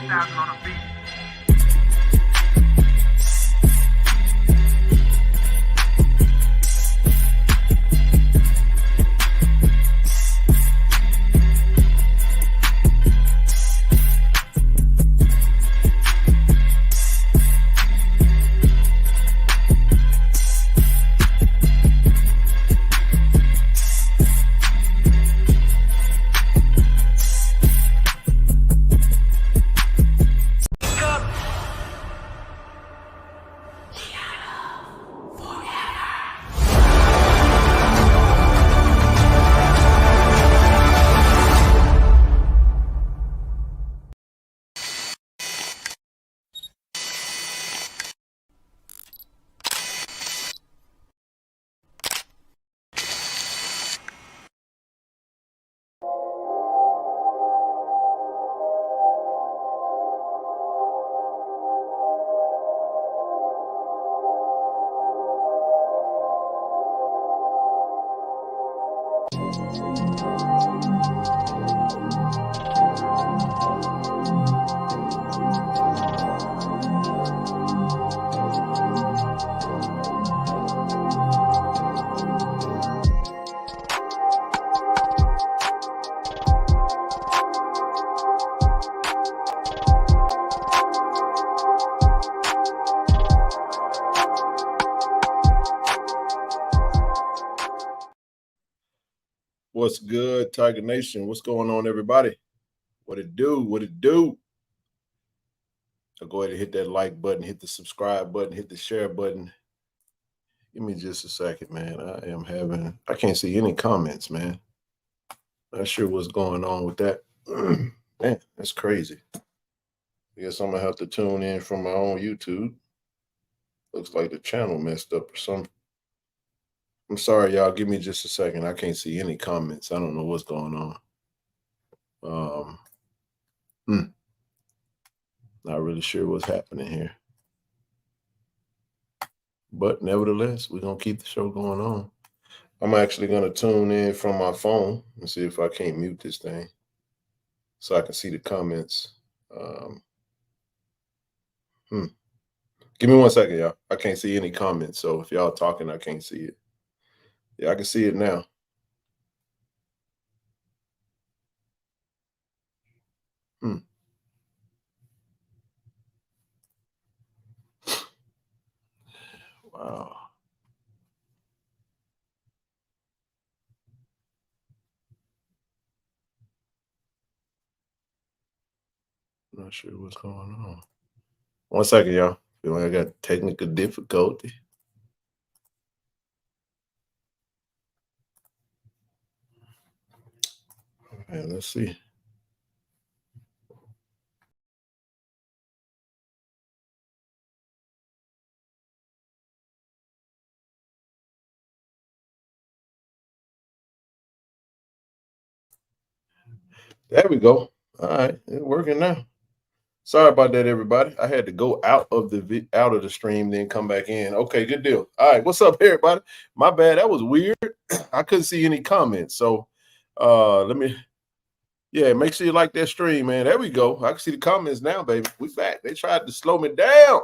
10,000 on a beat. What's good, Tiger Nation? What's going on, everybody? What it do? What it do? I'll go ahead and hit that like button, hit the subscribe button, hit the share button. Give me just a second, man. I can't see any comments, man. Not sure what's going on with that. Man, that's crazy. I guess I'm going to have to tune in from my own YouTube. Looks like the channel messed up or something. I'm sorry, y'all. Give me just a second. I can't see any comments. I don't know what's going on. Not really sure what's happening here. But nevertheless, we're going to keep the show going on. I'm actually going to tune in from my phone and see if I can't mute this thing so I can see the comments. Give me 1 second, y'all. I can't see any comments. So if y'all talking, I can't see it. Yeah, I can see it now. Wow. Not sure what's going on. 1 second, y'all. Feel like I got technical difficulty. Okay, let's see. There we go. All right, it's working now. Sorry about that, everybody. I had to go out of the stream, then come back in. Okay, good deal. All right, what's up, everybody? My bad. That was weird. I couldn't see any comments. So make sure you like that stream, man. There we go. I can see the comments now, baby. We back. They tried to slow me down.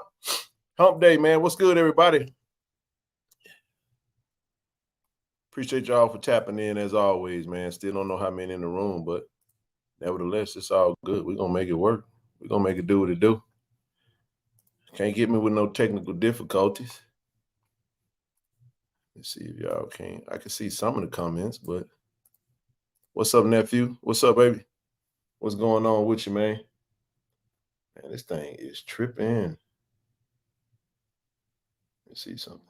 Hump day, man. What's good, everybody? Appreciate y'all for tapping in as always, man. Still don't know how many in the room, but nevertheless, it's all good. We're going to make it work. We're going to make it do what it do. Can't get me with no technical difficulties. Let's see if y'all can. I can see some of the comments, but what's up, nephew? What's up, baby? What's going on with you, man? Man, this thing is tripping. Let's see something.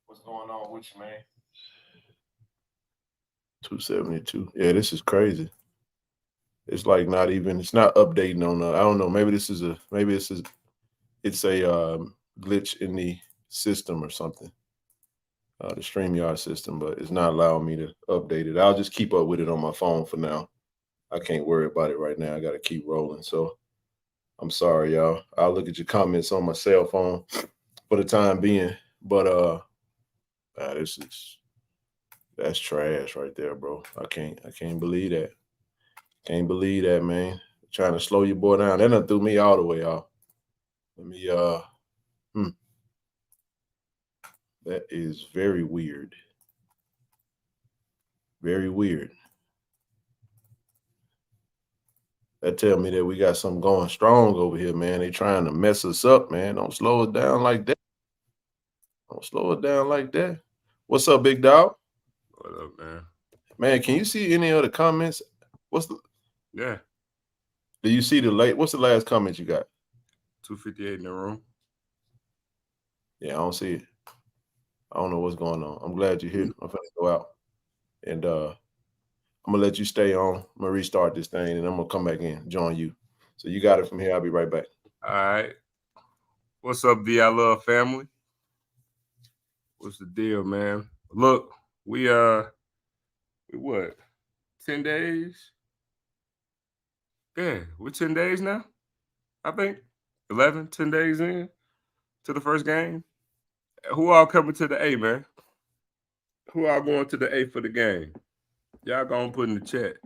What's going on with you, man? 272. Yeah, this is crazy. It's like not even, it's not updating on I don't know. Maybe it's a glitch in the system or something. The StreamYard system, but it's not allowing me to update it. I'll just keep up with it on my phone for now. I can't worry about it right now. I got to keep rolling. So I'm sorry, y'all. I'll look at your comments on my cell phone for the time being. But that's trash right there, bro. I can't believe that. Can't believe that, man. Trying to slow your boy down. That done threw me all the way off. Let me that is very weird. Very weird. That tell me that we got something going strong over here, man. They trying to mess us up, man. Don't slow it down like that. Don't slow it down like that. What's up, big dog? What up, man? Man, can you see any other comments? Yeah. Do you see what's the last comment you got? 258 in the room. Yeah, I don't see it. I don't know what's going on. I'm glad you're here. I'm finna go out. And I'm gonna let you stay on. I'm gonna restart this thing and I'm gonna come back in, join you. So you got it from here. I'll be right back. All right. What's up, I Love family? What's the deal, man? Look, we what? 10 days? Yeah, we're 10 days now. I think 10 days in to the first game. Who all coming to the A, man? Who all going to the A for the game? Y'all gonna put in the chat.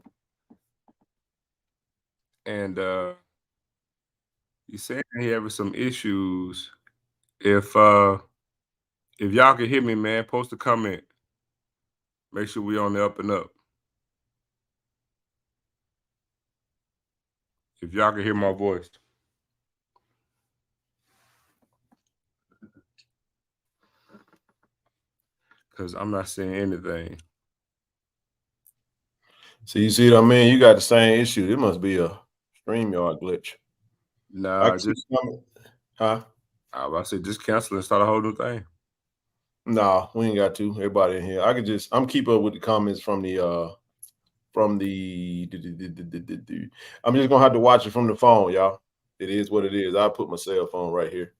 And you saying he having some issues. If y'all can hear me, man, post a comment. Make sure we on the up and up. If y'all can hear my voice. Because I'm not saying anything. So you see what I mean? You got the same issue. It must be a StreamYard glitch. Nah, huh? I was about to say just cancel and start a whole new thing. Nah, we ain't got to. Everybody in here. I'm keep up with the comments from the I'm just gonna have to watch it from the phone, y'all. It is what it is. I'll put my cell phone right here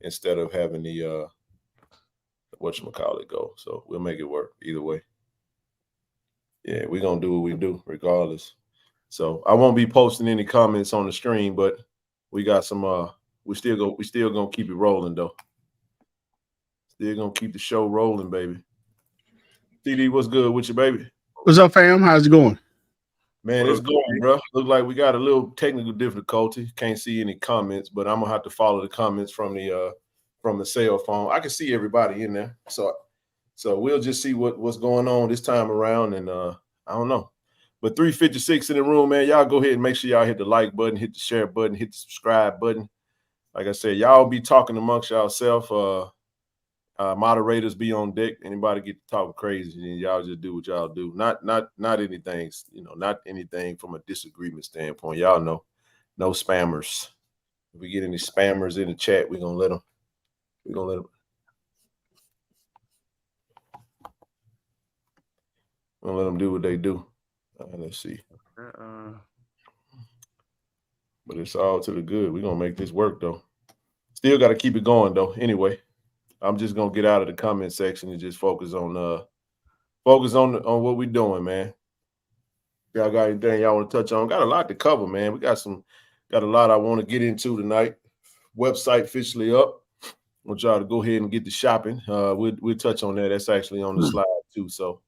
instead of having the whatchamacallit go. So we'll make it work either way. Yeah, we're gonna do what we do regardless. So I won't be posting any comments on the stream, but we got some we still gonna keep it rolling though. Still gonna keep the show rolling, baby. CD, what's good with you, baby? What's up, fam? How's it going? Man, it's going, bro. Look like we got a little technical difficulty. Can't see any comments, but I'm gonna have to follow the comments from the cell phone. I can see everybody in there, so we'll just see what's going on this time around. And I don't know, but 356 in the room, man. Y'all go ahead and make sure y'all hit the like button, hit the share button, hit the subscribe button. Like I said, y'all be talking amongst yourself. Moderators be on deck. Anybody get to talking crazy, and y'all just do what y'all do. Not anything, not anything from a disagreement standpoint. Y'all know, no spammers. If we get any spammers in the chat, we're gonna let them. We're gonna let them do what they do. Let's see. But it's all to the good. We're gonna make this work though. Still got to keep it going though. Anyway. I'm just gonna get out of the comment section and just focus on what we're doing, man. Y'all got anything y'all want to touch on? Got a lot to cover, man. We got a lot I want to get into tonight. Website officially up. I want y'all to go ahead and get the shopping. We'll touch on that. That's actually on the slide too. So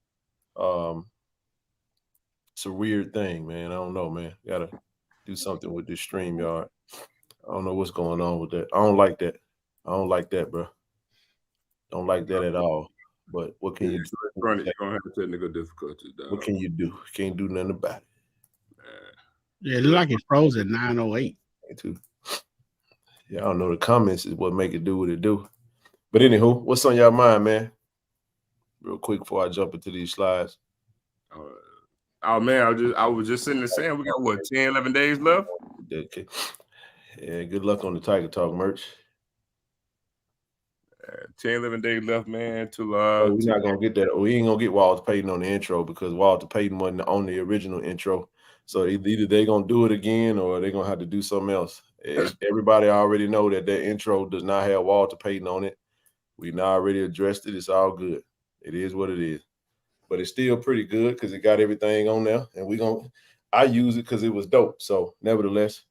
it's a weird thing, man. I don't know, man. Gotta do something with this StreamYard. I don't know what's going on with that. I don't like that. I don't like that, bro. Don't like that at all. But what can you do? You're gonna have technical difficulties, dog. What can you do? Can't do nothing about it. Yeah, it look like it froze at 9:08. Yeah, I don't know. The comments is what make it do what it do. But anywho, what's on your mind, man? Real quick before I jump into these slides. Oh man, I was just sitting there saying we got what 10, 11 days left. Okay. Yeah, good luck on the Tiger Talk merch. 10, 11 days left, man. We're not gonna get that. We ain't gonna get Walter Payton on the intro because Walter Payton wasn't on the original intro. So either they're gonna do it again or they're gonna have to do something else. Everybody already know that intro does not have Walter Payton on it. We now already addressed it. It's all good. It is what it is. But it's still pretty good because it got everything on there. And I use it because it was dope. So nevertheless,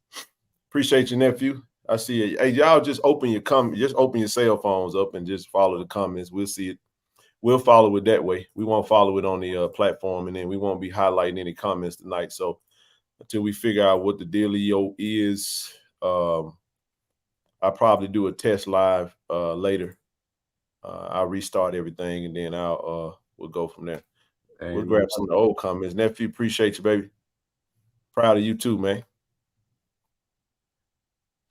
appreciate your nephew. I see it. Hey, y'all just open your cell phones up and just follow the comments. We'll see it. We'll follow it that way. We won't follow it on the platform, and then we won't be highlighting any comments tonight. So until we figure out what the dealio is. I'll probably do a test live later. I'll restart everything and then we'll go from there. We'll grab some of the old comments. Nephew, appreciate you, baby. Proud of you too, man.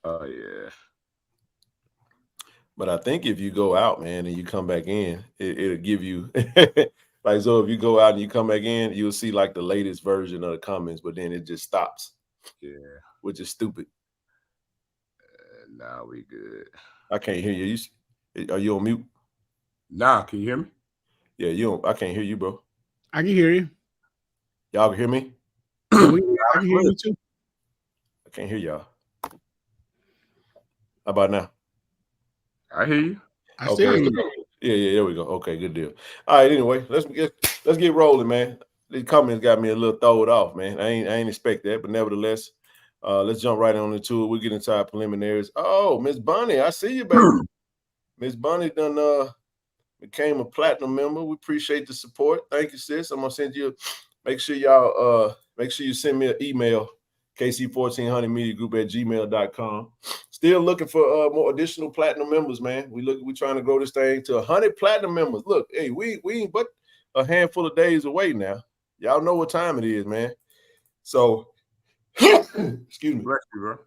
Oh yeah. But I think if you go out, man, and you come back in, it'll give you like, so if you go out and you come back in, you'll see like the latest version of the comments, but then it just stops. Yeah. Which is stupid. Nah, we good. I can't hear you. Are you on mute? Nah, can you hear me? Yeah, I can't hear you, bro. I can hear you. Y'all can hear me? Yeah, I can hear you too. I can't hear y'all. How about now? I hear you. I still hear you. Yeah, there we go. Okay, good deal. All right, anyway, let's get rolling, man. These comments got me a little thrown off, man. I ain't expect that, but nevertheless, let's jump right on into it. We'll get into our preliminaries. Oh, Miss Bunny, I see you, baby. Miss Bunny done became a platinum member. We appreciate the support. Thank you, sis. I'm gonna send you. Make sure you send me an email, KC-1400 Media Group at gmail.com. Still looking for more additional platinum members, man. We trying to grow this thing to 100 platinum members. Look, hey, we ain't but a handful of days away now. Y'all know what time it is, man. So, excuse me. Bless you, bro.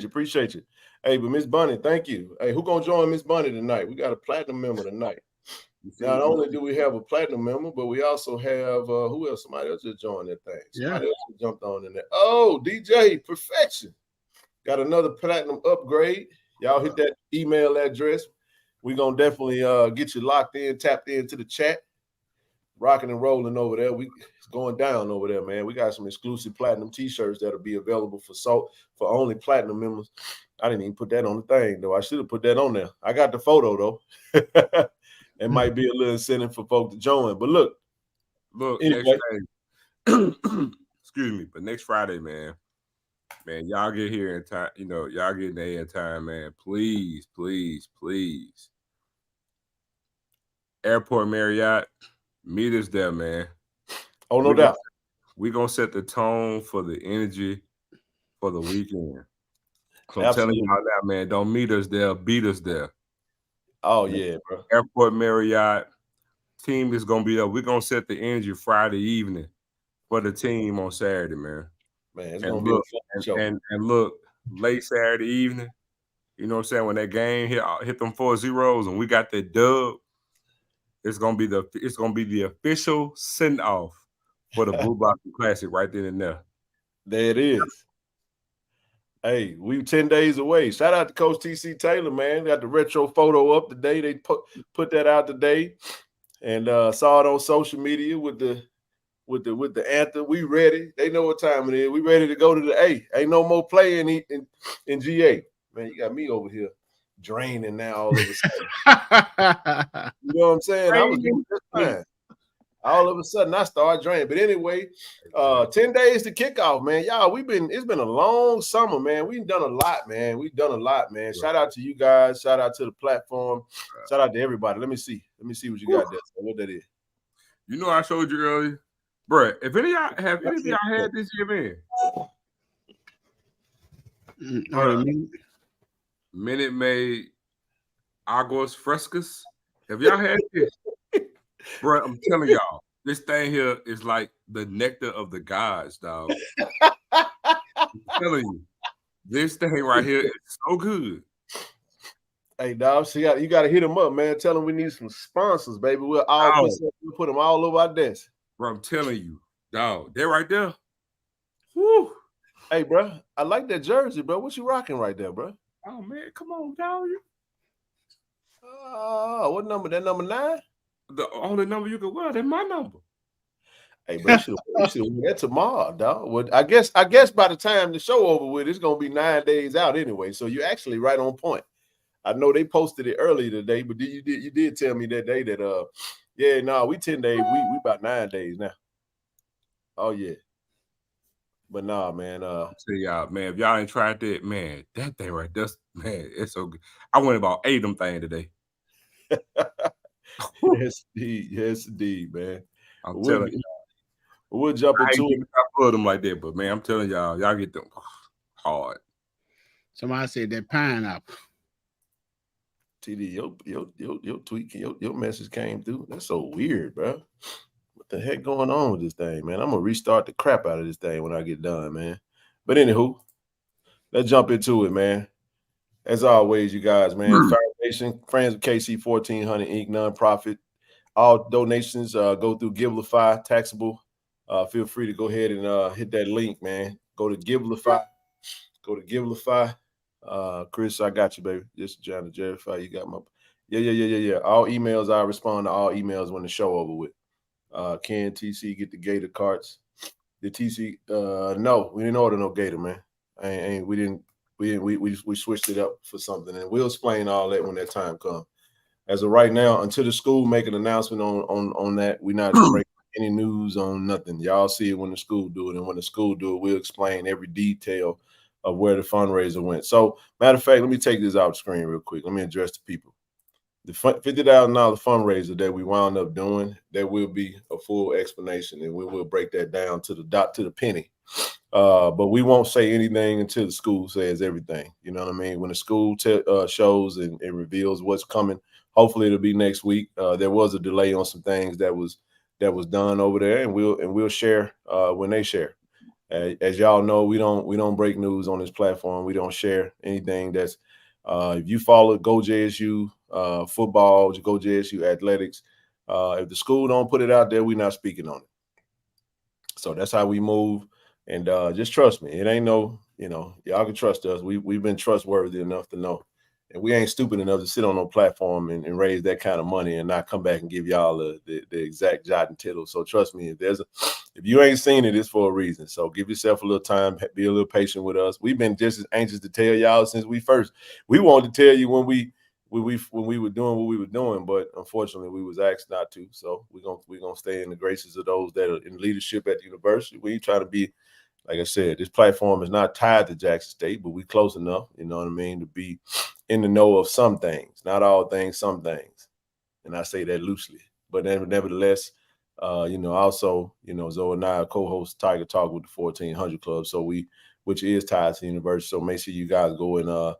Appreciate you. Hey, but Miss Bunny, thank you. Hey, who gonna join Miss Bunny tonight? We got a platinum member tonight. Not only do we have a platinum member, but we also have who else? Somebody else just joined that thing. Somebody else just jumped on in there. Oh, DJ Perfection. Got another platinum upgrade. Y'all hit that email address. We're gonna definitely get you locked in, tapped into the chat. Rocking and rolling over there. It's going down over there, man. We got some exclusive platinum t-shirts that'll be available for only platinum members. I didn't even put that on the thing, though. I should have put that on there. I got the photo, though. It might be a little incentive for folks to join. But look, anyway. Excuse me, but next Friday, man, y'all get here in time. You know, y'all get there in time, man. Please, please, please. Airport Marriott, meet us there, man. Oh, no doubt. We're going to set the tone for the energy for the weekend. So I'm telling you now, man, don't meet us there, beat us there. Oh, yeah, bro. Airport Marriott team is going to be there. We're going to set the energy Friday evening for the team on Saturday, man. Man, it's going to be a fun show. And look, late Saturday evening, you know what I'm saying, when that game hit them 4-0s and we got that dub, it's gonna be the official send-off for the Blue Boxing Classic right then and there. There it is. Hey, we 10 days away. Shout out to Coach TC Taylor, man. Got the retro photo up today. They put that out today, and saw it on social media with the anthem. We ready. They know what time it is. We ready to go to the A. Ain't no more playing in GA. Man, you got me over here draining now all of a sudden. You know what I'm saying? I was doing just fine. All of a sudden, I started draining. But anyway, 10 days to kickoff, man. Y'all, it's been a long summer, man. We've done a lot, man. Shout out to you guys. Shout out to the platform. Shout out to everybody. Let me see what you got there. So what that is. You know I showed you earlier. Bro, if any of y'all had this year, man. Minute Maid Aguas Frescas. Have y'all had this? Bro, I'm telling y'all, this thing here is like the nectar of the gods, dog. I'm telling you, this thing right here is so good. Hey, dog, so you got to hit them up, man. Tell them we need some sponsors, baby. We'll put them all over our desk. Bro, I'm telling you, dog, they're right there. Woo. Hey, bro, I like that jersey, bro. What you rocking right there, bro? Oh, man, come on, dog. What number? That number 9? The only number you can wear, that's my number. Hey, bro, you should wear that tomorrow, dog. Well, I guess by the time the show over with, it's gonna be 9 days out anyway. So you're actually right on point. I know they posted it earlier today, but you did tell me that day that we 10 days, we about 9 days now. Oh yeah. But nah, man. I'll tell y'all, man, if y'all ain't tried that, man, that thing right there, man, it's so good. I went about 8 of them things today. Yes, indeed, man. I'm telling you. we'll jump I into ain't it. for them like that, but man, I'm telling y'all get them hard. Somebody said that pineapple. TD, your tweet, your message came through. That's so weird, bro. What the heck going on with this thing, man? I'm gonna restart the crap out of this thing when I get done, man. But anywho, let's jump into it, man. As always, you guys, man. Foundation, Friends of KC-1400 Inc. nonprofit. All donations go through Givelify, taxable. Feel free to go ahead and hit that link, man. Go to Givelify. Go to Givelify. Chris, I got you, baby. Just trying to verify you got my. Yeah. All emails, I respond to all emails when the show over with. Can TC get the Gator carts? The TC, no, we didn't order no Gator, man. We switched it up for something, and we'll explain all that when that time comes. As of right now, until the school make an announcement on that, we're not breaking any news on nothing. Y'all see it when the school do it, and when the school do it, we'll explain every detail of where the fundraiser went. So, matter of fact, let me take this out the screen real quick. Let me address the people. The $50,000 fundraiser that we wound up doing, there will be a full explanation, and we will break that down to the dot to the penny. But we won't say anything until the school says everything. You know what I mean? When the school shows and reveals what's coming, hopefully it'll be next week. There was a delay on some things that was done over there, and we'll share when they share. As y'all know, we don't break news on this platform. We don't share anything that's if you follow Go JSU football, Go JSU athletics. If the school don't put it out there, we're not speaking on it. So that's how we move. And just trust me. It ain't no, y'all can trust us. We've been trustworthy enough to know. And we ain't stupid enough to sit on no platform and raise that kind of money and not come back and give y'all the exact jot and tittle. So trust me, if you ain't seen it, it's for a reason. So give yourself a little time, be a little patient with us. We've been just as anxious to tell y'all since we wanted to tell you when we were doing what we were doing, but unfortunately we was asked not to. So we're gonna stay in the graces of those that are in leadership at the university. We ain't trying to be, like I said, this platform is not tied to Jackson State, but we close enough, you know what I mean, to be in the know of some things, not all things, some things. And I say that loosely, but nevertheless, also, Zoe and I co-host Tiger Talk with the 1400 Club. So which is tied to the university. So make sure you guys go and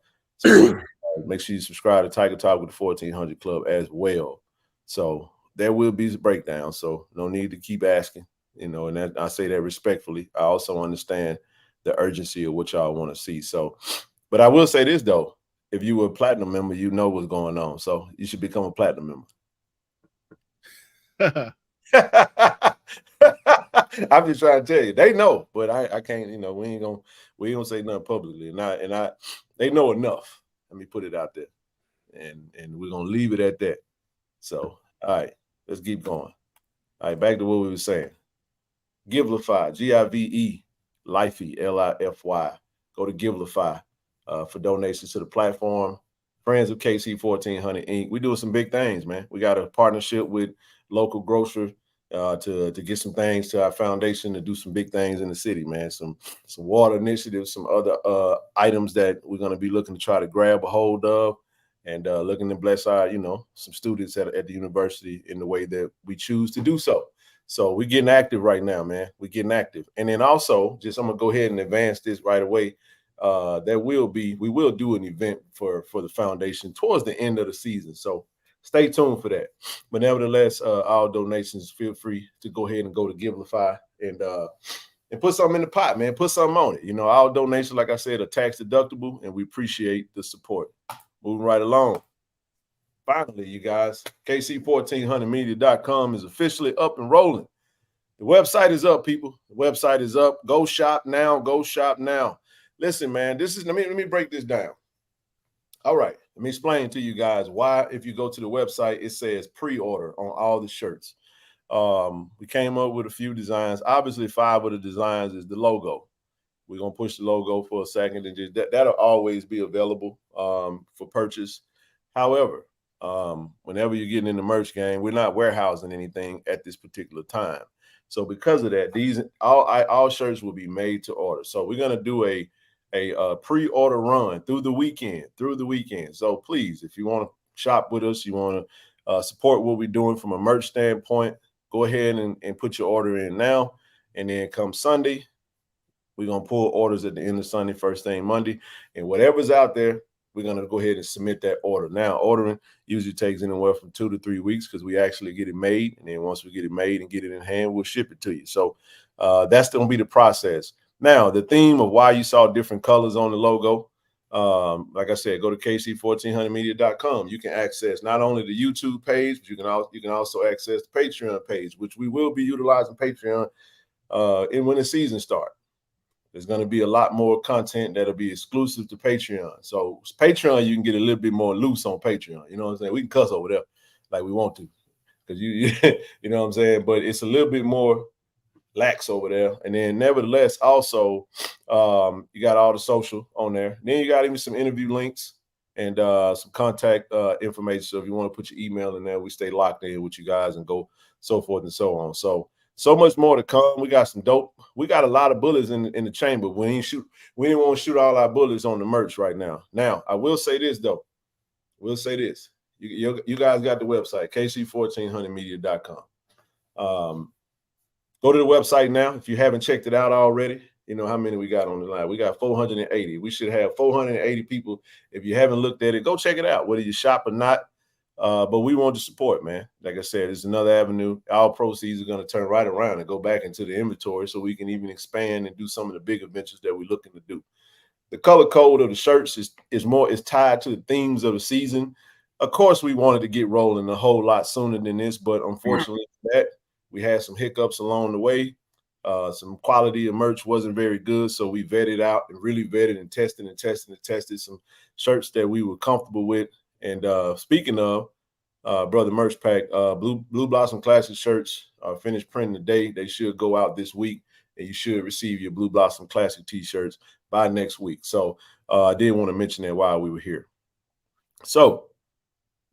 make sure you subscribe to Tiger Talk with the 1400 Club as well. So there will be a breakdown. So no need to keep asking, and I say that respectfully. I also understand the urgency of what y'all want to see. So, but I will say this though. If you were a platinum member, you know what's going on. So you should become a platinum member. I'm just trying to tell you, they know, but I can't, we ain't gonna say nothing publicly. And they know enough. Let me put it out there. And we're gonna leave it at that. So, all right, let's keep going. All right, back to what we were saying. Givelify, Give, Lifey, Lify. Go to Givelify for donations to the platform. Friends of KC-1400 Inc. We doing some big things, man. We got a partnership with local grocer to get some things to our foundation to do some big things in the city, man. Some water initiatives, some other items that we're going to be looking to try to grab a hold of, and looking to bless our, some students at the university in the way that we choose to do so. So we're getting active right now, man. We're getting active. And then also, I'm going to go ahead and advance this right away. We will do an event for the foundation towards the end of the season. So stay tuned for that. But nevertheless, all donations, feel free to go ahead and go to Givelify and put something in the pot, man. Put something on it. All donations, like I said, are tax deductible, and we appreciate the support. Moving right along. Finally, you guys, KC1400media.com is officially up and rolling. The website is up, people. The website is up. Go shop now. Go shop now. Listen, man, let me break this down. All right, let me explain to you guys why, if you go to the website, it says pre-order on all the shirts. We came up with a few designs. Obviously, 5 of the designs is the logo. We're going to push the logo for a second, and just that'll always be available for purchase. However, whenever you're getting in the merch game, we're not warehousing anything at this particular time. So because of that, all shirts will be made to order. So we're going to do a pre-order run through the weekend. So please, if you want to shop with us, you want to support what we're doing from a merch standpoint, go ahead and put your order in now. And then come Sunday, we're going to pull orders at the end of Sunday, first thing Monday. And whatever's out there, we're going to go ahead and submit that order. Now, ordering usually takes anywhere from 2 to 3 weeks because we actually get it made. And then once we get it made and get it in hand, we'll ship it to you. So that's going to be the process. Now, the theme of why you saw different colors on the logo, like I said, go to KC-1400media.com. You can access not only the YouTube page, but you can also access the Patreon page, which we will be utilizing Patreon when the season starts. There's going to be a lot more content that'll be exclusive to Patreon. So Patreon, you can get a little bit more loose on Patreon. You know what I'm saying? We can cuss over there like we want to, because you know what I'm saying. But it's a little bit more lax over there. And then nevertheless, also you got all the social on there. Then you got even some interview links and some contact information. So if you want to put your email in there, we stay locked in with you guys and go so forth and so on. So much more to come. We got some dope. We got a lot of bullets in the chamber. We didn't want to shoot all our bullets on the merch right now. Now, I will say this though. We'll say this. You guys got the website, KC-1400media.com. Go to the website now if you haven't checked it out already. You know how many we got on the line. We got 480. We should have 480 people. If you haven't looked at it, go check it out, whether you shop or not. But we want to support, man. Like I said, it's another avenue. Our proceeds are going to turn right around and go back into the inventory so we can even expand and do some of the big adventures that we're looking to do. The color code of the shirts is tied to the themes of the season. Of course, we wanted to get rolling a whole lot sooner than this, but unfortunately, we had some hiccups along the way. Some quality of merch wasn't very good, so we vetted out and really vetted and tested some shirts that we were comfortable with. And speaking of Brother Merch Pack, Blue Blossom Classic shirts are finished printing today. They should go out this week, and you should receive your Blue Blossom Classic t-shirts by next week. So I did want to mention that while we were here. So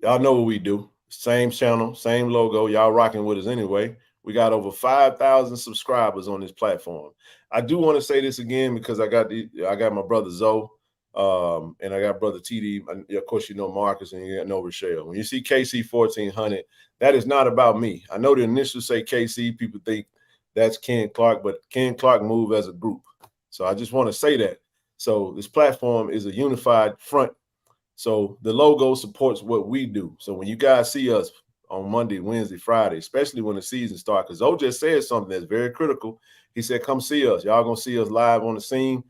y'all know what we do. Same channel, same logo. Y'all rocking with us anyway. We got over 5,000 subscribers on this platform. I do want to say this again because I got my brother Zoe, and I got brother TD. Of course, you know Marcus, and you know Rochelle. When you see KC-1400, that is not about me. I know the initials say KC. People think that's Ken Clark, but Ken Clark moved as a group. So I just want to say that. So this platform is a unified front. So the logo supports what we do. So when you guys see us on Monday, Wednesday, Friday, especially when the season starts, because O just said something that's very critical. He said, come see us. Y'all going to see us live on the scene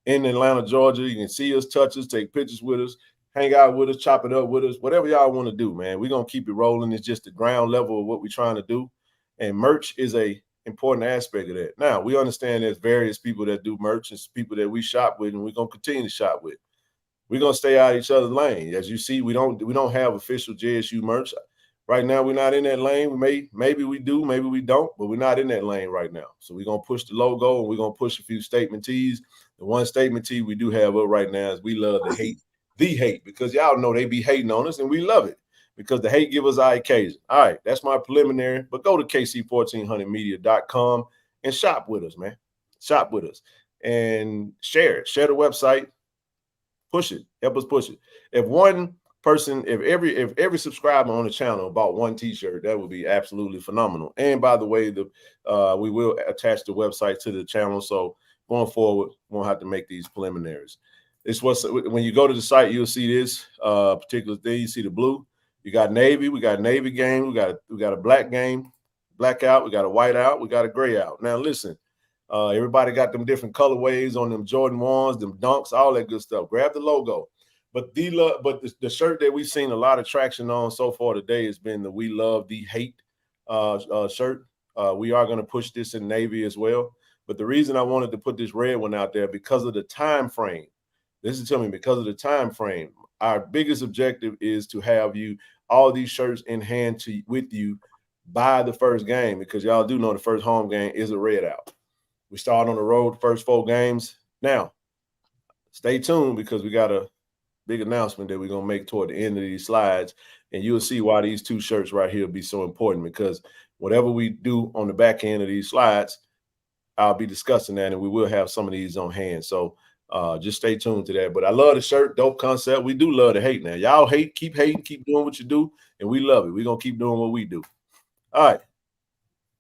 in Atlanta, Georgia. You can see us, touch us, take pictures with us, hang out with us, chop it up with us, whatever y'all want to do, man. We're going to keep it rolling. It's just the ground level of what we're trying to do. And merch is a important aspect of that. Now, we understand there's various people that do merch and people that we shop with, and we're going to continue to shop with. We're going to stay out of each other's lane. As you see, we don't have official JSU merch. Right now, we're not in that lane. Maybe we do, maybe we don't, but we're not in that lane right now. So we're going to push the logo, and we're going to push a few statement tees. The one statement tee we do have up right now is we love the hate, because y'all know they be hating on us, and we love it because the hate give us our occasion. All right, that's my preliminary, but go to KC-1400media.com and shop with us, man. Shop with us and share it. Share the website. Push it. Help us push it. If one person, if every subscriber on the channel bought one t-shirt, that would be absolutely phenomenal. And by the way, we will attach the website to the channel, so going forward, we won't have to make these preliminaries. When you go to the site, you'll see this particular thing. You see the blue. You got navy. We got navy game. We got a black game, blackout. We got a white out. We got a gray out. Now listen. Everybody got them different colorways on them Jordan 1s, them dunks, all that good stuff. Grab the logo. But the shirt that we've seen a lot of traction on so far today has been the We Love the Hate shirt. We are going to push this in navy as well. But the reason I wanted to put this red one out there because of the time frame. Listen to me, because of the time frame. Our biggest objective is to have all these shirts in hand with you by the first game, because y'all do know the first home game is a red out. We start on the road, first 4 games. Now, stay tuned because we got a big announcement that we're going to make toward the end of these slides, and you'll see why these 2 shirts right here be so important, because whatever we do on the back end of these slides, I'll be discussing that, and we will have some of these on hand. So just stay tuned to that. But I love the shirt, dope concept. We do love the hate now. Y'all hate, keep hating, keep doing what you do, and we love it. We're going to keep doing what we do. All right.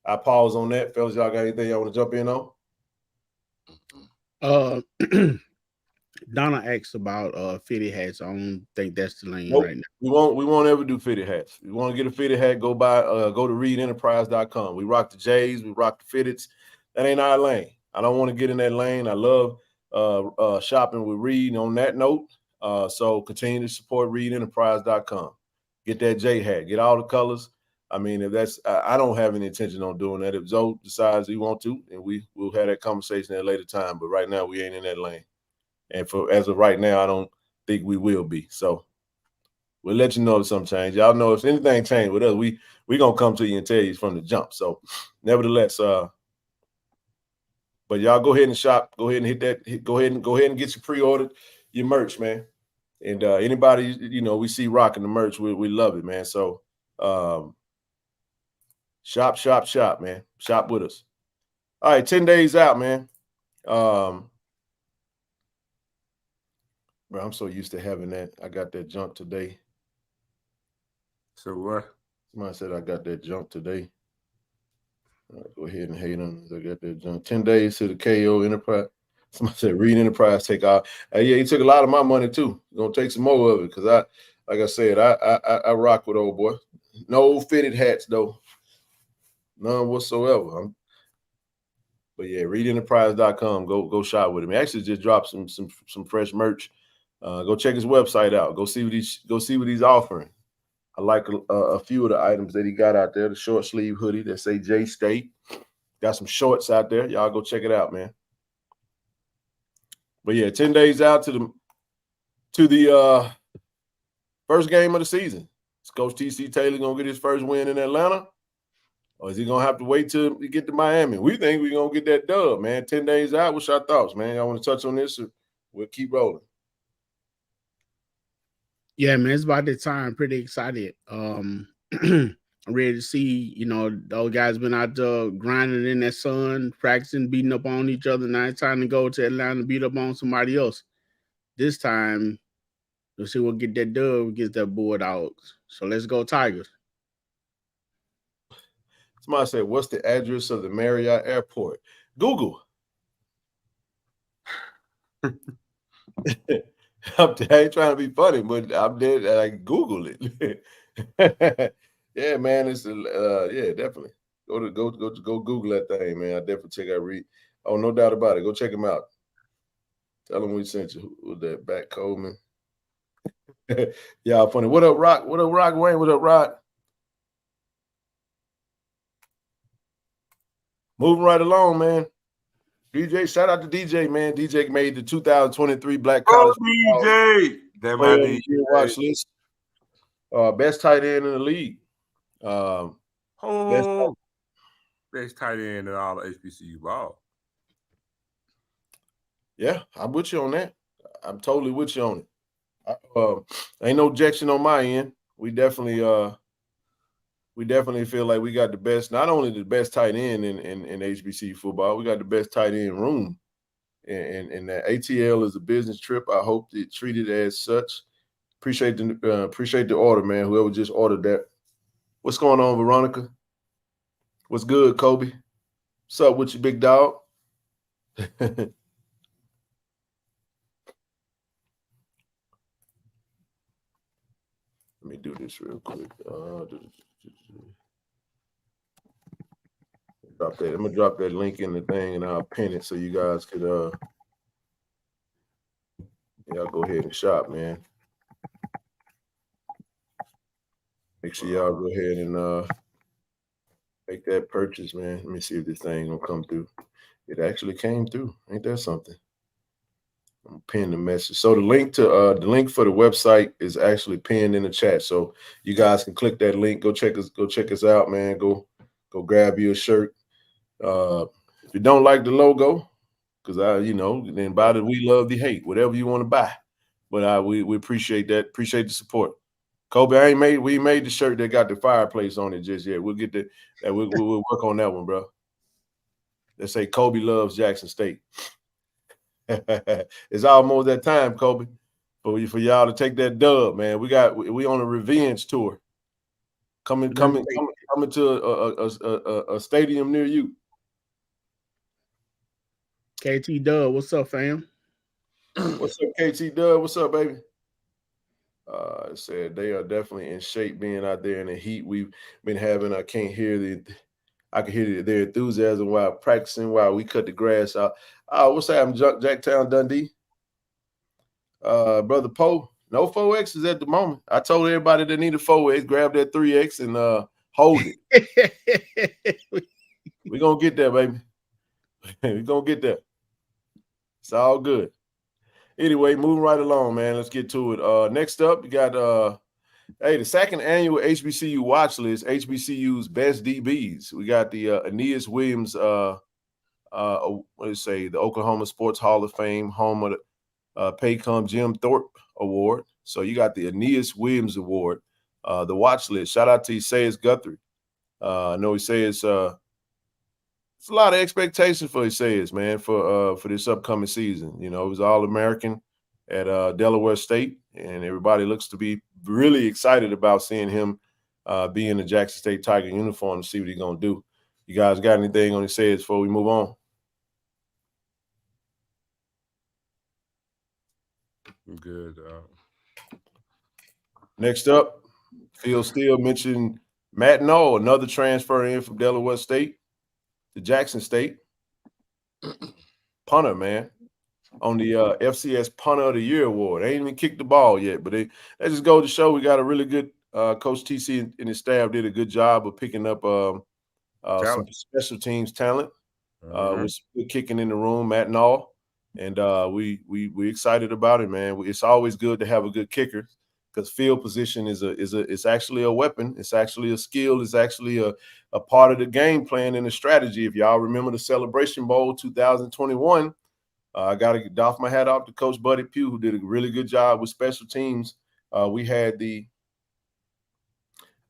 I pause on that, fellas. Y'all got anything y'all want to jump in on? Donna asked about fitted hats. I don't think that's the lane Nope. right now. We won't ever do fitted hats. If you want to get a fitted hat, go to readenterprise.com. We rock the J's, we rock the fitteds. That ain't our lane. I don't want to get in that lane. I love shopping with Reed on that note. So continue to support readenterprise.com. Get that J hat, get all the colors. I mean, if that's I don't have any intention on doing that. If Zoe decides he want to, and we'll have that conversation at a later time. But right now we ain't in that lane. And as of right now, I don't think we will be. So we'll let you know if something change. Y'all know if anything changed with us, we gonna come to you and tell you from the jump. So nevertheless, but y'all go ahead and shop. Go ahead and hit that. Go ahead and get your pre-ordered your merch, man. And anybody, we see rocking the merch, we love it, man. So shop, man. Shop with us. All right, 10 days out, man. Bro, I'm so used to having that. I got that jump today. So what? Somebody said I got that jump today. Go ahead and hate on. I got that jump. 10 days to the KO Enterprise. Somebody said Reed Enterprise take out. Yeah, he took a lot of my money too. Gonna take some more of it because like I said, I rock with old boy. No fitted hats though, none whatsoever. But yeah, readenterprise.com. Go shop with him. He actually just dropped some fresh merch. Go check his website out. Go see what he's offering. I like a few of the items that he got out there. The short sleeve hoodie that say J State. Got some shorts out there. Y'all go check it out, man. But yeah, 10 days out to the first game of the season. Is Coach TC Taylor gonna get his first win in Atlanta? Or is he gonna have to wait till we get to Miami? We think we're gonna get that dub, man. 10 days out. What's your thoughts, man? Y'all want to touch on this? Or we'll keep rolling. Yeah, man, it's about that time. Pretty excited. I'm ready to see, those guys been out there grinding in that sun, practicing, beating up on each other. Now it's time to go to Atlanta and beat up on somebody else. This time, we'll see what get that dub, gets that board out. So let's go Tigers. Somebody said, what's the address of the Marriott Airport? Google. I ain't trying to be funny, but I'm dead. I Google it. Yeah, man. It's yeah, definitely. Go Google that thing, man. I definitely check out Reed. Oh, no doubt about it. Go check him out. Tell him we sent you. Who was that? Bat Coleman. Y'all funny. What up, Rock? What up, Rock Wayne? What up, Rock? Moving right along, man. DJ, shout out to DJ, man. DJ made the 2023 Black College DJ. That my DJ. Watch list. Best tight end in the league. Best tight end in all of HBCU ball. Yeah, I'm with you on that. I'm totally with you on it. Ain't no objection on my end. We definitely feel like we got the best, not only the best tight end in HBCU football, we got the best tight end room. And that ATL is a business trip. I hope they treat it as such. Appreciate the order, man. Whoever just ordered that. What's going on, Veronica? What's good, Kobe? What's up with you, big dog? Let me do this real quick. Drop that. I'm gonna drop that link in the thing and I'll pin it so you guys could y'all go ahead and shop, man. Make sure y'all go ahead and make that purchase, man. Let me see if this thing gonna come through. It actually came through. Ain't that something? I'm pinning the message. So the link for the website is actually pinned in the chat. So you guys can click that link. Go check us out, man. Go grab you a shirt. If you don't like the logo, because then buy the We Love the Hate, whatever you want to buy. But we appreciate that. Appreciate the support. Kobe, we made the shirt that got the fireplace on it just yet. We'll get that. We'll work on that one, bro. Let's say Kobe loves Jackson State. It's almost that time, Kobe, for y'all to take that dub, man. We on a revenge tour. Coming coming to a stadium near you? KT Dub, what's up, fam? What's up, KT Dub? What's up, baby? It said they are definitely in shape being out there in the heat we've been having. I can hear their enthusiasm while practicing, while we cut the grass out. What's happening, Jacktown Dundee? Brother Poe, no 4Xs at the moment. I told everybody that needed 4X, grab that 3X and hold it. We're going to get there, baby. We're going to get there. It's all good. Anyway, moving right along, man. Let's get to it. Next up, you got the second annual HBCU watch list, HBCU's best DBs. We got the Aeneas Williams, the Oklahoma Sports Hall of Fame, home of the Paycom Jim Thorpe Award. So you got the Aeneas Williams Award, the watch list. Shout out to Isaias Guthrie. I know Isaias, it's a lot of expectations for Isaias, man, for this upcoming season. You know, he was All-American at Delaware State, and everybody looks to be really excited about seeing him be in the Jackson State Tiger uniform to see what he's going to do. You guys got anything on Isaias before we move on? Good. Next up, Phil Steele mentioned Matt Knoll, another transfer in from Delaware State to Jackson State. Punter, man, on the FCS Punter of the Year award. They ain't even kicked the ball yet, but they just go to show we got a really good Coach TC and his staff did a good job of picking up some special teams talent. With good kicking in the room, Matt Knoll. And we excited about it, man. It's always good to have a good kicker because field position is actually a weapon. It's actually a skill. It's actually a part of the game plan and the strategy. If y'all remember the Celebration Bowl 2021, I got to doff my hat off to Coach Buddy Pugh, who did a really good job with special teams. We had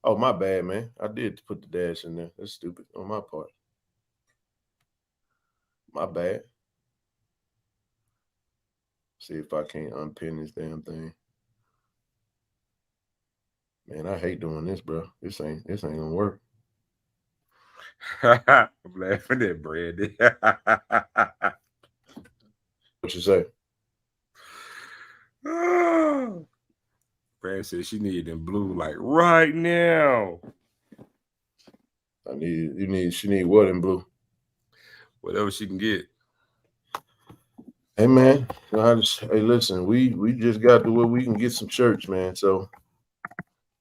oh, my bad, man. I did put the dash in there. That's stupid on my part. My bad. See if I can't unpin this damn thing. Man, I hate doing this, bro. This ain't gonna work. I'm laughing at Brandon. What you say? Brandon said she needed them blue like right now. She need what in blue? Whatever she can get. Hey man, hey listen, we just got to where we can get some shirts, man. So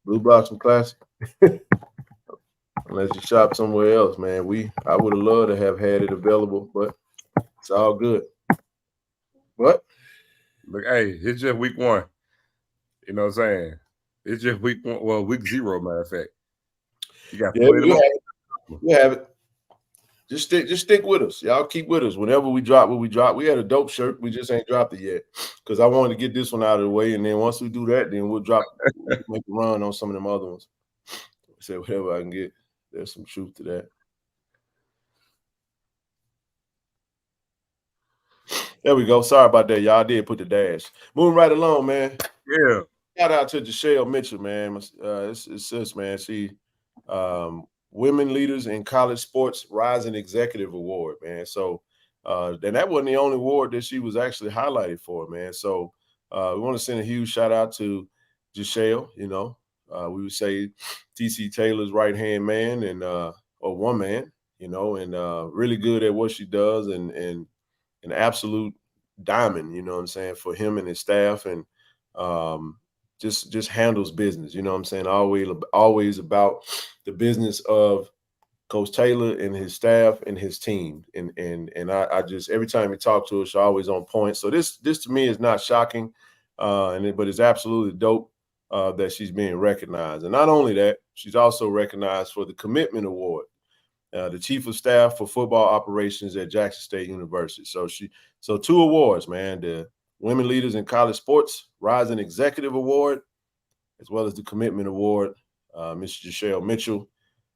Blue Box and Classic. Unless you shop somewhere else, man. I would have loved to have had it available, but it's all good. What? Look, hey, it's just week 1. You know what I'm saying? It's just week 1. Well, week 0, matter of fact. You got we have it. Just stick with us. Y'all keep with us. Whenever we drop what we drop. We had a dope shirt. We just ain't dropped it yet. Because I wanted to get this one out of the way. And then once we do that, then we'll drop make a run on some of them other ones. Say whatever I can get. There's some truth to that. There we go. Sorry about that, y'all. I did put the dash. Moving right along, man. Yeah. Shout out to Jashelle Mitchell, man. It's sis, man. She Women Leaders in College Sports Rising Executive Award, man. So and that wasn't the only award that she was actually highlighted for, man. So we want to send a huge shout out to Jashelle. You know, we would say TC Taylor's right-hand man and or one man, you know, and really good at what she does and an absolute diamond, you know what I'm saying, for him and his staff, and just handles business, you know what I'm saying, always about the business of Coach Taylor and his staff and his team. And I just, every time we talk to her, she's always on point. So this to me is not shocking, but it's absolutely dope that she's being recognized. And not only that, she's also recognized for the Commitment Award, the Chief of Staff for Football Operations at Jackson State University. So 2 awards, man, the Women Leaders in College Sports Rising Executive Award, as well as the Commitment Award, Ms. Jashelle Mitchell.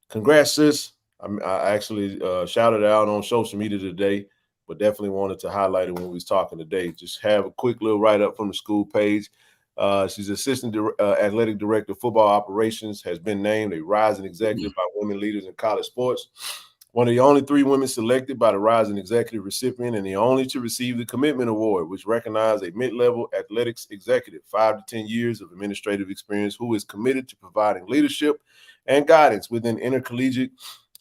Congrats, sis. I actually shouted it out on social media today, but definitely wanted to highlight it when we was talking today. Just have a quick little write-up from the school page. She's assistant athletic director of football operations, has been named a rising executive by women leaders in college sports. One of the only 3 women selected by the Rising Executive recipient and the only to receive the Commitment Award, which recognizes a mid-level athletics executive, 5 to 10 years of administrative experience, who is committed to providing leadership and guidance within intercollegiate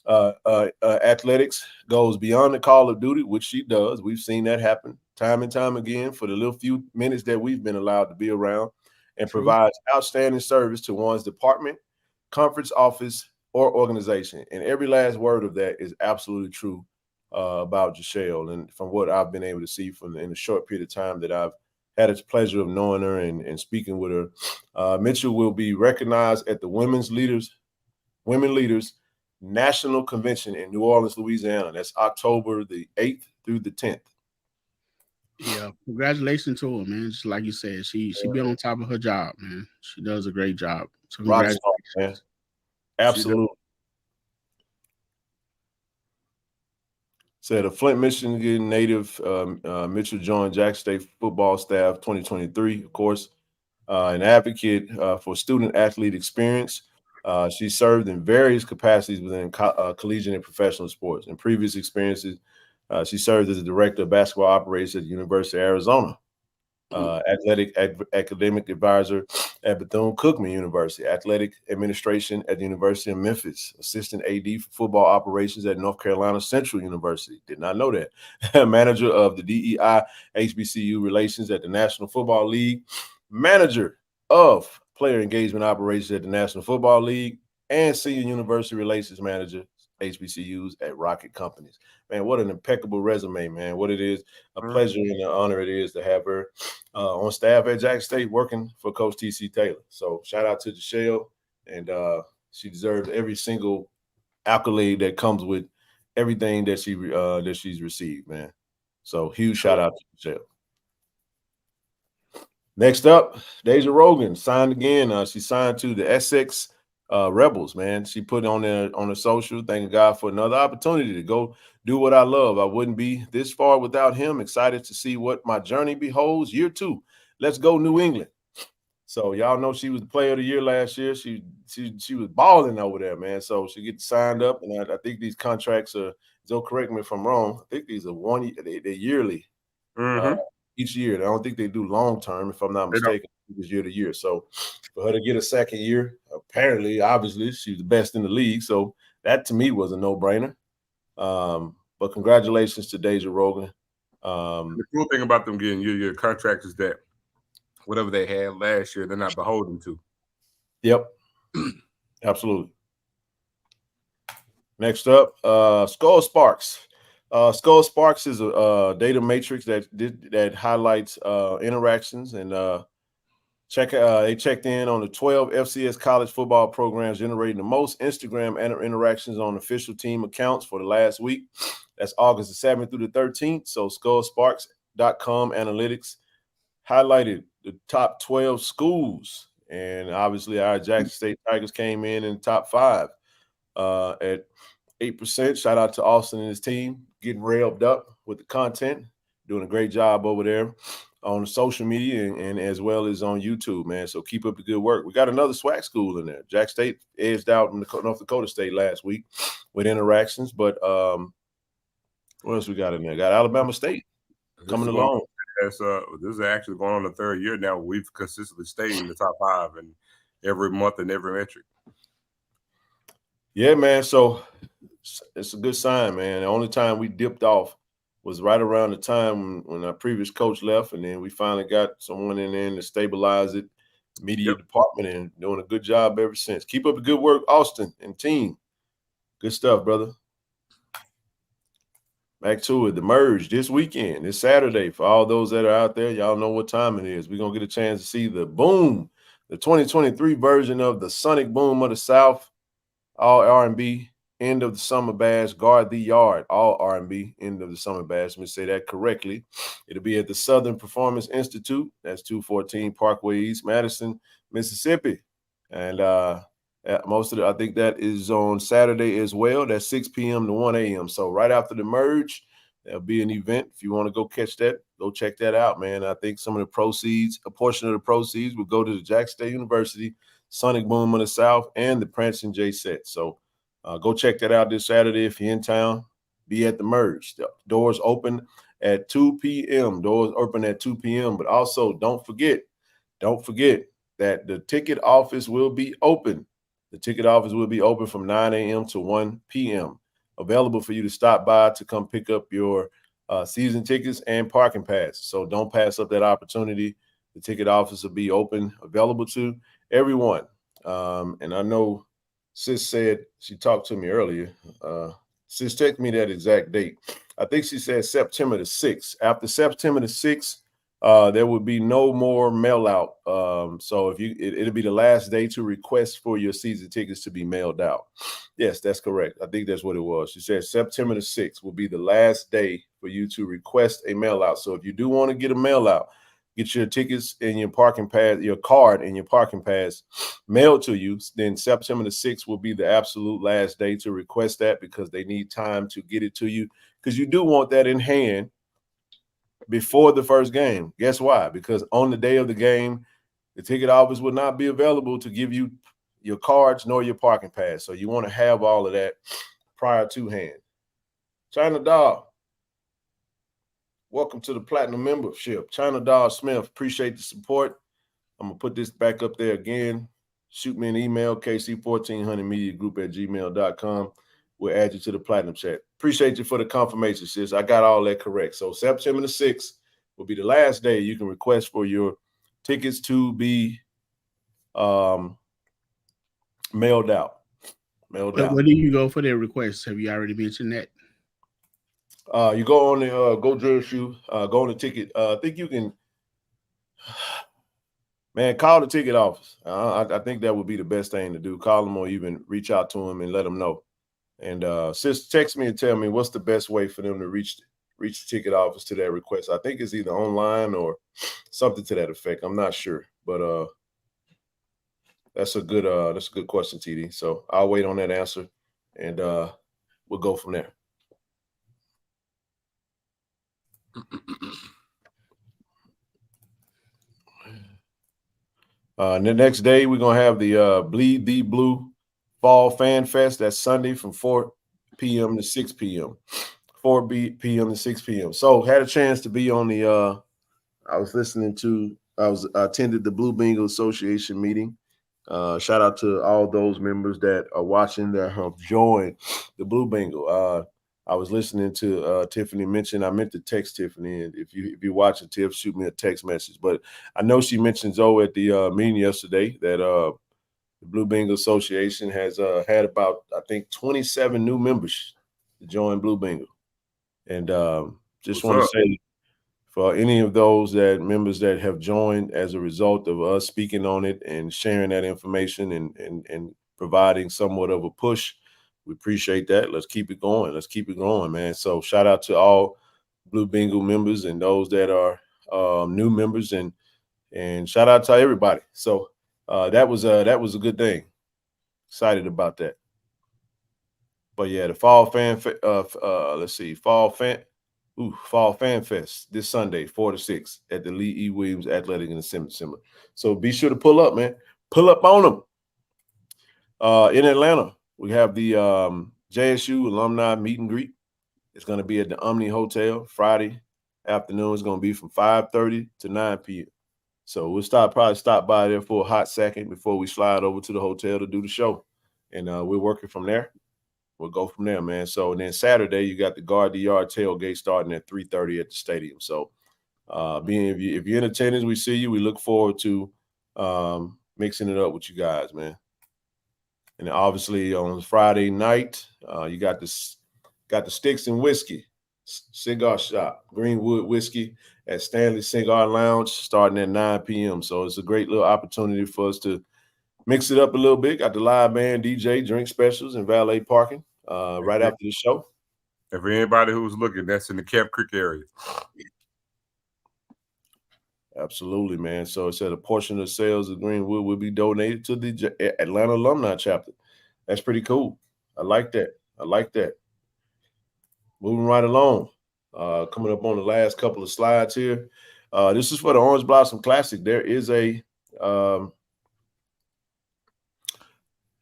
athletics, goes beyond the call of duty, which she does. We've seen that happen time and time again for the little few minutes that we've been allowed to be around, and provides outstanding service to one's department, conference office, or organization. And every last word of that is absolutely true about Jashelle. And from what I've been able to see in the short period of time that I've had the pleasure of knowing her and speaking with her, Mitchell will be recognized at the Women Leaders National Convention in New Orleans, Louisiana. That's October the 8th through the 10th. Yeah, congratulations to her, man. Just like you said, she be on top of her job, man. She does a great job. So congratulations, man. Absolutely. Said a Flint, Michigan native, Mitchell joined Jackson State football staff 2023. Of course, an advocate for student-athlete experience. She served in various capacities within collegiate and professional sports. In previous experiences, she served as the director of basketball operations at the University of Arizona, academic advisor at Bethune-Cookman University, athletic administration at the University of Memphis, assistant AD for football operations at North Carolina Central University. Did not know that. Manager of the DEI HBCU relations at the National Football League, manager of player engagement operations at the National Football League, and senior university relations manager, HBCUs at Rocket Companies. Man, what an impeccable resume, man. What it is, a pleasure and an honor it is to have her on staff at Jackson State working for Coach T.C. Taylor. So shout out to Jashelle, and she deserves every single accolade that comes with everything that she's received, man. So huge shout out to Jashelle. Next up, Deja Rogan signed again. She signed to the Essex Rebels, man. She put on the social, thanking God for another opportunity to go do what I love. I wouldn't be this far without him. Excited to see what my journey beholds. Year 2. Let's go New England. So y'all know she was the player of the year last year. She was balling over there, man. So she gets signed up, and I think these contracts are, Joe, correct me if I'm wrong, I think these are they're yearly. Each year. I don't think they do long term, if I'm not mistaken. It was year to year. So for her to get a second year, obviously, she's the best in the league. So that to me was a no-brainer. But congratulations to Deja Rogan. The cool thing about them getting year contracts is that whatever they had last year, they're not beholden to. Yep. Absolutely. Next up, Skull Sparks. Skull Sparks is a data matrix that highlights interactions, and they checked in on the 12 FCS college football programs generating the most Instagram interactions on official team accounts for the last week. That's August the 7th through the 13th. So SkullSparks.com analytics highlighted the top 12 schools, and obviously our Jackson State Tigers came in the top 5 at 8%. Shout out to Austin and his team, getting revved up with the content, doing a great job over there on social media and as well as on YouTube, man. So keep up the good work. We got another SWAC school in there. Jack State edged out North Dakota State last week with interactions, but what else we got in there? Got Alabama State coming along. This is actually going on the 3rd year now. We've consistently stayed in the top 5 and every month and every metric. Yeah, man. So it's a good sign, man. The only time we dipped off was right around the time when our previous coach left, and then we finally got someone in there to stabilize it, media department, and doing a good job ever since. Keep up the good work, Austin and team. Good stuff, brother. Back to it. The merge this weekend, this Saturday. For all those that are out there, y'all know what time it is. We're going to get a chance to see the boom, the 2023 version of the Sonic Boom of the South, all R&B, end of the summer bash, guard the yard, all R&B, end of the summer bash. Let me say that correctly. It'll be at the Southern Performance Institute. That's 214 Parkway East, Madison, Mississippi. And I think that is on Saturday as well. That's 6 p.m. to 1 a.m. So right after the merge, There'll be an event. If you want to go catch that, go check that out, man. I think some of the proceeds, a portion of the proceeds will go to the Jackson State University, Sonic Boom of the South, and the Prancing J Set. So go check that out this Saturday if you're in town. Be at the Merge. The doors open at 2 p.m. Doors open at 2 p.m. But also don't forget that the ticket office will be open. The ticket office will be open from 9 a.m. to 1 p.m. Available for you to stop by to come pick up your season tickets and parking pass. So don't pass up that opportunity. The ticket office will be open, available to everyone. And I know Sis said, she talked to me earlier. Sis, text me that exact date. I think she said September the 6th. After September the 6th, there would be no more mail out. So if it'll be the last day to request for your season tickets to be mailed out. Yes, that's correct. I think that's what it was. She said September the 6th will be the last day for you to request a mail out. So if you do want to get a mail out, get your tickets and your parking pass, your card and your parking pass mailed to you, then September the 6th will be the absolute last day to request that, because they need time to get it to you, because you do want that in hand before the first game. Guess why? Because on the day of the game, the ticket office will not be available to give you your cards nor your parking pass. So you want to have all of that prior to hand. China Doll, welcome to the Platinum membership. China Doll Smith, appreciate the support. I'm going to put this back up there again. Shoot me an email, KC-1400mediagroup@gmail.com. We'll add you to the Platinum chat. Appreciate you for the confirmation, sis. I got all that correct. So September the 6th will be the last day you can request for your tickets to be mailed out. Where do you go for their requests? Have you already mentioned that? You go on the go JSU, go on the ticket. I think you can, man, call the ticket office. I think that would be the best thing to do. Call them or even reach out to them and let them know. And sis, text me and tell me what's the best way for them to reach the ticket office to their request. I think it's either online or something to that effect. I'm not sure, but that's a good question, TD. So I'll wait on that answer, and we'll go from there. The next day we're gonna have the Bleed the Blue Fall Fan Fest. That's Sunday from 4 p.m. to 6 p.m. 4 p.m. to 6 p.m. So had a chance to be on the I attended the Blue Bingo Association meeting. Shout out to all those members that are watching that have joined the Blue Bingo. I was listening to Tiffany mention. I meant to text Tiffany, and if you're watching, Tiff, shoot me a text message. But I know she mentioned Zoe at the meeting yesterday that the Blue Bingo Association has had about, I think, 27 new members to join Blue Bingo, and just want to say, for any of those members that have joined as a result of us speaking on it and sharing that information and providing somewhat of a push, we appreciate that. Let's keep it going. Let's keep it going, man. So shout out to all Blue Bingo members and those that are new members, and shout out to everybody. So that was a good thing. Excited about that. But yeah, the Fall Fan Fall Fan Fest this Sunday, 4 to 6 at the Lee E. Williams Athletic and Assembly Center. So be sure to pull up, man. Pull up on them. In Atlanta, we have the JSU alumni meet and greet. It's going to be at the Omni Hotel Friday afternoon. It's going to be from 5:30 to 9 p.m. So we'll probably stop by there for a hot second before we slide over to the hotel to do the show. And we're working from there. We'll go from there, man. So and then Saturday, you got the Guard the Yard tailgate starting at 3:30 at the stadium. So if you're in attendance, we see you. We look forward to mixing it up with you guys, man. And obviously on Friday night, you got the Sticks and Whiskey Cigar Shop, Greenwood Whiskey at Stanley Cigar Lounge, starting at 9 p.m. So it's a great little opportunity for us to mix it up a little bit. Got the live band, DJ, drink specials, and valet parking right after the show. And for anybody who's looking, that's in the Cap Creek area. Absolutely, man. So it said a portion of sales of Greenwood will be donated to the Atlanta Alumni Chapter. That's pretty cool. I like that. Moving right along. Coming up on the last couple of slides here. This is for the Orange Blossom Classic. There is a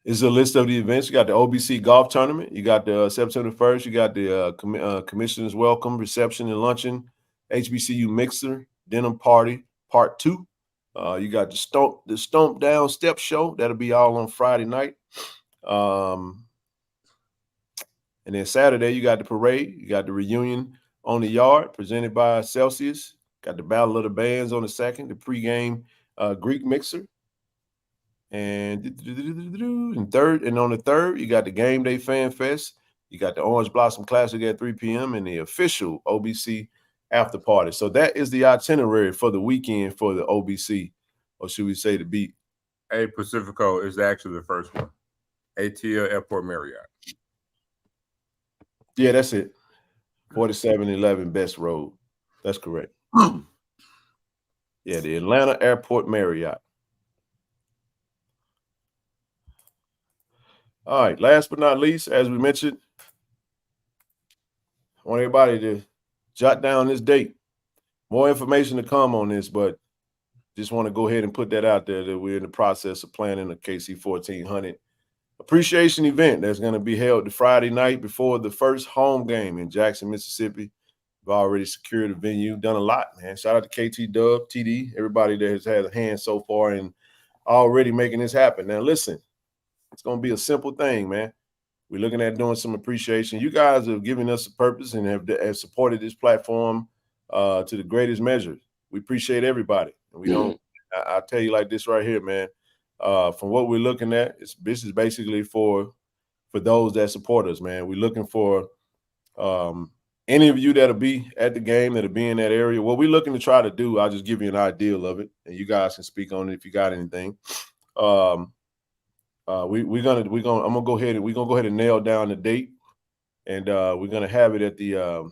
list of the events. You got the OBC Golf Tournament. You got the September 1st. You got the Commissioner's Welcome, Reception and Luncheon, HBCU Mixer, Denim Party, Part 2. You got the Stomp Down Step Show. That'll be all on Friday night. And then Saturday, you got the parade. You got the reunion on the yard presented by Celsius. Got the Battle of the Bands on the 2nd, the pregame Greek Mixer. And third, and on the 3rd, you got the Game Day Fan Fest. You got the Orange Blossom Classic at 3 p.m. and the official OBC after party. So that is the itinerary for the weekend for the OBC, or should we say the beat? A Pacifico is actually the first one. ATL Airport Marriott. Yeah, that's it. 4711 Best Road. That's correct. Yeah, the Atlanta Airport Marriott. All right, last but not least, as we mentioned, I want everybody to jot down this date. More information to come on this, but just want to go ahead and put that out there that we're in the process of planning a KC-1400 appreciation event that's going to be held the Friday night before the first home game in Jackson, Mississippi. We've already secured a venue, done a lot, man. Shout out to KT Dub, TD, everybody that has had a hand so far in already making this happen. Now, listen, it's going to be a simple thing, man. We're looking at doing some appreciation. You guys have given us a purpose and have supported this platform to the greatest measure. We appreciate everybody. And we don't, I'll tell you like this right here, man. From what we're looking at, this is basically for those that support us, man. We're looking for any of you that'll be at the game, that'll be in that area. What we're looking to try to do, I'll just give you an idea of it, and you guys can speak on it if you got anything. I'm gonna go ahead and nail down the date, and we're gonna have it at the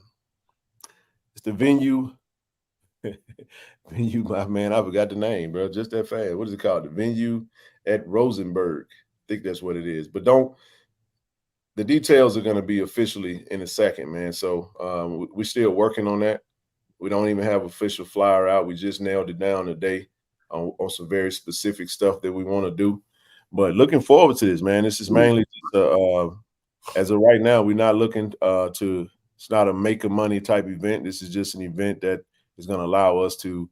it's the venue. Venue, my man, I forgot the name, bro. Just that fast. What is it called? The venue at Rosenberg. I think that's what it is. But the details are going to be officially in a second, man. So we're still working on that. We don't even have official flyer out. We just nailed it down today on some very specific stuff that we want to do. But looking forward to this, man. This is mainly just, as of right now, we're not looking to. It's not a make a money type event. This is just an event that is going to allow us to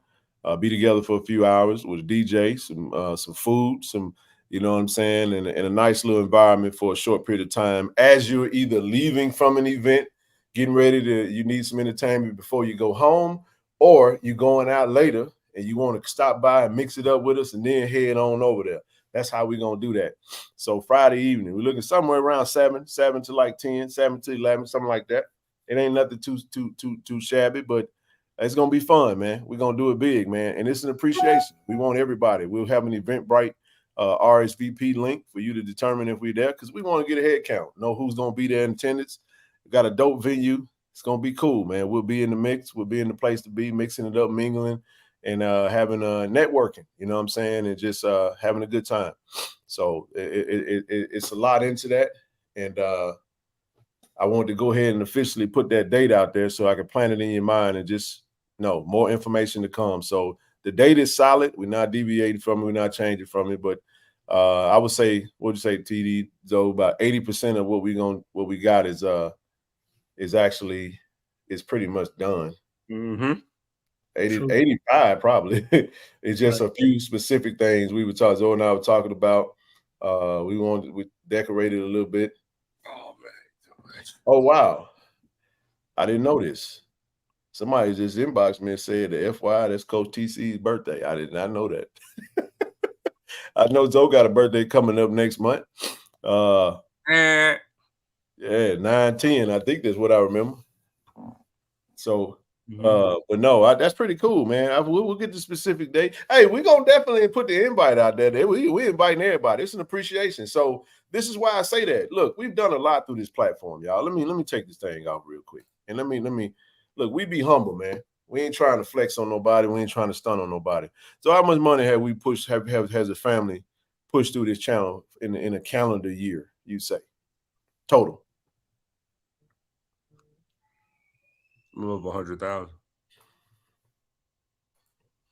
be together for a few hours with a DJ, some food, some, you know what I'm saying, and a nice little environment for a short period of time as you're either leaving from an event, getting ready you need some entertainment before you go home, or you're going out later and you want to stop by and mix it up with us and then head on over there. That's how we're going to do that. So Friday evening, we're looking somewhere around 7 to like 10, 7 to 11, something like that. It ain't nothing too shabby, but it's going to be fun, man. We're going to do it big, man. And it's an appreciation. We want everybody. We'll have an Eventbrite RSVP link for you to determine if we're there, because we want to get a head count, know who's going to be there in attendance. We got a dope venue. It's going to be cool, man. We'll be in the mix. We'll be in the place to be, mixing it up, mingling, and having networking, you know what I'm saying, and just having a good time. So it's a lot into that. And I wanted to go ahead and officially put that date out there so I can plant it in your mind and just know more information to come. So the date is solid. We're not deviating from it. We're not changing from it. But I would say, what would you say, TD? So about 80% of what we got is pretty much done. Mm-hmm. 85 probably. It's just a few specific things we were talking. Zoe and I were talking about. We decorated a little bit. Oh man. Oh wow. I didn't know this. Somebody just inboxed me and said that FYI, that's Coach TC's birthday. I did not know that. I know Zoe got a birthday coming up next month. Yeah, 9/10. I think that's what I remember. So but no, that's pretty cool, man. We'll get the specific date. Hey, we're gonna definitely put the invite out there. We inviting everybody. It's an appreciation. So this is why I say that. Look, we've done a lot through this platform, y'all. Let me take this thing off real quick. And let me look, we be humble, man. We ain't trying to flex on nobody. We ain't trying to stun on nobody. So how much money have we pushed, has a family pushed through this channel in a calendar year, you say? Total. little over 100,000.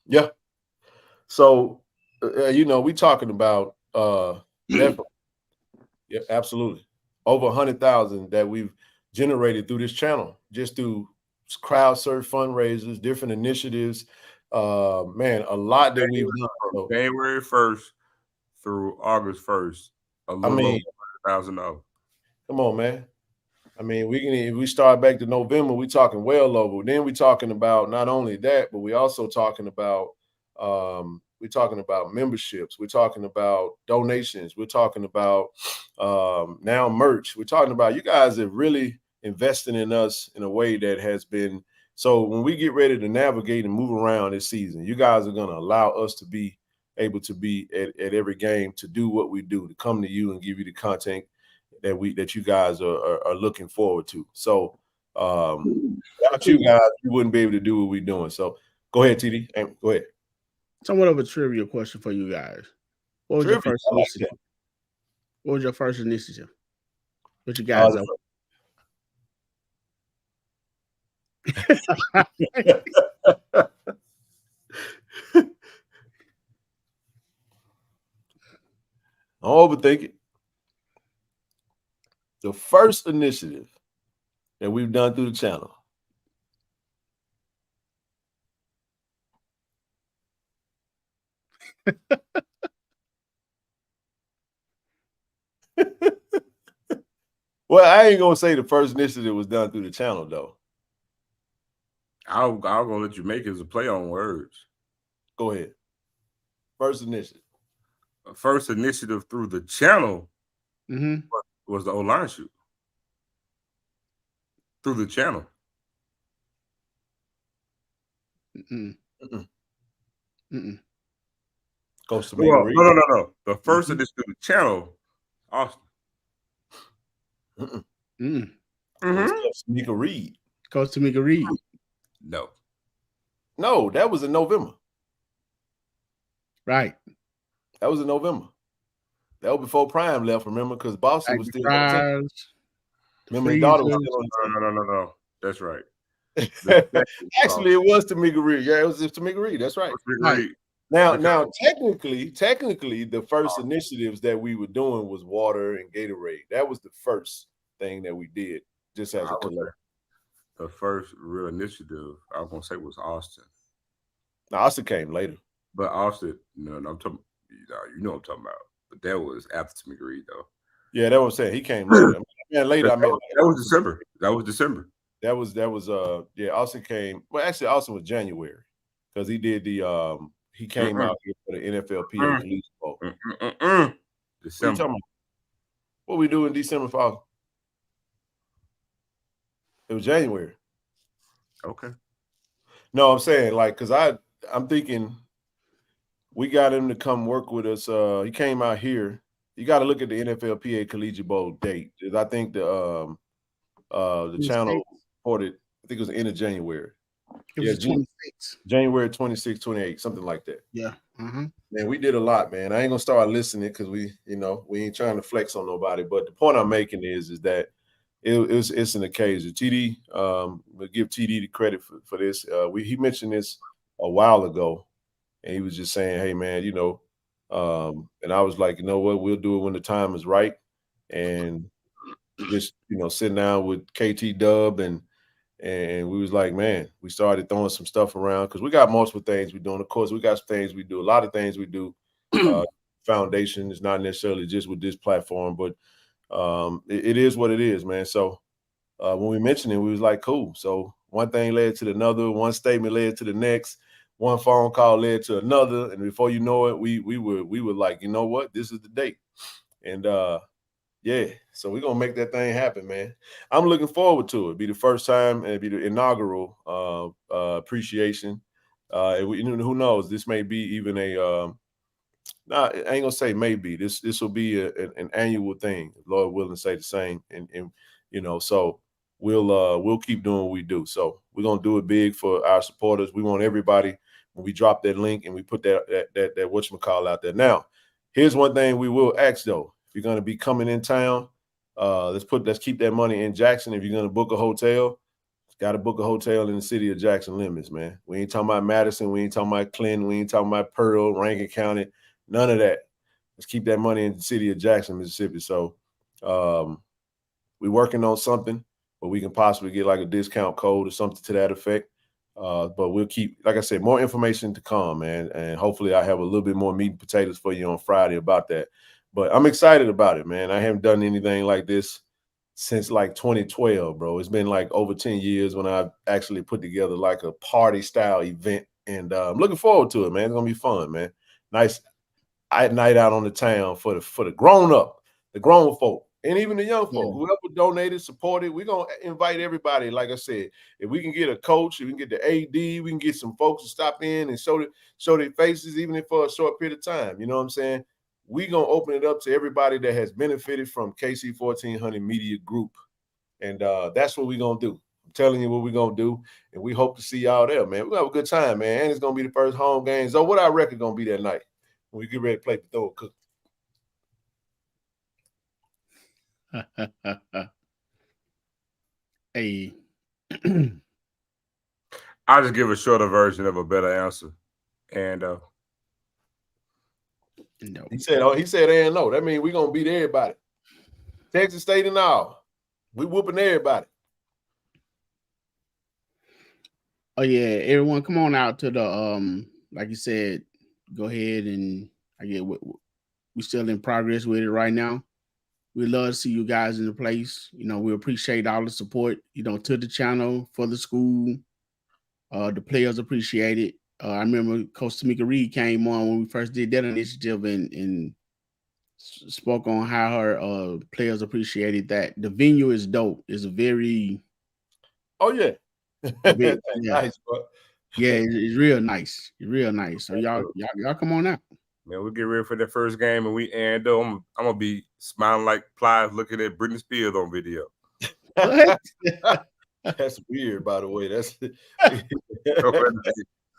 Yeah. So, we talking about definitely, yeah, absolutely, over 100,000 that we've generated through this channel, just through crowd surf fundraisers, different initiatives. Man, a lot that we've done. From So, January 1st through August 1st, a I little mean, over $100,000. come on, man. I mean, if we start back to November, we talking well over. Then we talking about not only that, but we also talking about memberships. We're talking about donations. We're talking about now merch. We're talking about you guys are really investing in us in a way that has been. So when we get ready to navigate and move around this season, you guys are going to allow us to be able to be at every game, to do what we do, to come to you and give you the content that you guys are looking forward to. So without you guys, we wouldn't be able to do what we're doing. So go ahead, TD. Go ahead. Somewhat of a trivia question for you guys. What was your first initiative? What was your first initiative? What you guys up? Don't overthink it. The first initiative that we've done through the channel. Well, I ain't gonna say the first initiative was done through the channel, though. I'm gonna let you make it as a play on words. Go ahead. First initiative. First initiative through the channel was the O-line shoot. Through the channel. Goes to me. No. The first initiative through the channel, Austin. Coach Tamika Reed. Coach Tamika Reed. No, that was in November. Right. That was in November. That was before Prime left, remember? Because Boston was still on the team. Remember, his daughter was still on the team. No. That's right. Actually, it was Tamika Reed. Yeah, it was Tamika Reed. That's right. Right. Now, technically, the first initiatives that we were doing was water and Gatorade. That was the first thing that we did, just as a collective. The first real initiative I was gonna say was Austin. Now, Austin came later. But Austin, I'm talking. You know what I'm talking about. But that was after Tamika Reed, though. Yeah, that's what I'm saying. He came later. Later. That was December. Austin came. Well, actually, Austin was January because he did the. He came out here for the NFLPA Collegiate Bowl. December. What we do in December, fall? It was January. Okay. No, I'm saying because I'm thinking we got him to come work with us. He came out here. You got to look at the NFLPA Collegiate Bowl date. I think the channel reported. I think it was the end of January. It was 26. January 26, 28, something like that. Yeah. Man, we did a lot, man. I ain't gonna start listening because we ain't trying to flex on nobody. But the point I'm making is that it's an occasion. TD, we'll give TD the credit for this. He mentioned this a while ago, and he was just saying, "Hey, man, and I was like, you know what, we'll do it when the time is right." And just sitting down with KT Dub and we was like, man, we started throwing some stuff around because we got multiple things we're doing. Of course, we got some things we do. A lot of things we do. Foundation is not necessarily just with this platform, but it is what it is, man. So when we mentioned it, we was like, cool. So one thing led to another, one statement led to the next, one phone call led to another, and before you know it, we were like, you know what, this is the date, and yeah, so we're gonna make that thing happen, man. I'm looking forward to it. It'll be the first time, and it'll be the inaugural appreciation. Who knows? This may be even a. I ain't gonna say maybe. This will be an annual thing. Lord willing, say the same, and so we'll keep doing what we do. So we're gonna do it big for our supporters. We want everybody when we drop that link and we put that whatchamacall out there. Now, here's one thing we will ask though. If you're going to be coming in town, let's keep that money in Jackson. If you're going to book a hotel, got to book a hotel in the city of Jackson limits, man. We ain't talking about Madison. We ain't talking about Clinton. We ain't talking about Pearl, Rankin County. None of that. Let's keep that money in the city of Jackson, Mississippi. So we're working on something where we can possibly get like a discount code or something to that effect. But we'll keep, like I said, more information to come, man. And hopefully I have a little bit more meat and potatoes for you on Friday about that. But I'm excited about it, man. I haven't done anything like this since like 2012, bro. It's been like over 10 years when I actually put together like a party style event. And I'm looking forward to it, man. It's going to be fun, man. Nice night out on the town for the grown up, the grown folk, and even the young folk. Whoever donated, supported, we're going to invite everybody. Like I said, if we can get a coach, if we can get the AD, we can get some folks to stop in and show their faces, even if for a short period of time. You know what I'm saying? We're going to open it up to everybody that has benefited from KC-1400 Media Group. And that's what we're going to do. I'm telling you what we're going to do. And we hope to see y'all there, man. We're going to have a good time, man. And it's going to be the first home game. So what our record going to be that night when we get ready to play the throw cook? Hey. I'll just give a shorter version of a better answer. And no. He said and no. That means we're gonna beat everybody. Texas State and all. We whooping everybody. Oh yeah, everyone come on out to the like you said, go ahead and we're still in progress with it right now. We love to see you guys in the place. You know, we appreciate all the support, you know, to the channel, for the school. The players appreciate it. I remember Coach Tamika Reed came on when we first did that initiative and spoke on how her players appreciated that. The venue is dope. It's a very yeah. Nice, bro. Yeah, it's real nice. It's real nice. So y'all come on out. Man, we'll get ready for the first game, and I'm gonna be smiling like Plies looking at Britney Spears on video. That's weird, by the way. That's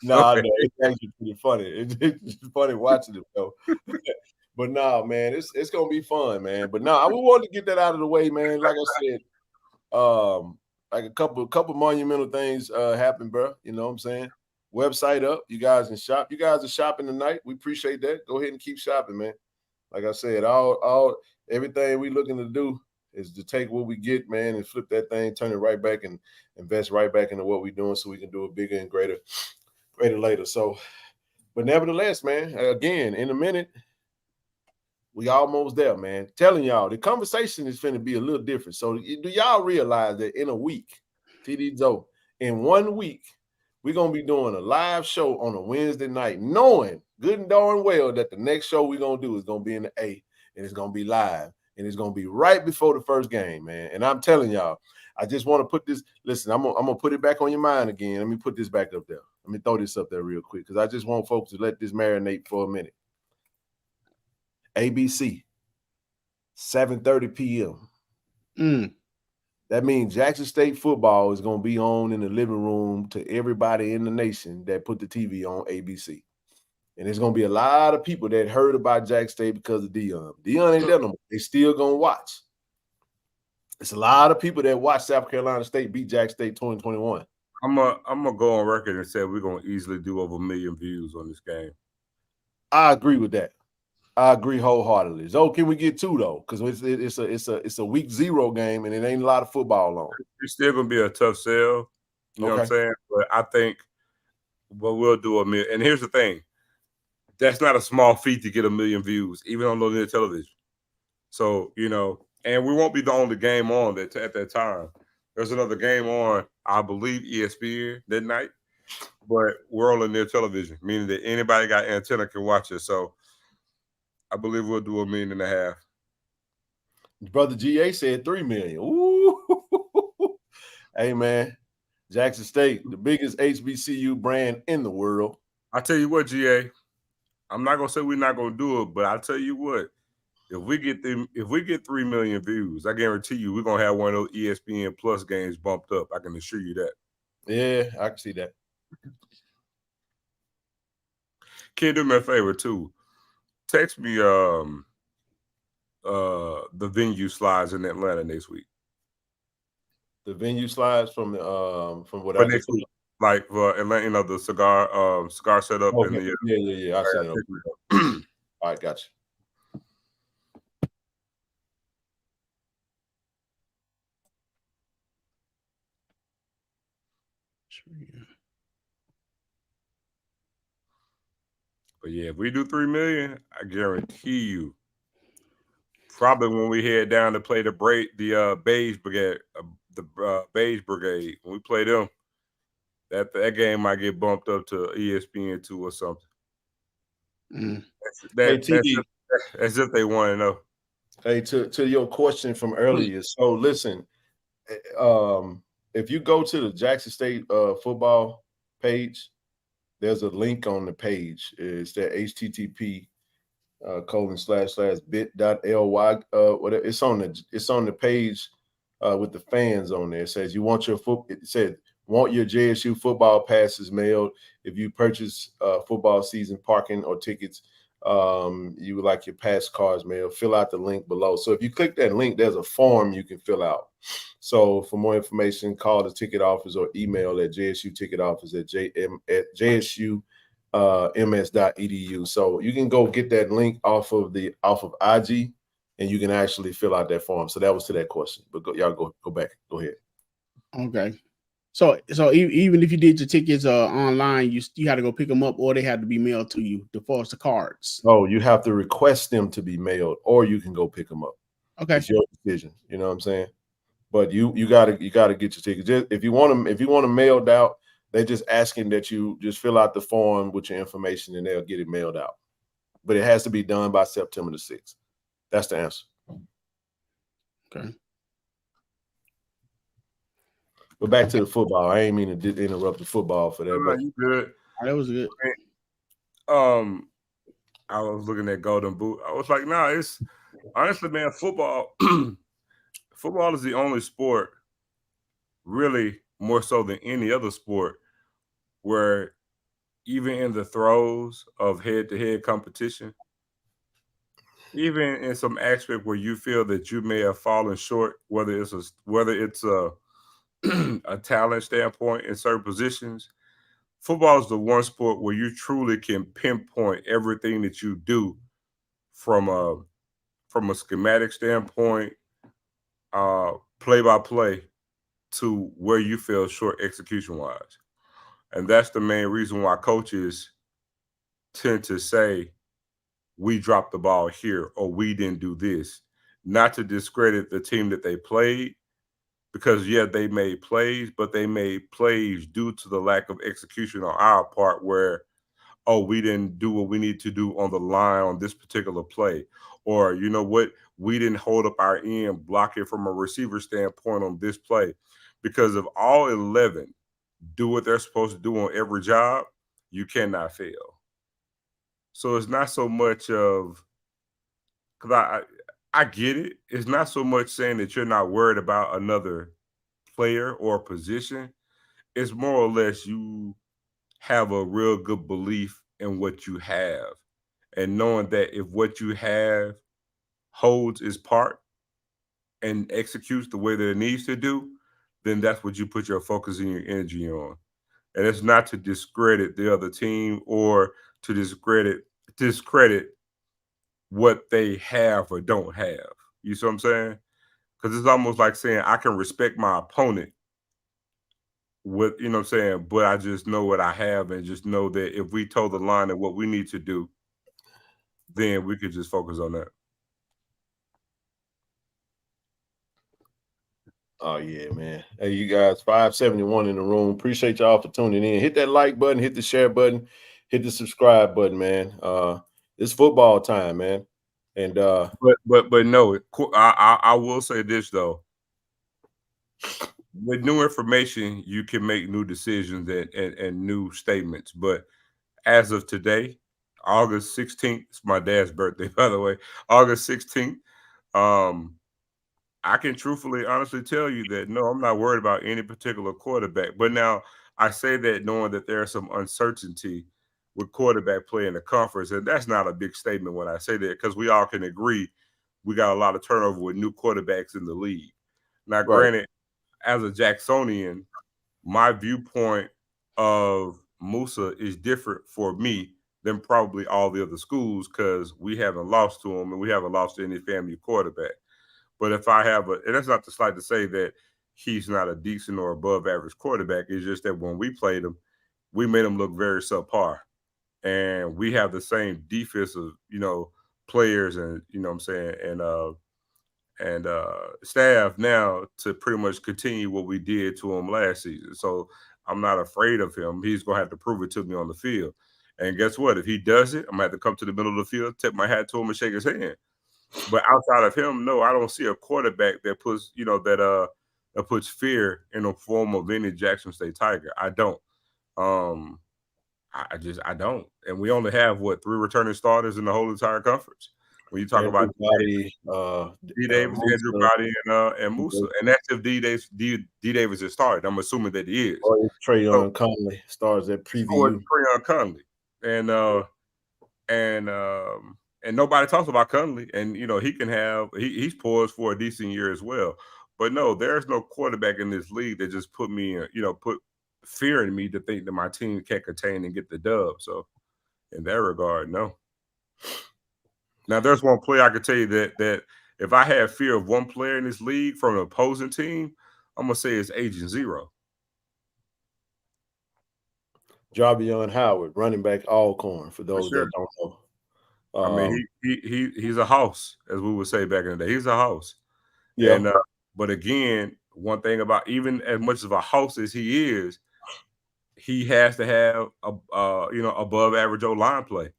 no, it's actually pretty funny. It's funny watching it though. But nah, man, it's gonna be fun, man. But nah, we wanted to get that out of the way, man. Like I said, like a couple monumental things happened, bro. You know what I'm saying? Website up, you guys can shop. You guys are shopping tonight. We appreciate that. Go ahead and keep shopping, man. Like I said, everything we looking to do is to take what we get, man, and flip that thing, turn it right back and invest right back into what we're doing so we can do it bigger and greater later. So, but nevertheless, man, again, in a minute, we almost there, man. Telling y'all, the conversation is finna be a little different. So do y'all realize that in a week, TD Joe, in 1 week, we're going to be doing a live show on a Wednesday night, knowing good and darn well that the next show we're going to do is going to be in the A, and it's going to be live, and it's going to be right before the first game, man. And I'm telling y'all, I just want to put this, listen, I'm going to put it back on your mind again. Let me put this back up there. Let me throw this up there real quick because I just want folks to let this marinate for a minute. ABC, 7:30 p.m. That means Jackson State football is going to be on in the living room to everybody in the nation that put the TV on ABC. And there's going to be a lot of people that heard about Jackson State because of Dion. Dion ain't done no more. They still going to watch. It's a lot of people that watch South Carolina State beat Jackson State 2021. I'm gonna go on record and say we're going to easily do over 1 million views on this game. I agree with that. I agree wholeheartedly. So can we get 2 though? Because it's a week 0 game and it ain't a lot of football on. It's still gonna be a tough sell. You know what I'm saying? But I think we'll do 1 million. And here's the thing: that's not a small feat to get 1 million views, even on linear television. So you know, and we won't be the only game on that at that time. There's another game on, I believe, ESPN that night, but we're on linear television, meaning that anybody got antenna can watch it. So I believe we'll do 1.5 million. Brother GA said 3 million. Ooh. Hey, man. Jackson State, the biggest HBCU brand in the world. I tell you what, GA, I'm not gonna say we're not gonna do it, but I tell you what, if we get 3 million views, I guarantee you we're gonna have one of those ESPN Plus games bumped up. I can assure you that. Yeah, I can see that. Can you do me a favor too? Text me the venue slides in Atlanta next week. The venue slides from what for I next just week, like for Atlanta, the cigar setup okay. and the Yeah. I seen it. all All right, gotcha. But yeah, if we do 3 million, I guarantee you, probably when we head down to play the Beige Brigade, Beige Brigade, when we play them, that game might get bumped up to ESPN2 or something. Mm. Hey, That's TD. as if they want to know. Hey, to your question from earlier. So listen, if you go to the Jackson State football page, there's a link on the page. It's that HTTP ://bit.ly. Whatever. It's on the page with the fans on there. It says you want your It said want your JSU football passes mailed. If you purchase football season parking or tickets, you would like your pass cards mailed. Fill out the link below. So if you click that link, there's a form you can fill out. So for more information, call the ticket office or email at JSU ticket office at JSU ms.edu. So you can go get that link off of IG, and you can actually fill out that form. So that was to that question. But y'all go back. Go ahead. Okay. So even if you did your tickets online, you had to go pick them up, or they had to be mailed to you. The cards. Oh, you have to request them to be mailed, or you can go pick them up. Okay, it's your decision. You know what I'm saying? But you gotta get your tickets. Just, if you want them mailed out, they're just asking that you just fill out the form with your information, and they'll get it mailed out. But it has to be done by September the 6th. That's the answer. Okay. But back to the football. I ain't mean to interrupt the football for that. No, But you good. That was good. I was looking at Golden Boot. I was like, nah, it's honestly, man, football. Football is the only sport, really more so than any other sport, where even in the throes of head-to-head competition, even in some aspect where you feel that you may have fallen short, whether it's a a talent standpoint in certain positions, football is the one sport where you truly can pinpoint everything that you do from a schematic standpoint, play by play, to where you feel short execution wise. And that's the main reason why coaches tend to say, we dropped the ball here or we didn't do this. Not to discredit the team that they played, because yeah, they made plays, but they made plays due to the lack of execution on our part where, oh, we didn't do what we need to do on the line on this particular play. Or, you know what, we didn't hold up our end, block it from a receiver standpoint on this play. Because if all 11 do what they're supposed to do on every job, you cannot fail. So it's not so much of, because I get it. It's not so much saying that you're not worried about another player or position. It's more or less you have a real good belief in what you have, and knowing that if what you have holds its part and executes the way that it needs to do, then that's what you put your focus and your energy on. And it's not to discredit the other team or to discredit what they have or don't have. You see what I'm saying? Because it's almost like saying I can respect my opponent with, you know what I'm saying, but I just know what I have and just know that if we toe the line of what we need to do, then we could just focus on that. oh yeah, man. Hey, you guys, 571 in the room. Appreciate y'all for tuning in. Hit that like button, hit the share button, hit the subscribe button, man. It's football time, man. And But no, I will say this though. With new information, you can make new decisions and new statements. But as of today, August 16th, it's my dad's birthday, by the way. August 16th, um, I can truthfully, honestly tell you that no, I'm not worried about any particular quarterback. But now I say that knowing that there's some uncertainty with quarterback play in the conference, and that's not a big statement when I say that, because we all can agree we got a lot of turnover with new quarterbacks in the league. Now, right. granted, as a Jacksonian, my viewpoint of Musa is different for me than probably all the other schools because we haven't lost to him and we haven't lost to any family quarterback. But if I have and that's not to slight to say that he's not a decent or above average quarterback. It's just that when we played him, we made him look very subpar. And we have the same defensive, players and what I'm saying, and staff now to pretty much continue what we did to him last season. So I'm not afraid of him. He's gonna have to prove it to me on the field. And guess what? If he does it, I'm gonna have to come to the middle of the field, tip my hat to him, and shake his hand. But outside of him, no, I don't see a quarterback that puts, that puts fear in the form of any Jackson State Tiger. I don't. I don't. And we only have 3 returning starters in the whole entire conference. When you talk about D. Davis, Andrew Body, and Musa, and that's if D Davis is started. I'm assuming that he is. Or Trayon Conley stars at preview. Or Trayon Conley, and nobody talks about Conley, and he can have he's poised for a decent year as well. But no, there's no quarterback in this league that just put fear in me to think that my team can't contain and get the dub. So in that regard, no. Now there's one player I could tell you that if I had fear of one player in this league from an opposing team, I'm gonna say it's Agent Zero. Jarvion Howard, running back Alcorn, for those that don't know. I mean, he's a house, as we would say back in the day. He's a house. Yeah. And but again, one thing about even as much of a house as he is, he has to have above average O-line play.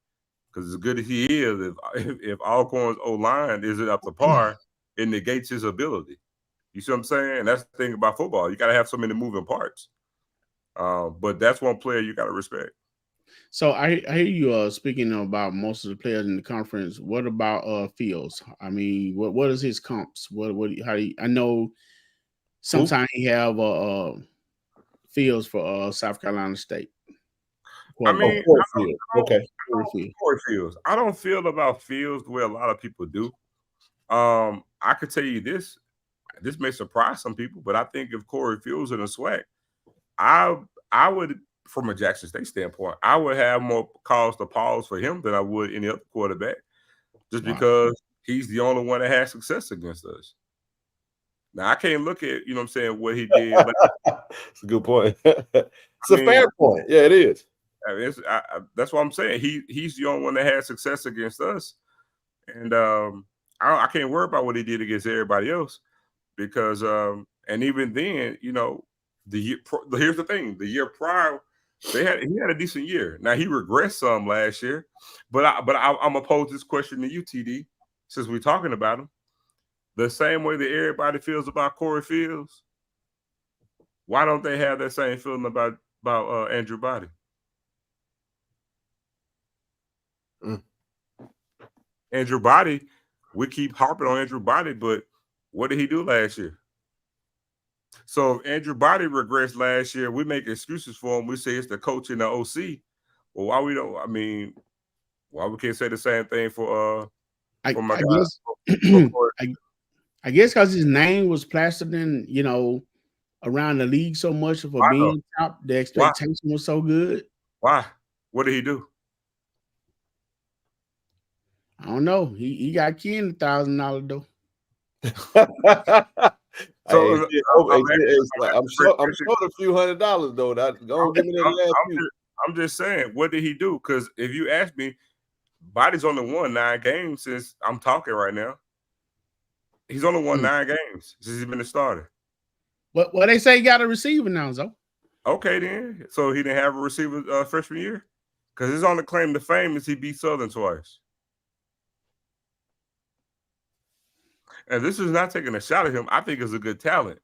Because as good as he is, if Alcorn's O-line isn't up to par, it negates his ability. You see what I'm saying? That's the thing about football. You got to have so many moving parts. But that's one player you got to respect. So I hear you speaking about most of the players in the conference. What about Fields? I mean, what is his comps? I know sometimes he have Fields for South Carolina State. I mean, Corey Fields. I don't feel about Fields the way a lot of people do. I could tell you this may surprise some people, but I think if Corey Fields in a SWAC, I would, from a Jackson State standpoint, I would have more cause to pause for him than I would any other quarterback, just because he's the only one that has success against us. Now I can't look at what he did. It's a good point. It's a fair point. Yeah, it is. I mean, that's what I'm saying. He's the only one that had success against us, and I can't worry about what he did against everybody else because and even then, here's the thing: the year prior, he had a decent year. Now he regressed some last year, but I'm gonna pose this question to you, TD, since we're talking about him. The same way that everybody feels about Corey Fields, why don't they have that same feeling about Andrew Body? Andrew Body, we keep harping on Andrew Body, but what did he do last year? So if Andrew Body regressed last year, we make excuses for him. We say it's the coach and the OC. Well, why we don't? I mean, why we can't say the same thing for I guess because his name was plastered in, around the league so much for being top, the expectation was so good. Why? What did he do? I don't know. He got Ken $1,000 though. So I'm short a few $100 though. Don't give me that last few. I'm just saying, what did he do? Because if you ask me, Body's only won 9 games since I'm talking right now. He's only won 9 games since he's been a starter. Well, they say he got a receiver now, though. Okay, then. So he didn't have a receiver freshman year? Because his only claim to fame is he beat Southern twice. And this is not taking a shot at him. I think it's a good talent.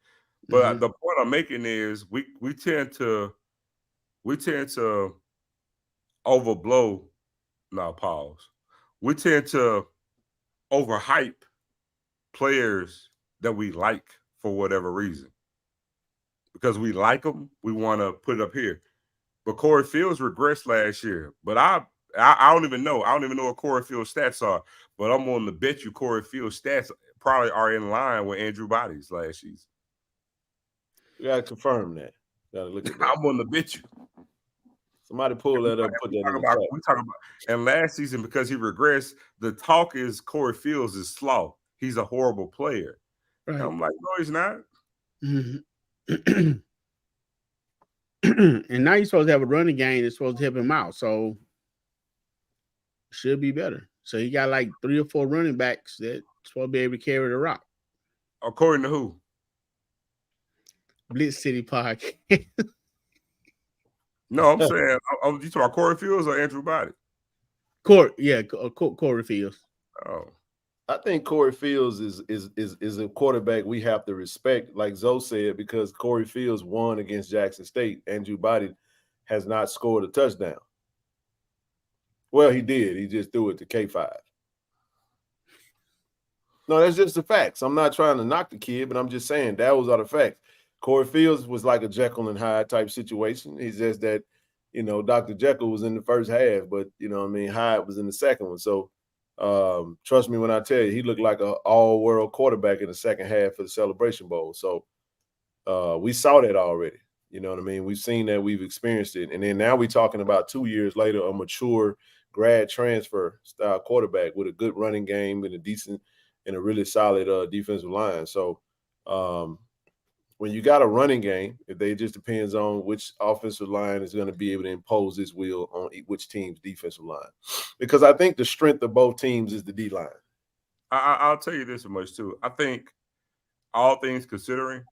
But the point I'm making is we tend to overblow. No, pause. We tend to overhype players that we like for whatever reason. Because we like them, we want to put it up here. But Corey Fields regressed last year. But I don't even know. I don't even know what Corey Fields' stats are. But I'm willing to bet you Corey Fields' stats probably are in line with Andrew Body's last season. We gotta confirm that. Gotta look at that. I'm gonna bet you. Somebody pull that up, put that in the chat. We talk about, and last season because he regressed, the talk is Corey Fields is slow. He's a horrible player. Right. I'm like, no, he's not. Mm-hmm. And now you're supposed to have a running game that's supposed to help him out. So should be better. So he got like 3 or 4 running backs that supposed to be able to carry the rock. According to who? Blitz City Podcast. No, I'm saying, you talking about Corey Fields or Andrew Body? Corey Fields. Oh, I think Corey Fields is a quarterback we have to respect, like Zoe said, because Corey Fields won against Jackson State. Andrew Body has not scored a touchdown. Well, he did. He just threw it to K5. No, that's just the facts. I'm not trying to knock the kid, but I'm just saying that was all the facts. Corey Fields was like a Jekyll and Hyde type situation. He's just that, Dr. Jekyll was in the first half, but, Hyde was in the second one. So, trust me when I tell you, he looked like an all-world quarterback in the second half for the Celebration Bowl. So, we saw that already. You know what I mean? We've seen that. We've experienced it. And then now we're talking about 2 years later, a mature grad transfer style quarterback with a good running game and a really solid defensive line. So, when you got a running game, it just depends on which offensive line is going to be able to impose its will on which team's defensive line. Because I think the strength of both teams is the D-line. I'll tell you this much, too. I think, all things considering,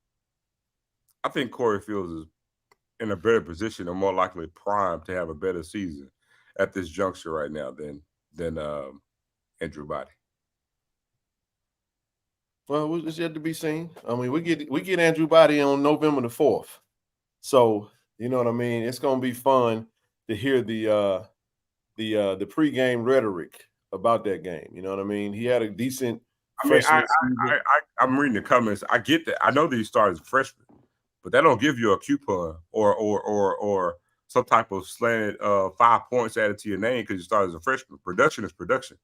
I think Corey Fields is in a better position and more likely primed to have a better season at this juncture right now than Andrew Body. Well, it's yet to be seen. I mean, we get Andrew Body on November the 4th. So, you know what I mean? It's going to be fun to hear the pregame rhetoric about that game. You know what I mean? He had a decent freshman season. I'm reading the comments. I get that. I know that he started as a freshman, but that don't give you a coupon or some type of slanted 5 points added to your name because you started as a freshman. Production is production.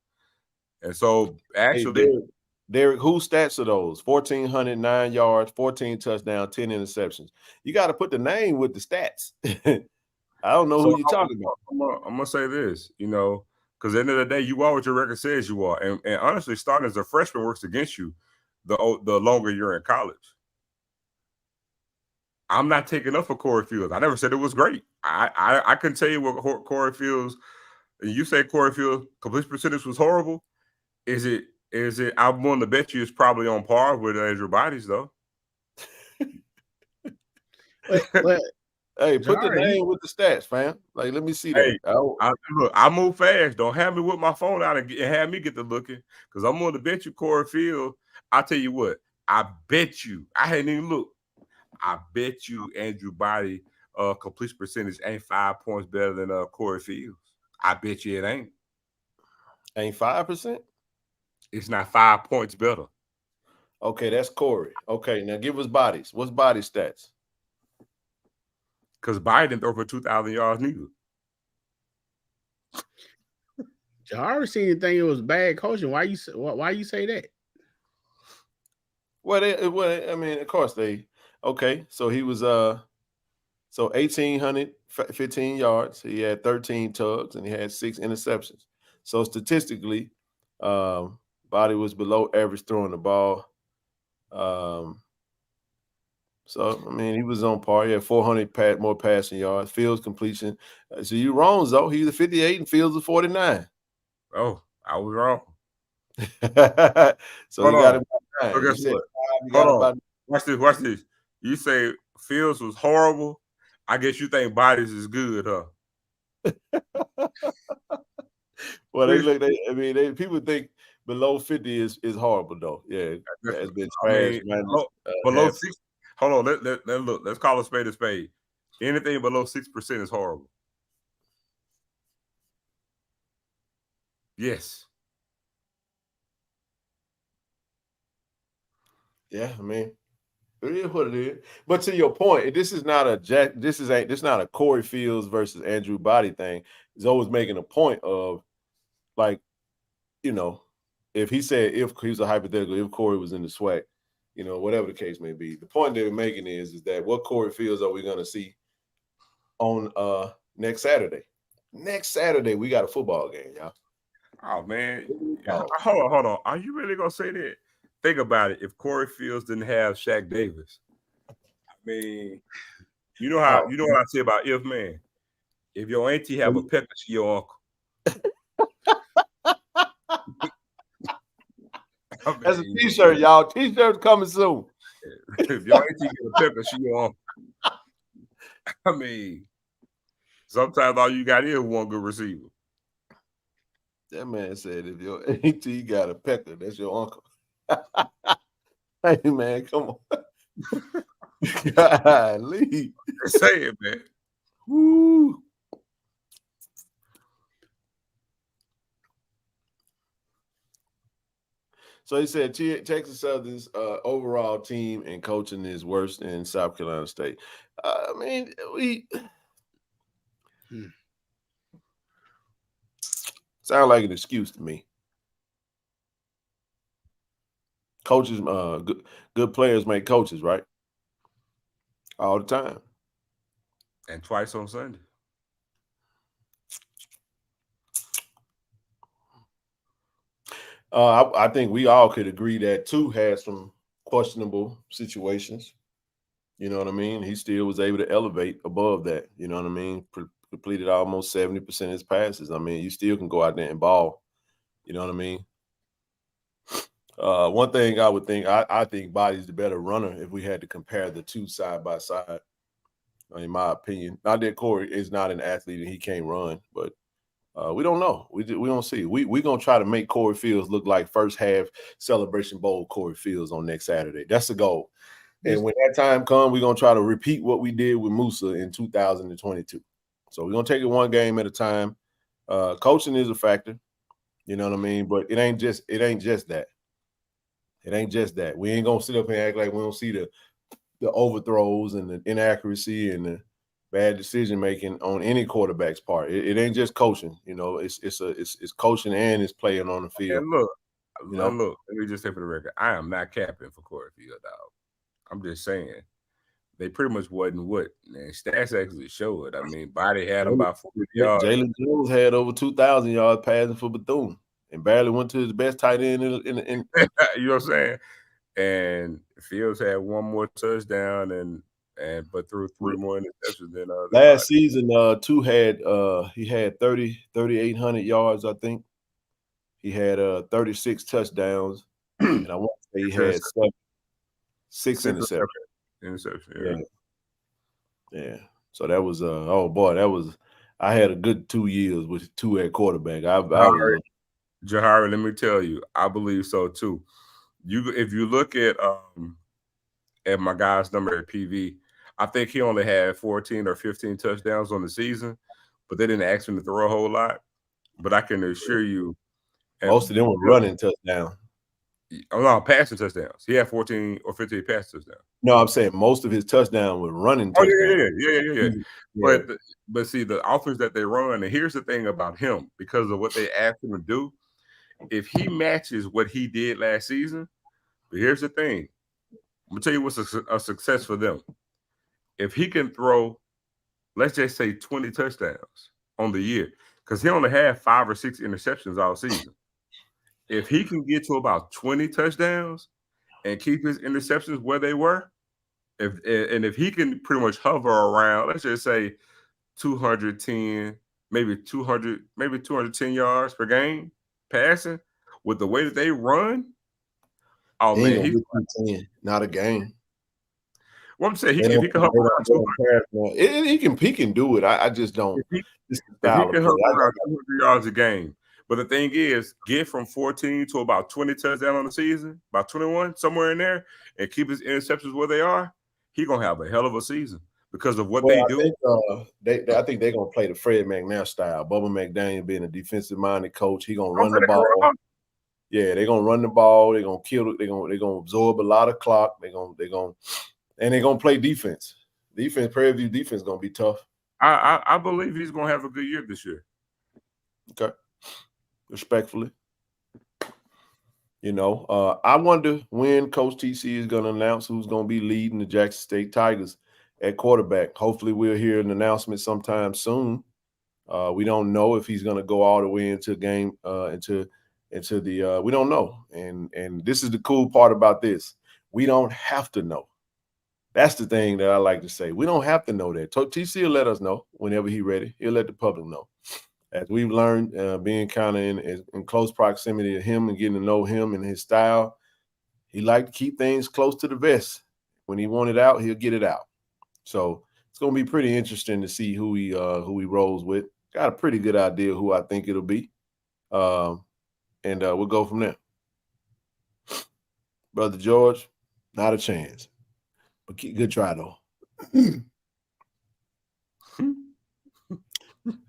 And so, actually... Hey, Derek, whose stats are those? 1,400, 9 yards, 14 touchdowns, 10 interceptions. You got to put the name with the stats. I don't know who you're talking about. I'm going to say this, because at the end of the day, you are what your record says you are. And honestly, starting as a freshman works against you the longer you're in college. I'm not taking up for Corey Fields. I never said it was great. I can tell you what Corey Fields, and you say Corey Fields' completion percentage was horrible. Is it? I'm willing to bet you it's probably on par with Andrew Body's, though. But hey, put the name with the stats, fam. Like, let me see that. Hey, look, I move fast. Don't have me with my phone out and have me get to looking, because I'm willing to bet you Corey Fields. I'll tell you what. I bet you. I hadn't even looked. I bet you Andrew Body completion percentage ain't 5 points better than Corey Fields. I bet you it ain't. Ain't 5%? It's not 5 points better. Okay, that's Corey. Okay, now give us Bodies. What's Body stats? Because Body didn't throw for 2,000 yards neither. Jahari seemed to think it was bad coaching. Why you say that? Well, I mean, of course they. Okay, so he was 1,815 yards. He had 13 tugs and he had 6 interceptions. So statistically, Body was below average throwing the ball. So, I mean, he was on par. He had 400 more passing yards. Fields completion. So you wrong, Zoe. He was a 58 and Fields was 49. Oh, I was wrong. So you got him by 9. So hold on. Watch this. You say Fields was horrible. I guess you think Bodies is good, huh? Well, people think below 50 is horrible, though. Yeah, it's been trash. Below 6. Hold on. Let look. Let's call a spade a spade. Anything below 6% is horrible. Yes. Yeah, I mean, it is what it is. But to your point, this is not a Corey Fields versus Andrew Body thing. He's always making a point of, like, if he was a hypothetical, if Corey was in the SWAC, you know, whatever the case may be. The point they're making is that what Corey Fields are we going to see on next Saturday? Next Saturday, we got a football game, y'all. Oh man, Oh. hold on. Are you really gonna say that? Think about it. If Corey Fields didn't have Shaq Davis, I mean, you know what I say about if, man. If your auntie have a pecker, she your uncle. I mean, that's a T-shirt, y'all. T-shirt's coming soon. If your auntie get a pecker, she your uncle. I mean, sometimes all you got is one good receiver. That man said, if your auntie got a pecker, that's your uncle. Hey, man, come on. Golly. Say it, man. Woo. So he said Texas Southern's overall team and coaching is worse than South Carolina State. I mean, sound like an excuse to me. Coaches, good players make coaches, right? All the time. And twice on Sunday. I think we all could agree that two had some questionable situations. You know what I mean? He still was able to elevate above that. You know what I mean? Completed almost 70% of his passes. I mean, you still can go out there and ball. You know what I mean? One thing I would think, I think Body's the better runner if we had to compare the two side by side, in my opinion. Not that Corey is not an athlete and he can't run, but we don't know. We don't see. We're going to try to make Corey Fields look like first half Celebration Bowl Corey Fields on next Saturday. That's the goal. And when that time comes, we're going to try to repeat what we did with Musa in 2022. So we're going to take it one game at a time. Coaching is a factor. You know what I mean? But it ain't just that. It ain't just that. We ain't going to sit up and act like we don't see the overthrows and the inaccuracy and the bad decision making on any quarterback's part. It ain't just coaching, you know. It's coaching and it's playing on the field. And look, let me just say for the record, I am not capping for Corey Field, dog. I'm just saying they pretty much wasn't what, man. Stats actually show it. I mean, Body had him about 40 yards. Jalen Jones had over 2,000 yards passing for Bethune and barely went to his best tight end in you know what I'm saying? And Fields had one more touchdown but threw 3 more interceptions than last season. He had 3,800 yards, I think. He had 36 touchdowns, and I want to say he had 6 interceptions. Yeah. So that was I had a good 2 years with 2 at quarterback. Jahari, let me tell you, I believe so too. If you look at my guy's number at PV, I think he only had 14 or 15 touchdowns on the season, but they didn't ask him to throw a whole lot. But I can assure you, most of them were running touchdowns. Oh no, passing touchdowns. He had 14 or 15 passing touchdowns. No, I'm saying most of his touchdowns were running touchdowns. Yeah. But see, the offense that they run, and here's the thing about him, because of what they asked him to do, if he matches what he did last season, but here's the thing. I'm gonna tell you what's a success for them. If he can throw, let's just say 20 touchdowns on the year, because he only had 5 or 6 interceptions all season. If he can get to about 20 touchdowns and keep his interceptions where they were, if he can pretty much hover around, let's just say 210, maybe 210 yards per game passing, with the way that they run, oh man, he's 10, not a game. Well, I'm saying if he can hover around 200, he can do it. I just don't. If he can hover around 200 yards a game. But the thing is, get from 14 to about 20 touchdowns on the season, about 21, somewhere in there, and keep his interceptions where they are, he's going to have a hell of a season because of what they do. I think they're going to play the Fred McNair style. Bubba McDaniel being a defensive-minded coach, he's going to run the ball. Yeah, they're going to run the ball. They're going to kill it. They're going to absorb a lot of clock. They're going to play defense. Prairie View defense is going to be tough. I believe he's going to have a good year this year. Okay. Respectfully. I wonder when Coach TC is going to announce who's going to be leading the Jackson State Tigers at quarterback. Hopefully, we'll hear an announcement sometime soon. We don't know if he's going to go all the way into game we don't know. And this is the cool part about this. We don't have to know. That's the thing that I like to say. We don't have to know that. TC will let us know whenever he's ready. He'll let the public know. As we've learned, being kind of in close proximity to him and getting to know him and his style, he liked to keep things close to the vest. When he want it out, he'll get it out. So it's going to be pretty interesting to see who he rolls with. Got a pretty good idea who I think it'll be, and we'll go from there. Brother George, not a chance, but good try though.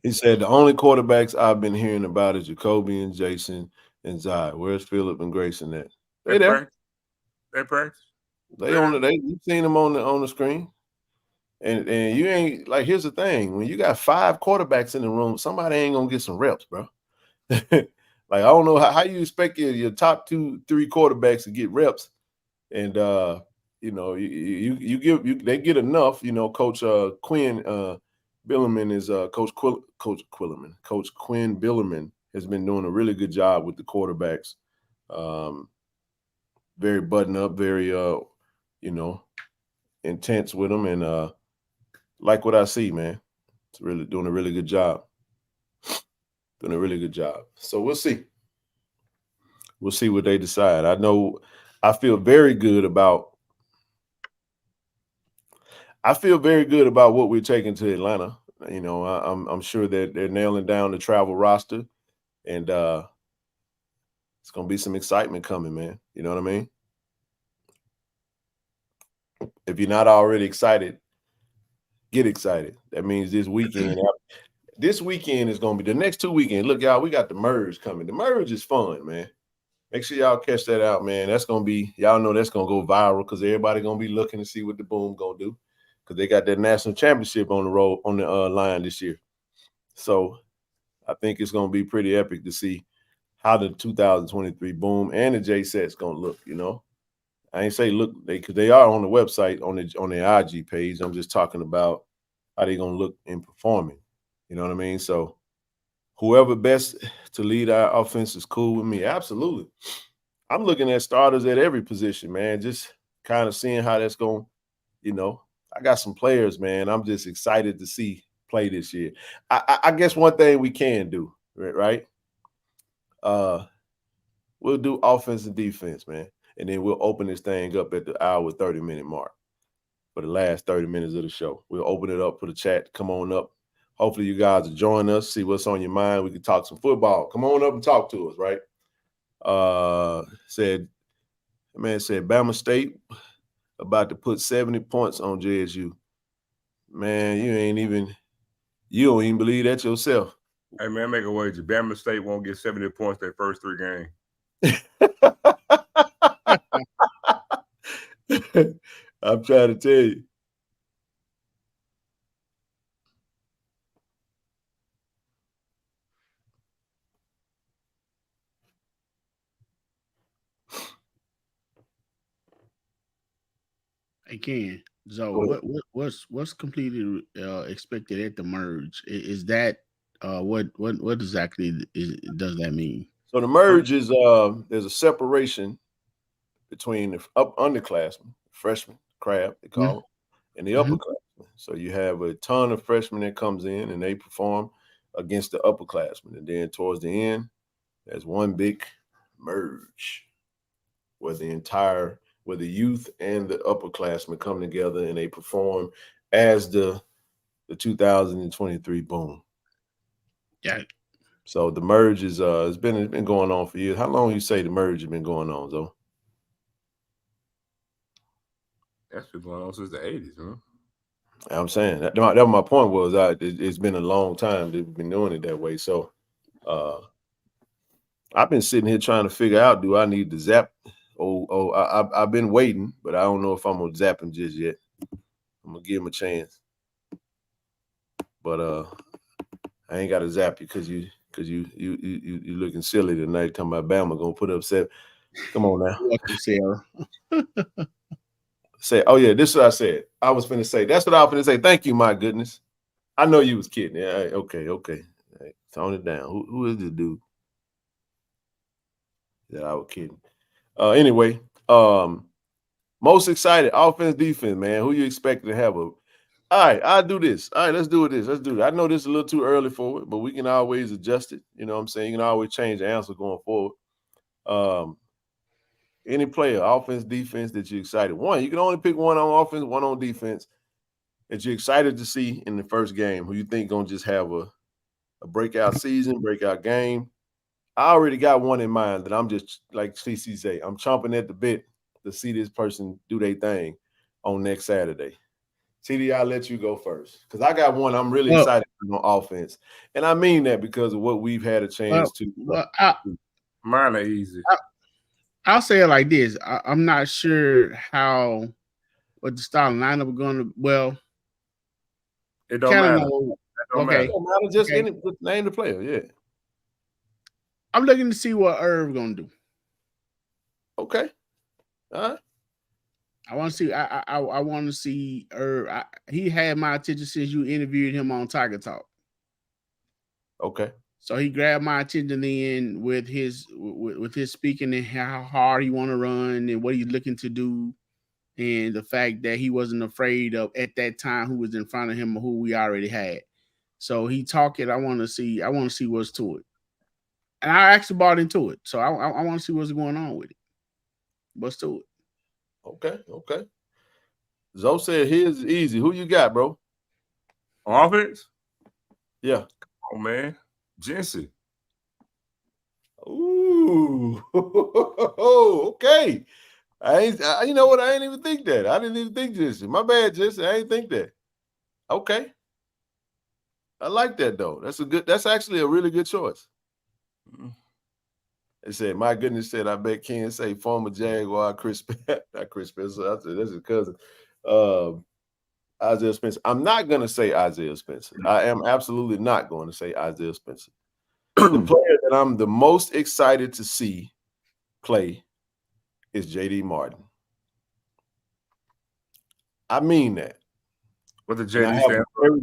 He said the only quarterbacks I've been hearing about is Jacoby and Jason and Zai. Where's Phillip and Grayson at? They there. They practice. You've seen them on the screen. And you ain't like, here's the thing. When you got 5 quarterbacks in the room, somebody ain't gonna get some reps, bro. Like, I don't know how you expect your top 2-3 quarterbacks to get reps. And they get enough. Coach Quinn Billerman is Coach Quinn Billerman has been doing a really good job with the quarterbacks. Very button up, very intense with them, and like what I see, man. It's really doing a really good job. Doing a really good job. So we'll see. We'll see what they decide. I feel very good about what we're taking to Atlanta. I'm sure that they're nailing down the travel roster, and it's gonna be some excitement coming, man. You know what I mean? If you're not already excited, get excited. That means this weekend. This weekend is going to be the next 2 weekends. Look, y'all, we got the merge coming. The merge is fun, man. Make sure y'all catch that out, man. That's going to be, y'all know that's going to go viral because everybody going to be looking to see what the Boom going to do because they got that national championship on the line this year. So I think it's going to be pretty epic to see how the 2023 Boom and the J-Set's going to look, I ain't say look, because they are on the website, on their IG page. I'm just talking about how they're going to look in performing. You know what I mean? So whoever best to lead our offense is cool with me. Absolutely. I'm looking at starters at every position, man, just kind of seeing how that's going, I got some players, man. I'm just excited to see play this year. I guess one thing we can do, right? We'll do offense and defense, man. And then we'll open this thing up at the hour 30-minute mark for the last 30 minutes of the show. We'll open it up for the chat. Come on up. Hopefully you guys will join us, see what's on your mind. We can talk some football. Come on up and talk to us, right? Said Bama State about to put 70 points on JSU. Man, you don't even believe that yourself. Hey, man, make a wager. Bama State won't get 70 points their first 3 games. I'm trying to tell you. Hey, Ken. So what's completely expected at the merge? Is that what exactly does that mean? So the merge is there's a separation between the underclassmen, freshmen, crab they call them, and the upperclassmen. So you have a ton of freshmen that comes in and they perform against the upperclassmen, and then towards the end, there's one big merge where the youth and the upperclassmen come together and they perform as the 2023 Boom. Yeah. So the merge is it's been going on for years. How long you say the merge has been going on, though? That's been going on since the 80s, huh? I'm saying that was my point was it's been a long time they've been doing it that way. So I've been sitting here trying to figure out, do I need to zap? I've been waiting, but I don't know if I'm gonna zap him just yet. I'm gonna give him a chance, but I ain't got to zap you because you looking silly tonight talking about Bama gonna put up 7. Come on now. Welcome, Sarah. Say, oh yeah, this is what I said. I was finna say. That's what I was finna say. Thank you, my goodness. I know you was kidding. Yeah, okay. Right, tone it down. Who is this dude that I was kidding? Anyway, most excited offense, defense, man. Who you expecting to have a? All right, I'll do this. All right, let's do this. Let's do that. I know this is a little too early for it, but we can always adjust it. You know what I'm saying? You can always change the answer going forward. Any player, offense, defense, that you're excited. One, you can only pick one on offense, one on defense that you're excited to see in the first game. Who you think gonna just have a breakout season, breakout game? I already got one in mind that I'm just like CC say. I'm chomping at the bit to see this person do their thing on next Saturday. TD, I'll let you go first because I got one I'm really excited on offense, and I mean that because of what we've had a chance to. Mine are easy. I'll say it like this: I'm not sure what the starting lineup are going to. Well, it don't matter. It don't matter. Just name the player. Yeah, I'm looking to see what Irv going to do. Okay, all right. I want to see. I want to see Irv. He had my attention since you interviewed him on Tiger Talk. Okay. So he grabbed my attention then with his speaking and how hard he want to run and what he's looking to do, and the fact that he wasn't afraid of at that time who was in front of him or who we already had. So he talking. I want to see what's to it, and I actually bought into it. So I want to see what's going on with it. What's to it? Okay. Zoe said his is easy. Who you got, bro? On offense? Yeah. Oh man. Jensen. Ooh, okay. You know what? I ain't even think that. I didn't even think Jensen. My bad, Jensen. I ain't think that. Okay. I like that though. That's actually a really good choice. They said, my goodness, said, I bet Ken say former Jaguar Chris not Chris Spencer. I said, that's his cousin. Isaiah Spencer. I'm not going to say Isaiah Spencer. I am absolutely not going to say Isaiah Spencer. The player that I'm the most excited to see play is JD Martin. I mean that. What the JD stand for?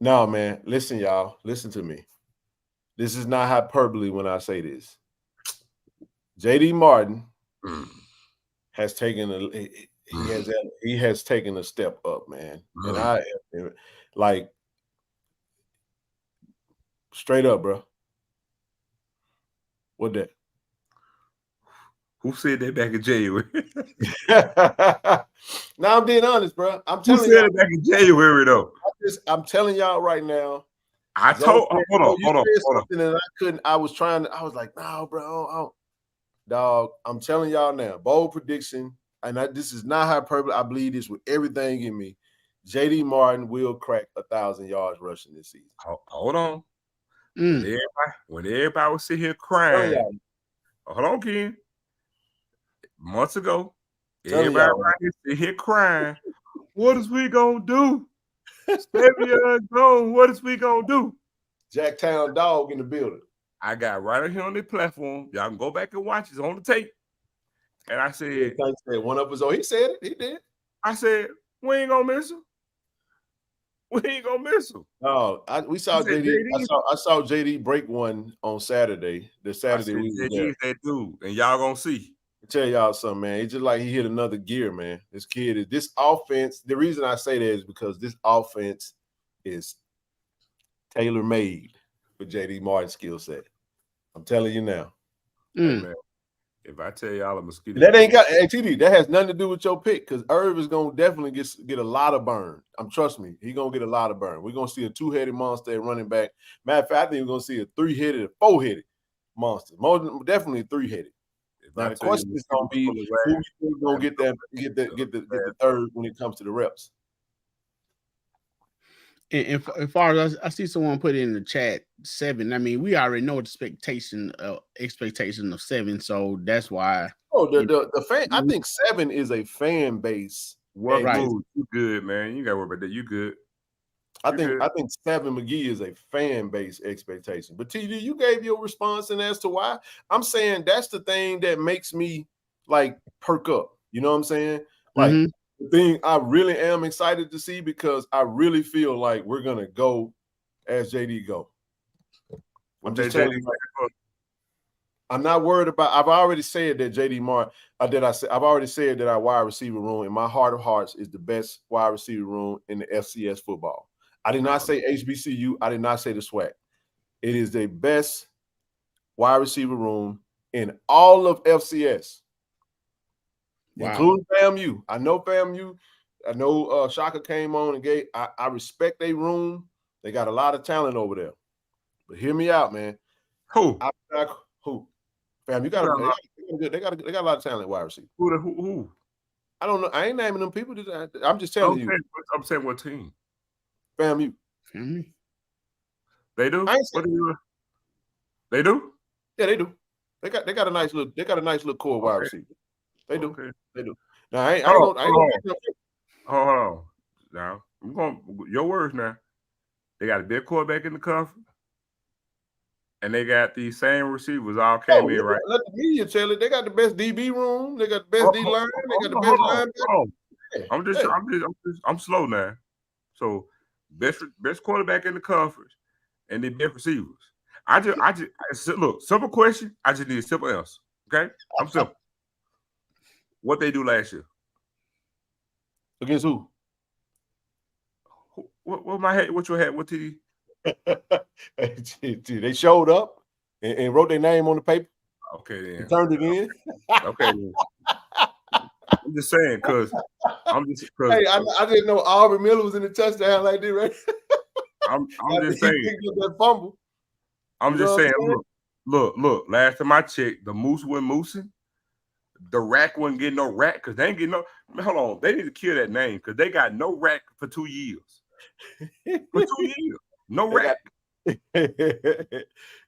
No, man. Listen, y'all. Listen to me. This is not hyperbole when I say this. JD Martin has taken he has taken a step up, man. And I like straight up, bro. What that? Who said that back in January? Now I'm being honest, bro. Who said it back in January though? I'm telling y'all right now. Hold on. And I was like, no, bro. Dog, I'm telling y'all now, bold prediction. And this is not hyperbole. I believe this with everything in me. JD Martin will crack 1,000 yards rushing this season. Hold on. When everybody was sitting here crying, hold on, Ken. Months ago, everybody right here sitting here crying. What is we gonna do? Savion gone. What is we gonna do? Jacktown dog in the building. I got right here on the platform. Y'all can go back and watch it. It's on the tape. And I said, one of us. Oh, he said it. He did. I said, we ain't gonna miss him. We ain't gonna miss him. Oh, we saw JD. I saw JD break one on Saturday. The Saturday we was there. That dude, and y'all gonna see. I tell y'all something, man. It's just like he hit another gear, man. This offense. The reason I say that is because this offense is tailor-made for JD Martin's skill set. I'm telling you now. Hey, man, if I tell y'all a mosquito, that ain't got TD. That has nothing to do with your pick because Irv is gonna definitely get a lot of burn. Trust me, he's gonna get a lot of burn. We're gonna see a two-headed monster at running back. Matter of fact, I think we're gonna see a three-headed, a four-headed monster. Definitely three-headed. Now the question is gonna be who's gonna get the third when it comes to the reps. And as far as I see someone put in the chat 7. I mean, we already know the expectation of 7, so that's why. Oh, the fan. I think 7 is a fan base. Right. You good, man. You gotta worry about that. You good. I think Savin McGee is a fan base expectation. But TD, you gave your response and as to why. I'm saying that's the thing that makes me like perk up. You know what I'm saying? Like the thing I really am excited to see, because I really feel like we're gonna go as JD go. I'm just telling you. I'm not worried about. I've already said that JD Martin. I've already said that our wide receiver room, in my heart of hearts, is the best wide receiver room in the FCS football. I did not say HBCU. I did not say the SWAC. It is the best wide receiver room in all of FCS, including FAMU. I know FAMU. I know Shaka came on and gave. I respect their room. They got a lot of talent over there. But hear me out, man. Who? Who? Fam, you got they got a lot of talent wide receiver. Who? I don't know. I ain't naming them people. I'm just telling you. I'm saying what team? FAMU. They do? They do? Yeah, they do. They got a nice little core wide receiver. They do. Okay. They do. Now I ain't hold on. Now I'm going your words now. They got a big quarterback in the conference. And they got these same receivers all came in right. Let the media tell it. They got the best DB room. They got the best D line. They got the best linebacker. I'm slow now. So best quarterback in the conference, and the best receivers. I just look, simple question. I just need a simple answer. Okay, I'm simple. What they do last year? Against who? What my head? What your head? What TD? They showed up and wrote their name on the paper. Okay, then. Turned it in. Okay, then. I'm just saying, because hey, I didn't know Aubrey Miller was in the touchdown like this, right? I'm just saying. That fumble. I'm just saying. Look. Last time I checked, the Moose went moosing. The rack wasn't getting no rack because they ain't getting no. Hold on, they need to kill that name because they got no rack for 2 years. For 2 years. No rack.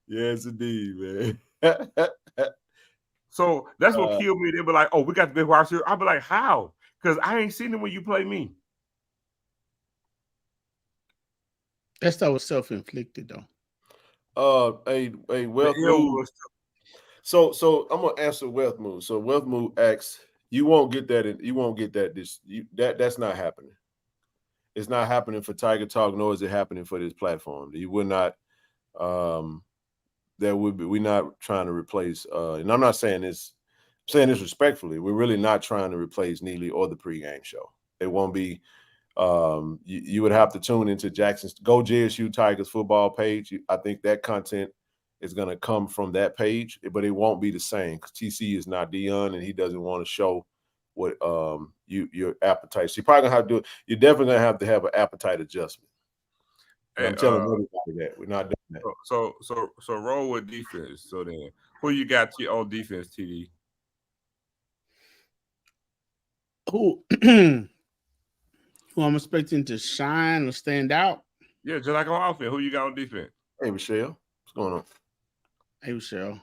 Yes, indeed, man. So that's what killed me. They be like, "Oh, we got the big wide receiver." I'll be like, "How?" Because I ain't seen it when you play me. That stuff was self-inflicted, though. A Wealth Move. So I'm gonna answer Wealth Move. So Wealth Move asks, "You won't get that. You won't get that. That's not happening. It's not happening for Tiger Talk, nor is it happening for this platform. You would not. We're not trying to replace. And I'm not saying this. I'm saying this respectfully. We're really not trying to replace Neely or the pregame show. It won't be. You would have to tune into Jackson's Go JSU Tigers football page. I think that content is going to come from that page, but it won't be the same because TC is not Dion and he doesn't want to show what your appetite. So you're probably gonna have to do it. You're definitely gonna have an appetite adjustment. And I'm telling everybody that we're not doing that. So roll with defense. So then, who you got on defense, TD? Who I'm expecting to shine or stand out? Yeah, just like on offense. Who you got on defense? Hey, Michelle, what's going on? Hey, Michelle.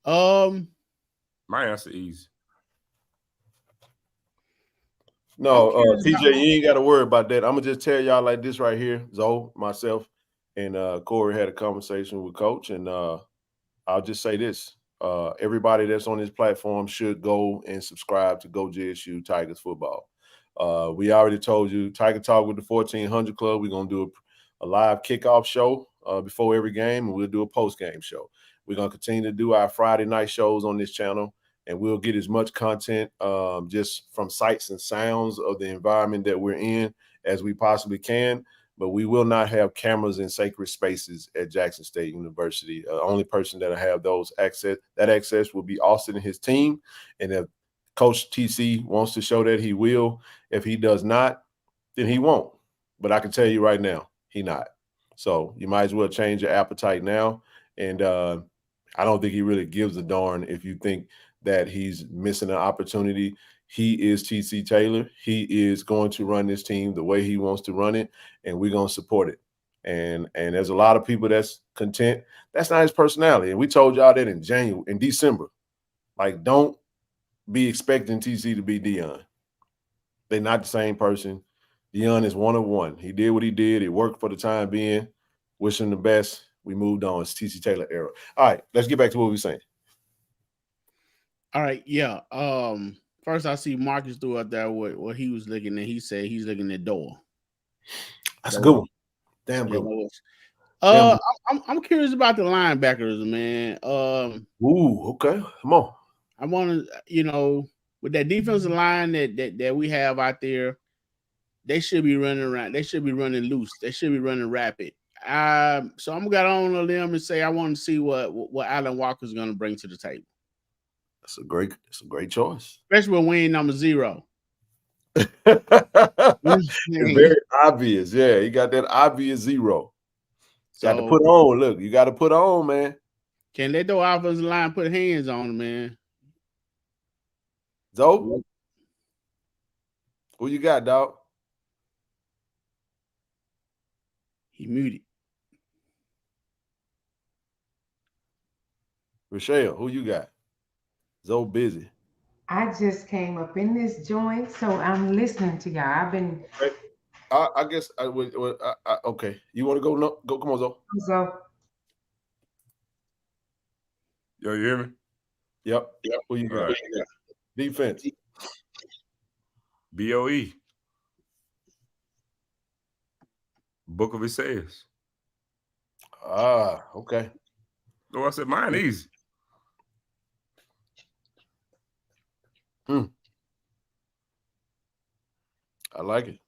My answer easy. No, TJ, you ain't got to worry about that. I'm gonna just tell y'all like this right here. Zoe, myself, and Corey had a conversation with Coach, and I'll just say this: everybody that's on this platform should go and subscribe to Go JSU Tigers football. We already told you, Tiger Talk with the 1400 Club. We're gonna do a live kickoff show before every game, and we'll do a post game show. We're gonna continue to do our Friday night shows on this channel. And we'll get as much content just from sights and sounds of the environment that we're in as we possibly can. But we will not have cameras in sacred spaces at Jackson State University. The only person that'll have that access will be Austin and his team. And if Coach TC wants to show that, he will. If he does not, then he won't. But I can tell you right now, he not. So you might as well change your appetite now. And I don't think he really gives a darn if you think that he's missing an opportunity. He is TC Taylor. He is going to run this team the way he wants to run it, and we're going to support it. And there's a lot of people that's content. That's not his personality. And we told y'all that in December. Like, don't be expecting TC to be Dion. They're not the same person. Deion is 1 of 1. He did what he did. It worked for the time being. Wish him the best. We moved on. It's TC Taylor era. All right, let's get back to what we were saying. All right, yeah. First I see Marcus threw out there what he was looking at. He said he's looking at door. That's a good one. Damn good one. I'm curious about the linebackers, man. Ooh, okay. Come on. I want to, with that defensive line that we have out there, they should be running around. They should be running loose. They should be running rapid. So I'm gonna on a limb and say I want to see what Alan Walker's going to bring to the table. It's a great choice. Especially with wing number 0. It's very obvious. Yeah, he got that obvious 0. Got to put on. Look, you got to put on, man. Can let the offensive line put hands on him, man? Zoe, who you got, dog? He muted. Rochelle, who you got? Zoe busy. I just came up in this joint, so I'm listening to y'all. I've been. I guess I would. Okay, you want to go? No, go. Come on, Zoe. So. Yo, you hear me? Yep. Who you got? Right. Defense. BOE. Book of Isaiahs. Okay. No, I said mine easy. I like it.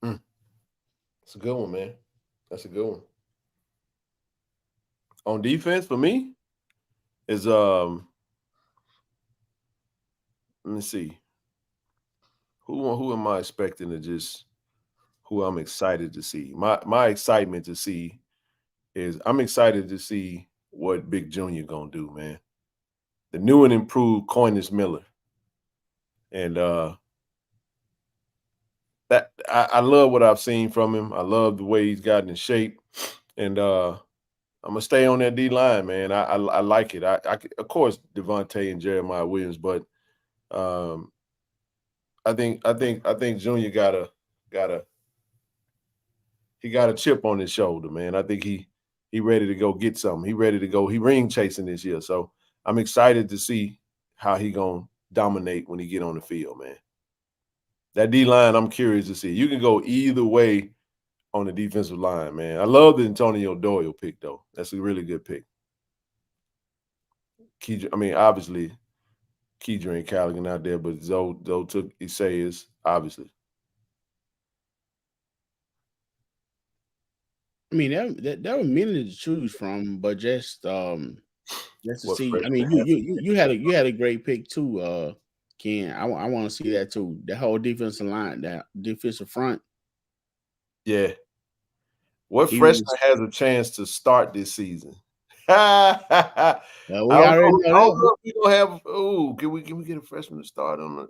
That's a good one, man. That's a good one. On defense for me is let me see. Who am I expecting to just who I'm excited to see? My excitement to see is I'm excited to see what Big Junior gonna do, man. The new and improved Coinus Miller. And that I love what I've seen from him. I love the way he's gotten in shape. And I'm gonna stay on that D line, man. I like it. I of course Devontae and Jeremiah Williams, but I think Junior got a chip on his shoulder, man. I think he ready to go get something. He ready to go. He ring chasing this year. So I'm excited to see how he gonna dominate when he get on the field, man. That D line, I'm curious to see. You can go either way on the defensive line, man. I love the Antonio Doyle pick, though. That's a really good pick. Obviously, Kedra and Callaghan out there, but Zoe took Isaiahs, obviously. I mean, there were many to choose from, but just to see. I mean, you had a great pick too, Ken. I want to see that too. The whole defensive line, that defensive front. Yeah. What freshman has a chance to start this season? We already know that. We don't have. Oh, can we get a freshman to start on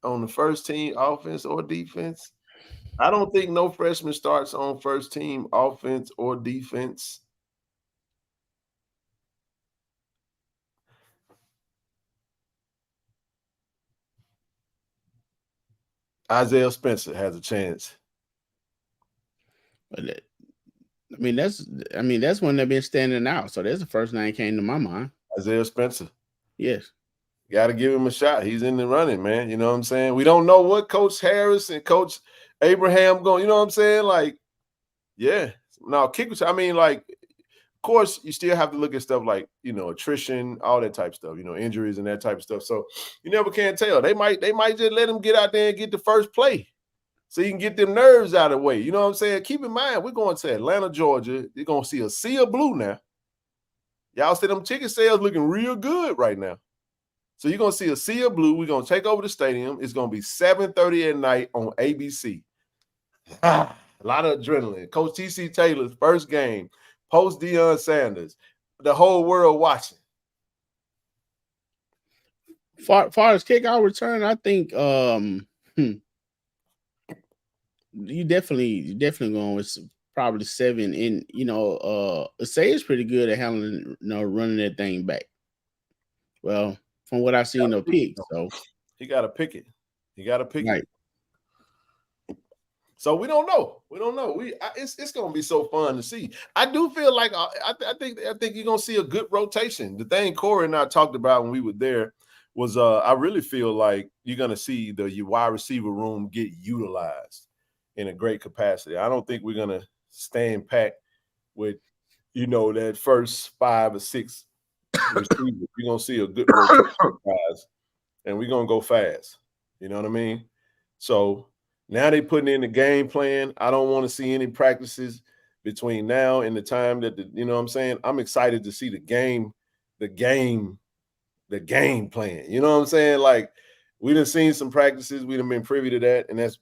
the first team offense or defense? I don't think no freshman starts on first team offense or defense. Isaiah Spencer has a chance. But that's when they've been standing out. So that's the first name came to my mind. Isaiah Spencer. Yes. Got to give him a shot. He's in the running, man. You know what I'm saying? We don't know what Coach Harris and Coach Abraham going, you know what I'm saying? Like, yeah. Now, kickers, of course, you still have to look at stuff like, attrition, all that type of stuff, injuries and that type of stuff. So you never can tell. They might just let him get out there and get the first play so you can get them nerves out of the way. You know what I'm saying? Keep in mind, we're going to Atlanta, Georgia. You're going to see a sea of blue now. Y'all see them ticket sales looking real good right now. So you're going to see a sea of blue. We're going to take over the stadium. It's going to be 7:30 at night on ABC. A lot of adrenaline. Coach TC Taylor's first game, post Deion Sanders, the whole world watching. Far as kickoff return, I think you definitely going with probably 7. And Say is pretty good at handling, running that thing back. Well, from what I seen of pick. So he got to pick it. He got to pick right. it. So we don't know. It's gonna be so fun to see. I do feel like I think you're gonna see a good rotation. The thing Corey and I talked about when we were there was I really feel like you're gonna see the wide receiver room get utilized in a great capacity. I don't think we're gonna stand pat with that first 5 or 6 receivers. You're gonna see a good rotation, guys, and we're gonna go fast. You know what I mean? So now they putting in the game plan. I don't want to see any practices between now and the time that you know what I'm saying? I'm excited to see the game plan. You know what I'm saying? Like we done seen some practices, we done been privy to that, and that's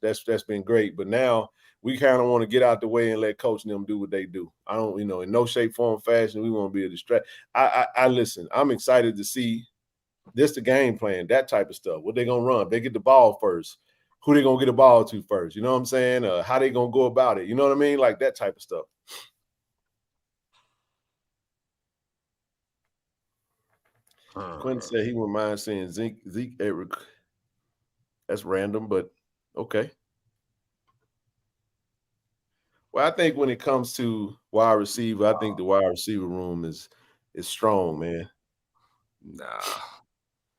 been great. But now we kind of want to get out the way and let coach and them do what they do. I don't, in no shape, form, fashion, we want to be a distract. I listen, I'm excited to see this the game plan, that type of stuff. What they gonna run? They get the ball first. Who they gonna get the ball to first? You know what I'm saying? How they gonna go about it? You know what I mean? Like that type of stuff. Quentin said he wouldn't mind seeing Zeke Eric. That's random, but okay. Well, I think when it comes to wide receiver, I think the wide receiver room is strong, man. Nah.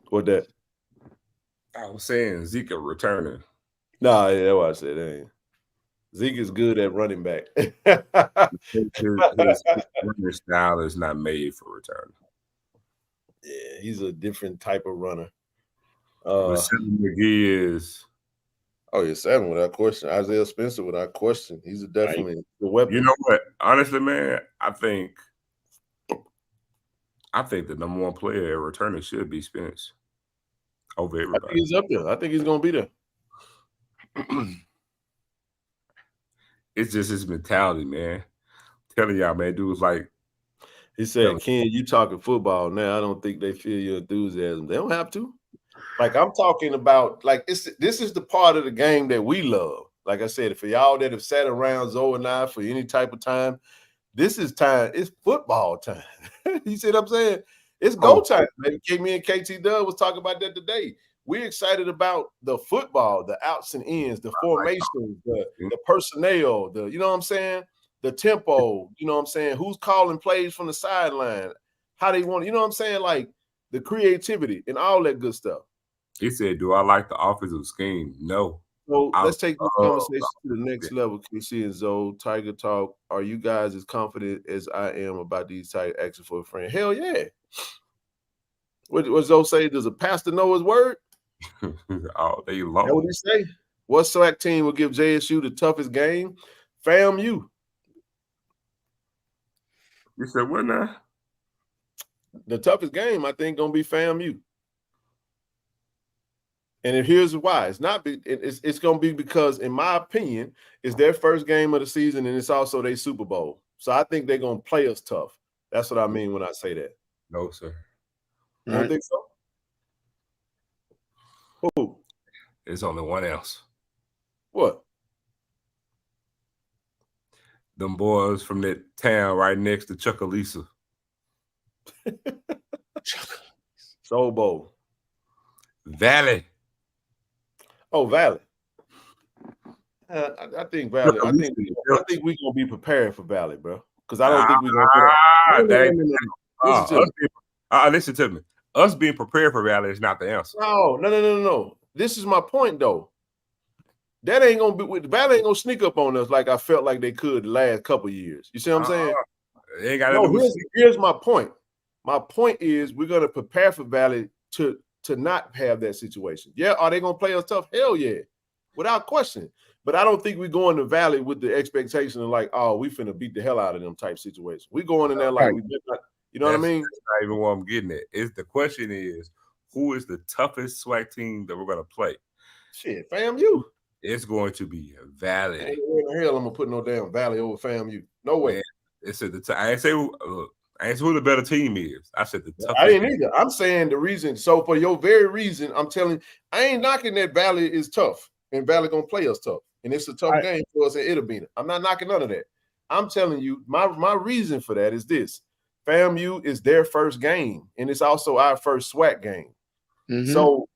What that? I was saying Zeke returning. Nah, yeah, that's what I said. Ain't. Zeke is good at running back. his running style is not made for return. Yeah, he's a different type of runner. But Seven McGee is. Oh, yeah, 7 without question. Isaiah Spencer without question. He's definitely a weapon. You know what? Honestly, man, I think the number one player at returning should be Spence over everybody. I think he's up there. I think he's gonna be there. It's just his mentality, man. I'm telling y'all, man, dude was like. He said, Ken, you talking football now. I don't think they feel your enthusiasm. They don't have to. Like I'm talking about, like this is the part of the game that we love. Like I said, for y'all that have sat around Zoe and I for any type of time, this is time. It's football time. You see what I'm saying? It's go time. Me and KT Dub was talking about that today. We're excited about the football, the outs and ins, the formations, the personnel, you know what I'm saying? The tempo, you know what I'm saying? Who's calling plays from the sideline? How they want, you know what I'm saying? Like the creativity and all that good stuff. He said, do I like the offensive scheme? No. So let's take this conversation to the next level. KC and Zoe, Tiger Talk. Are you guys as confident as I am about these Tiger actions for a friend? Hell yeah. What Zoe say? Does a pastor know his word? All day long. That what he say? What SWAC team will give JSU the toughest game? FAMU. You said what now? The toughest game, I think, gonna be FAMU. And here's why. It's gonna be because, in my opinion, it's their first game of the season and it's also their Super Bowl. So I think they're gonna play us tough. That's what I mean when I say that. No, sir. You don't think so? Who? There's only one else. What? Them boys from that town right next to Chuckalisa. Soul Bowl. Valley. Oh, Valley. I think Valley. I think we're gonna be prepared for Valley, bro. Because I don't think we're gonna. Listen to me. Us being prepared for Valley is not the answer. No. This is my point, though. That ain't gonna be. Valley ain't gonna sneak up on us like I felt like they could the last couple of years. You see what I'm saying? Ain't got here's my point. My point is we're gonna prepare for Valley to not have that situation. Yeah, are they gonna play us tough? Hell yeah, without question. But I don't think we go in the Valley with the expectation of like, oh, we finna beat the hell out of them type situation. We going in there like we did not, you know what I mean? That's not even what I'm getting at. The question is, who is the toughest SWAC team that we're gonna play? Shit, FAMU. It's going to be Valley. Ain't no way in the hell I'm gonna put no damn Valley over FAMU. No way. Man, I ain't say who the better team is. I said the toughest. I didn't either. I'm saying the reason. So for your very reason, I'm telling you, I ain't knocking that Valley is tough and Valley gonna play us tough. And it's a tough game for us at Itabena. I'm not knocking none of that. I'm telling you, my reason for that is this. FAMU is their first game, and it's also our first SWAC game. So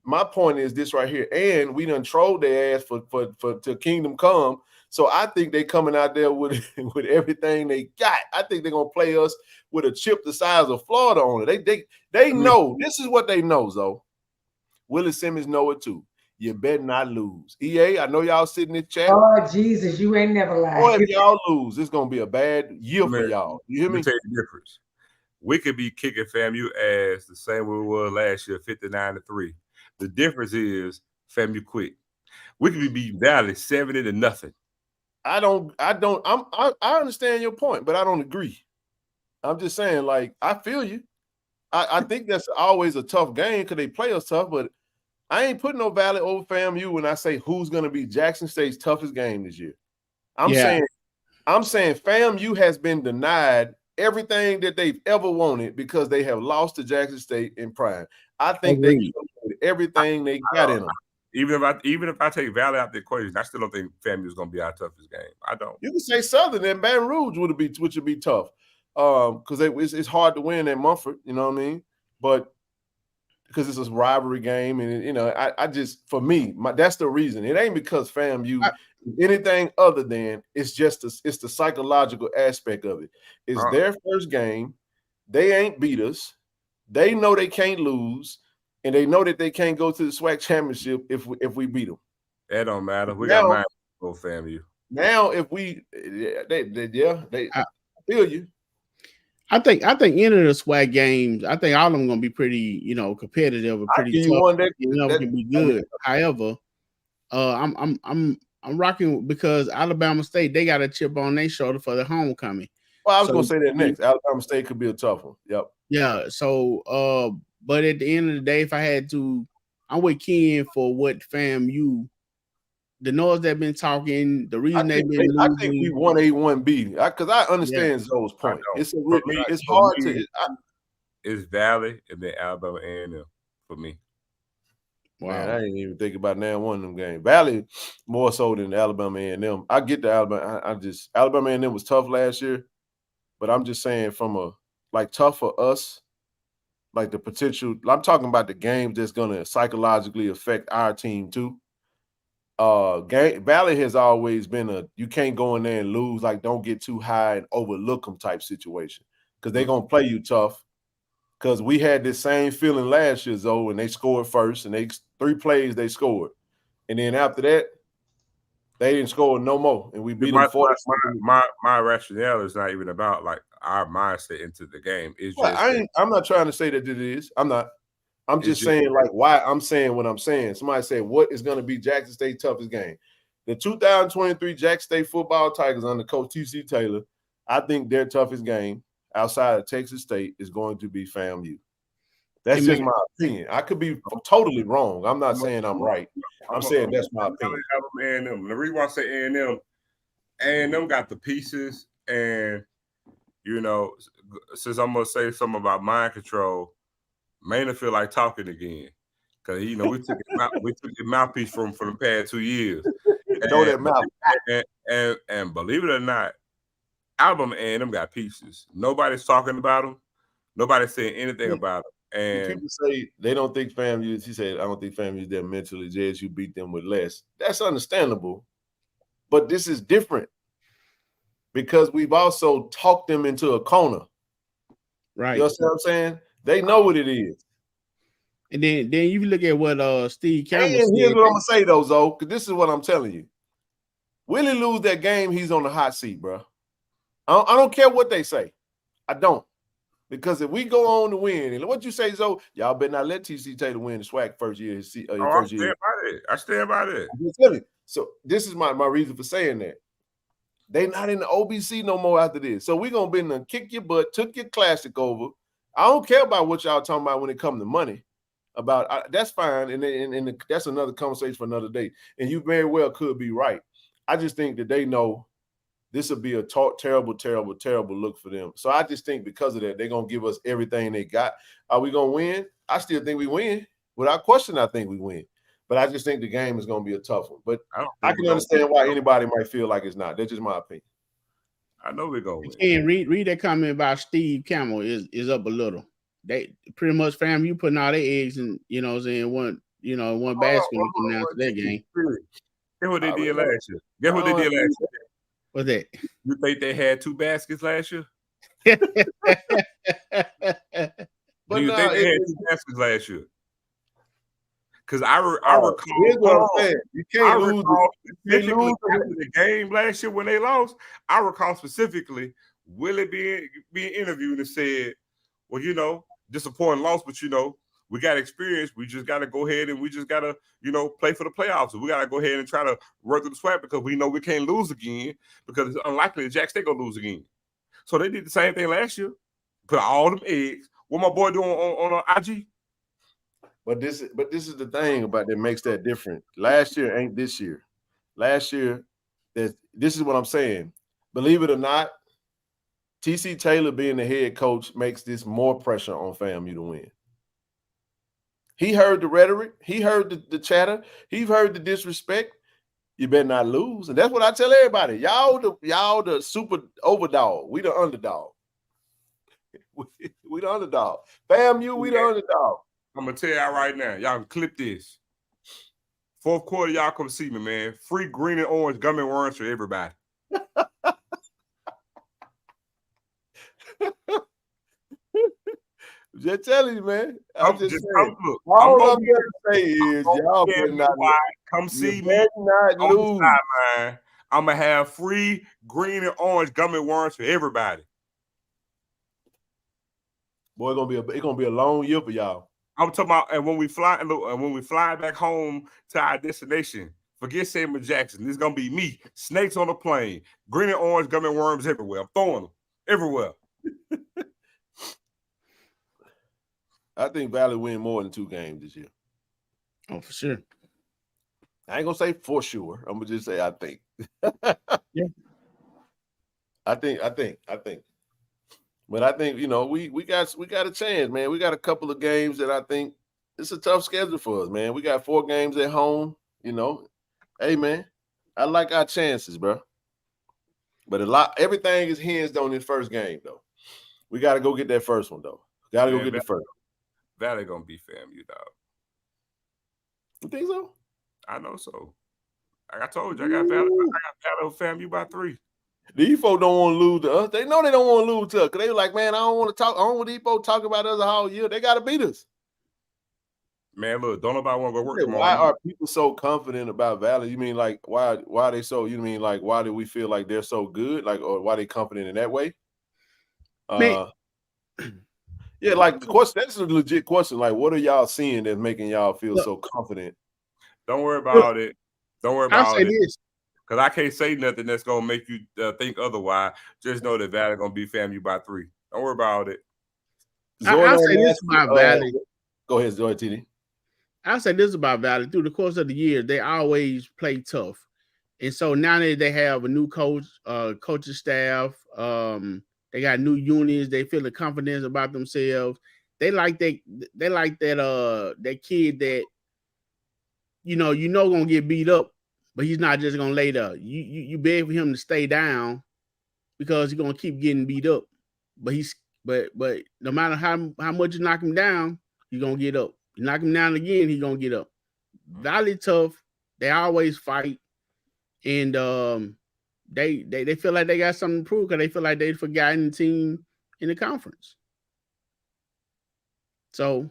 my point is this right here, and we done trolled their ass for till Kingdom Come. So I think they coming out there with with everything they got. I think they're gonna play us with a chip the size of Florida on it. They know this is what they know, though. Willie Simmons know it too. You better not lose. EA, I know y'all sitting in the chat. Oh, Jesus, you ain't never lied. Boy, if y'all lose, it's gonna be a bad year for y'all. You hear Let me me? tell you the difference. We could be kicking FAMU ass the same way we were last year, 59-3. The difference is FAMU quit. We could be beating Valley 70-0. I understand your point, but I don't agree. I'm just saying, like, I feel you. I think that's always a tough game because they play us tough, but I ain't putting no Valley over FAMU when I say who's gonna be Jackson State's toughest game this year. I'm saying FAMU has been denied everything that they've ever wanted because they have lost to Jackson State in prime. I think they can with everything they got in them. Even if I take Valley out the equation, I still don't think FAMU is going to be our toughest game. I don't. You can say Southern and Baton Rouge would be tough because it's hard to win at Mumford. You know what I mean? But because it's a rivalry game, and you know, I just for me, that's the reason. It ain't because FAMU anything other than it's the psychological aspect of it. It's their first game. They ain't beat us. They know they can't lose, and they know that they can't go to the SWAC championship if we beat them. That don't matter. We got mine for FAMU. Now, if we, I feel you. I think any of the SWAC games, I think all of them gonna be pretty, competitive and pretty tough. Can be good. However, I'm rocking because Alabama State, they got a chip on their shoulder for the homecoming. Well, I was gonna say that next. Alabama State could be a tough one. Yep. Yeah. So, but at the end of the day, if I had to, I'm with Ken for what FAMU. The noise they've been talking, the reason they've been losing. I think we 1A1B because I understand Zoe's point. It's hard to. It's Valley and then Alabama A&M for me. Wow, man, I didn't even think about now one of them games. Valley more so than Alabama A&M. I get the Alabama. Alabama A&M was tough last year, but I'm just saying from tough for us, like the potential. I'm talking about the games that's going to psychologically affect our team too. Valley has always been you can't go in there and lose, like don't get too high and overlook them type situation because they're gonna play you tough. Because we had this same feeling last year, Zoe, and they scored first, and 3 plays they scored, and then after that they didn't score no more, and we beat them 40. My rationale is not even about like our mindset into the game. It's just I'm not trying to say that it is. I'm not. I'm just saying, like, why I'm saying what I'm saying. Somebody said, what is going to be Jackson State's toughest game? The 2023 Jackson State football Tigers under Coach T.C. Taylor, I think their toughest game outside of Texas State is going to be FAMU. That's just my opinion. I could be totally wrong. I'm not saying I'm right. I'm saying that's my opinion. A&M. The reason why I say A&M got the pieces, and, since I'm going to say something about mind control, Maynard feel like talking again because we took the mouthpiece from the past 2 years. And believe it or not, Alabama A&M got pieces. Nobody's talking about them. Nobody's saying anything about them. And people say they don't think FAMU. He said, "I don't think FAMU is there mentally. JSU beat them with less." That's understandable, but this is different because we've also talked them into a corner. Right. You know what I'm saying? They know what it is. And then you look at what Steve Campbell said. Here's what I'm gonna say though, Zoe, because this is what I'm telling you. Willie lose that game, he's on the hot seat, bro. I don't care what they say. I don't. Because if we go on to win, and what you say, Zoe, y'all better not let TC Taylor win the SWAC first year. I stand by that. So this is my reason for saying that. They not in the OBC no more after this. So we're gonna be in the kick your butt, took your classic over. I don't care about what y'all talking about when it comes to money. That's fine, and that's another conversation for another day. And you very well could be right. I just think that they know this will be a terrible, terrible, terrible look for them. So I just think because of that, they're gonna give us everything they got. Are we gonna win? I still think we win. Without question, I think we win. But I just think the game is gonna be a tough one. But I can understand why anybody might feel like it's not. That's just my opinion. I know we're gonna win. And read that comment about Steve Campbell is up a little. they pretty much FAMU putting all their eggs in, you know what I'm saying, one basket when it comes down to that game. Guess what they did last year? Guess what they did last year? What's that? You think they had 2 baskets last year? But Do you think they had 2 baskets last year? Because I recall, here's what I'm saying. You can't lose. Specifically after the game last year when they lost. I recall specifically Willie being interviewed and said, "Well, you know, disappointing loss, but you know, we got experience. We just got to go ahead and we just got to, you know, play for the playoffs. So we got to go ahead and try to work through the swap because we know we can't lose again because it's unlikely that Jack State gonna lose again." So they did the same thing last year. Put all them eggs. What my boy doing on IG? But this is the thing about that makes that different. Last year ain't this year. Last year, this is what I'm saying. Believe it or not, TC Taylor being the head coach makes this more pressure on FAMU to win. He heard the rhetoric. He heard the chatter. He heard the disrespect. You better not lose. And that's what I tell everybody. Y'all the super overdog. We the underdog. We the underdog. FAMU, we the underdog. I'm going to tell y'all right now. Y'all can clip this. Fourth quarter, y'all come see me, man. Free green and orange gummy worms for everybody. Just telling you, man. I'm just saying. Look, all I'm going to say is y'all better not come see me not lose. I'm going to have free green and orange gummy worms for everybody. Boy, it's gonna be a long year for y'all. I'm talking about, and when we fly back home to our destination, forget Samuel Jackson. This is gonna be me. Snakes on the plane, green and orange gummy worms everywhere. I'm throwing them everywhere. I think Valley win more than 2 games this year. Oh, for sure. I ain't gonna say for sure. I'm gonna just say I think. Yeah. I think. But I think, you know, we got a chance, man. We got a couple of games that I think it's a tough schedule for us, man. We got 4 games at home, you know. Hey, man, I like our chances, bro. But everything is hinged on this first game, though. We got to go get that first one, though. Got to go get the first one. Valley gonna be FAMU, dog. You think so? I know so. Like I told you, I got Valley FAMU by 3. These folks don't want to lose to us. They know they don't want to lose to us because they were like, man, I don't want to talk. I don't want these folks talk about us all year. They got to beat us. Man, look, don't nobody want to go work tomorrow. Why are people so confident about Valley? You mean like why are they so? You mean like why do we feel like they're so good? Like, or why they confident in that way? Yeah, like the question. That's a legit question. Like, what are y'all seeing that's making y'all feel so confident? Don't worry about it. Don't worry about I'll say this. Because I can't say nothing that's going to make you think otherwise. Just know that Valley going to be FAMU by 3. Don't worry about it. I'll say this about Valley. Go ahead, TD. I'll say this about Valley. Through the course of the year, they always play tough. And so now that they have a new coach, coaching staff, they got new unions, they feel the confidence about themselves. They like that kid that you know gonna get beat up, but he's not just gonna lay there. You beg for him to stay down because he's gonna keep getting beat up. But no matter how much you knock him down, he's gonna get up. You knock him down again, he's gonna get up. Valley tough. They always fight, and they feel like they got something to prove because they feel like they've forgotten the team in the conference. So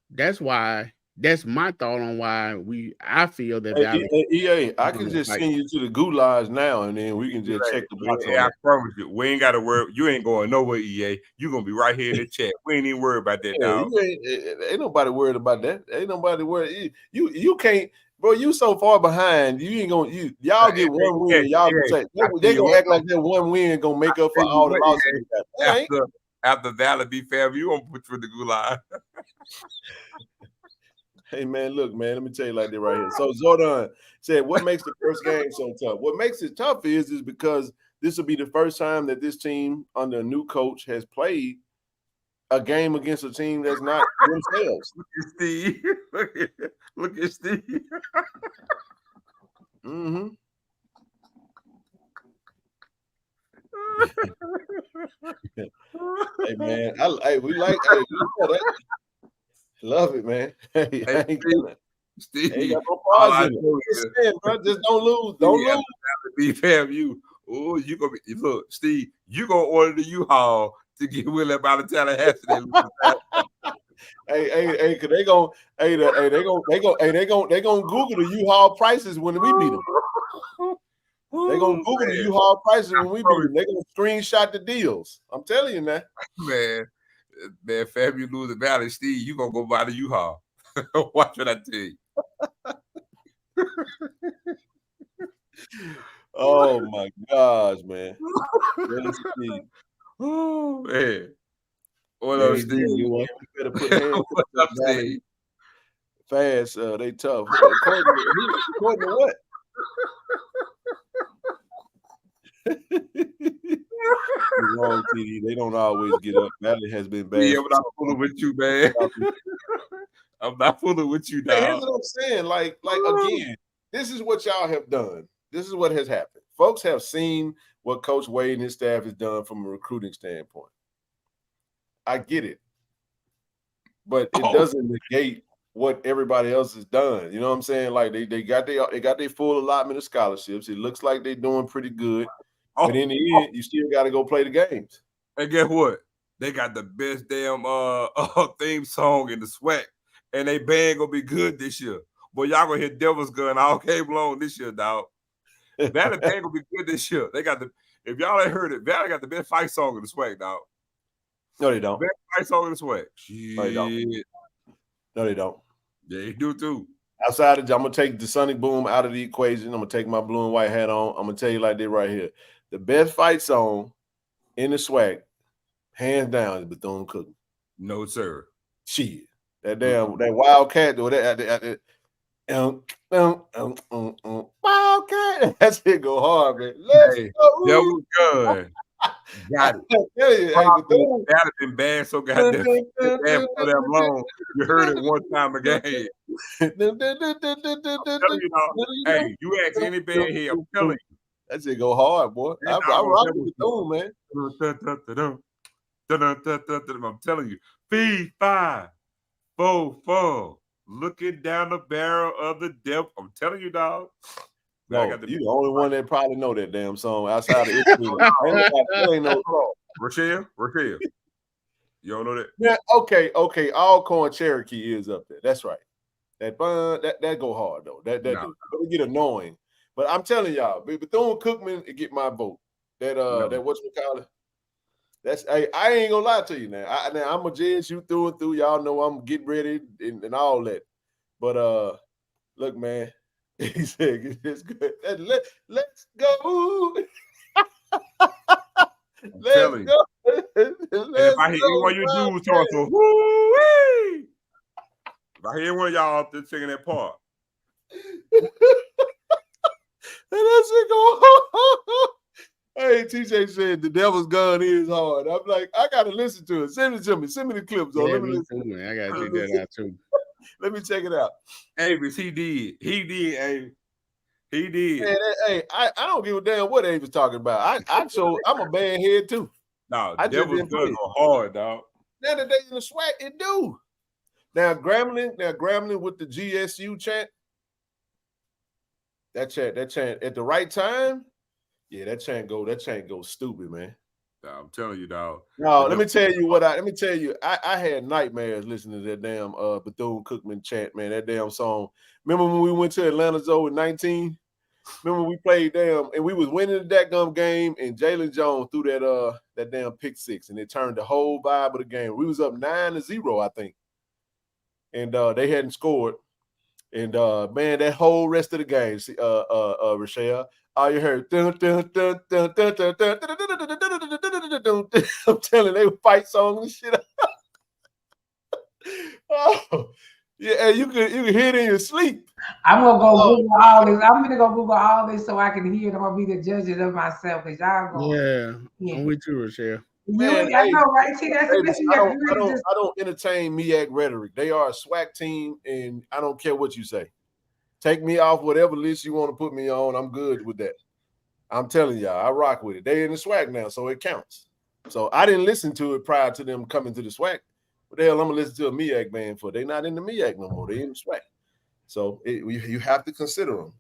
that's why. That's my thought on why I feel that Valley. EA, I can just send you to the goulash now, and then we can just check the box. Yeah, I promise you, we ain't got to worry. You ain't going nowhere, EA. You gonna be right here in the chat. We ain't even worried about that, dog. Ain't nobody worried about that. Ain't nobody worried. You can't, bro. You so far behind. You ain't gonna. Y'all get one win. Y'all they gonna act like that one win gonna make up for all the losses. After Valley be fair, you won't put through the goulash. Hey, man, look, man, let me tell you like that right here. So Jordan said, what makes the first game so tough? What makes it tough is because this will be the first time that this team under a new coach has played a game against a team that's not themselves. Look at Steve. Look at Steve. Mm-hmm. Hey man, we like that. Love it, man. Hey, I ain't gonna. Steve, Ain't got no all pause I in it. know Just is, saying, bro. Just don't lose. Don't lose. be FAMU. Oh, you gonna be look, Steve. You gonna order the U-Haul to get Willie up out of Tallahassee. Hey, cause they gonna Google the U-Haul prices when we beat them. They gonna Google the U-Haul prices when we beat them. They gonna screenshot the deals. I'm telling you, man. Man, FAMU lose the Valley, Steve. You gonna go buy the U-Haul? Watch what I tell you. Oh my gosh, man. Oh man. What Yeah, up, Steve? we better put hands What's up, Steve? fast. They tough. According to what? You're wrong, TD. They don't always get up. Valley has been bad. Yeah, I'm not fooling with you, man. I'm not fooling with you, dog. Here's what I'm saying. Like again, this is what y'all have done. This is what has happened. Folks have seen what Coach Wade and his staff has done from a recruiting standpoint. I get it. But it doesn't negate what everybody else has done. You know what I'm saying? Like they got their full allotment of scholarships. It looks like they're doing pretty good. But in the end, you still got to go play the games. And guess what? They got the best damn theme song in the SWAC, and they band gonna be good this year. Boy, y'all gonna hear Devil's Gun all game long this year, dog. Valley band gonna be good this year. They got if y'all ain't heard it, Valley got the best fight song in the SWAC, dog. No, they don't. Best fight song in the SWAC. No, they don't. No, they don't. Yeah, they do too. Outside of, I'm gonna take the Sonic Boom out of the equation. I'm gonna take my blue and white hat on. I'm gonna tell you like this right here. The best fight song in the SWAC, hands down, is Bethune-Cookman. No, sir. Shit. That Wildcat or that Wildcat. That shit go hard, man. Let's go. Devil's Gun. Got it. That have been banned so goddamn bad for that long. You heard it one time again. I'm telling you, hey, you ask any band here, I'm telling you. That shit go hard, boy. I rock with Bethune, man. I'm telling you. 3, 5, 4, 4. Looking down the barrel of the devil. I'm telling you, dog. No, you the only one that probably know that damn song outside of it. Ain't no song. Rochelle. You don't know that? Yeah, okay. Alcorn Cherokee is up there. That's right. That go hard though. That do. But it get annoying. But I'm telling y'all, Bethune-Cookman, it get my vote. That whatchamacallit. That's I ain't gonna lie to you now. I'm a JSU through and through. Y'all know I'm getting ready and all that. But look, man. He said, "It's good. Let's go. Let's go." If I hear any one of you dudes talking so, woo-wee. If I hear one of y'all up there singing that part, and that shit go. Hey, TJ said the Devil's Gun is hard. I'm like, I gotta listen to it. Send it to me. Send me the clips. Yeah, let me listen. I gotta check that out too. Let me check it out. Avis, he did. Hey, he did. Hey, I don't give a damn what Avis talking about. I'm a band head too. No, Devil's Gun go hard, dog. Now that they in the SWAC, it do. Now Grambling with the JSU chant. That chant at the right time. Yeah, that chant go stupid, man. I'm telling you, dog. No, let me tell you, I had nightmares listening to that damn Bethune-Cookman chant, man. That damn song. Remember when we went to Atlanta Zoo in 19? Remember when we played and we was winning the dadgum game, and Jalen Jones threw that damn pick six, and it turned the whole vibe of the game. We was up 9-0, I think. And they hadn't scored. And man, that whole rest of the game, Rochelle, all you heard, dun, dun, dun, dun, dun, dun, dun, dun. I'm telling you, they would fight songs and shit. Oh, yeah, you can hear it in your sleep. I'm gonna go Google all this. I'm gonna go Google all this so I can hear it. I'm gonna be the judge of myself because y'all go. Yeah, I'm with you, Rochelle. Man, I know, right? See, that's the thing. I don't entertain MEAC rhetoric. They are a SWAC team, and I don't care what you say. Take me off whatever list you want to put me on. I'm good with that. I'm telling y'all, I rock with it. They in the SWAC now, so it counts. So I didn't listen to it prior to them coming to the SWAC. What the hell I'm gonna listen to a MEAC band for? They not in the MEAC no more. They in the SWAC. So you have to consider them.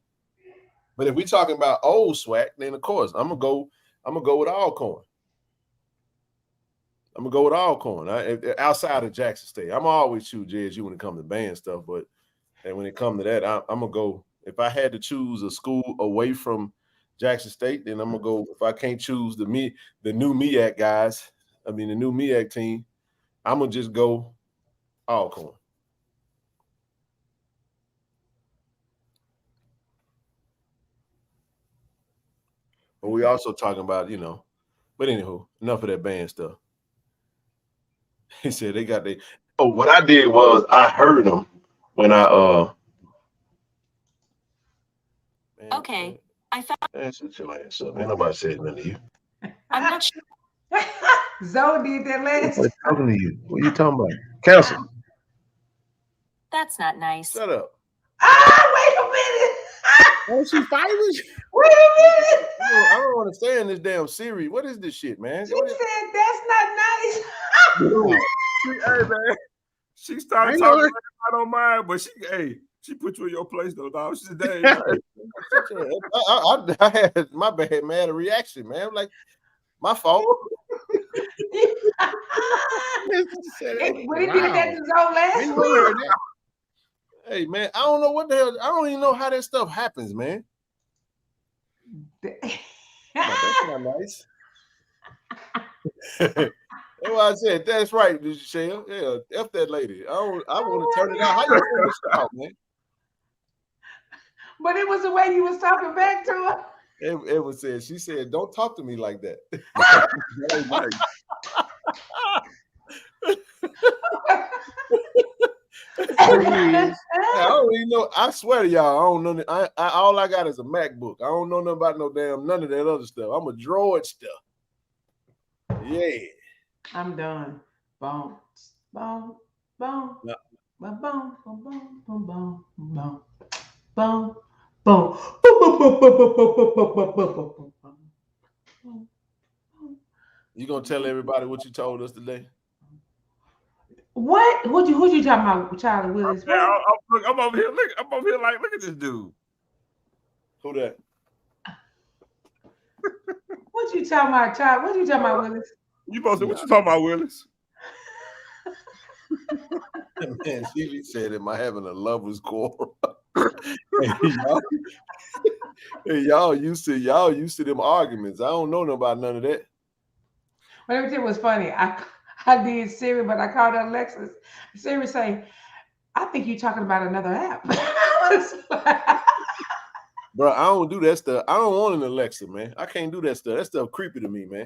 But if we talking about old SWAC, then of course I'm gonna go with Alcorn. I'm gonna go with Alcorn. Outside of Jackson State, I'm always choose JSU when it comes to band stuff. But when it comes to that, I'm gonna go. If I had to choose a school away from Jackson State, then I'm gonna go. If I can't choose the new MEAC guys, the new MEAC team, I'm gonna just go Alcorn. But we also talking about, but anywho, enough of that band stuff. He said they got they. Oh, what I did was I heard them when I Man, okay, I found. Man, shut your ass up. Ain't nobody said nothing to you. I'm not sure. Zoe did that last time. Talking to you. What are you talking about? Cancel. That's not nice. Shut up. Wait a minute. Oh, she fighting? Wait a minute. I don't understand this damn Siri. What is this shit, man? She said that's not nice. Hey, man. She started talking like I don't mind, but she put you in your place though, dog. She said, "Dang, I had my bad, man, a reaction, man. Like, my fault. When he did that to Zoe last week. Hey, man, I don't know what the hell. I don't even know how that stuff happens, man. That's not nice. That's what I said. That's right, Michelle. Yeah, F that lady. I want to turn it out. How you turn this out, man? But it was the way you was talking back to her. It was said. She said, "Don't talk to me like that." I don't even know. I swear to y'all, I don't know. All I got is a MacBook. I don't know nothing about none of that other stuff. I'm a droid stuff. Yeah. I'm done. Boom, boom, boom, no. boom, boom, boom, boom, boom, boom, boom, boom. You gonna tell everybody what you told us today? What? Who you talking about, Charlie Willis? I'm over here. Look at this dude. Who that? What you talking about, Charlie? What you talking about, Willis? You supposed to? What you talking about, Willis? Man, she said, "Am I having a lover's quarrel?" Hey, y'all used to them arguments. I don't know about none of that. But let me tell you what's funny. I did Siri, but I called her Alexis. Siri say, "I think you're talking about another app." Bro, I don't do that stuff. I don't want an Alexa, man. I can't do that stuff. That stuff creepy to me, man.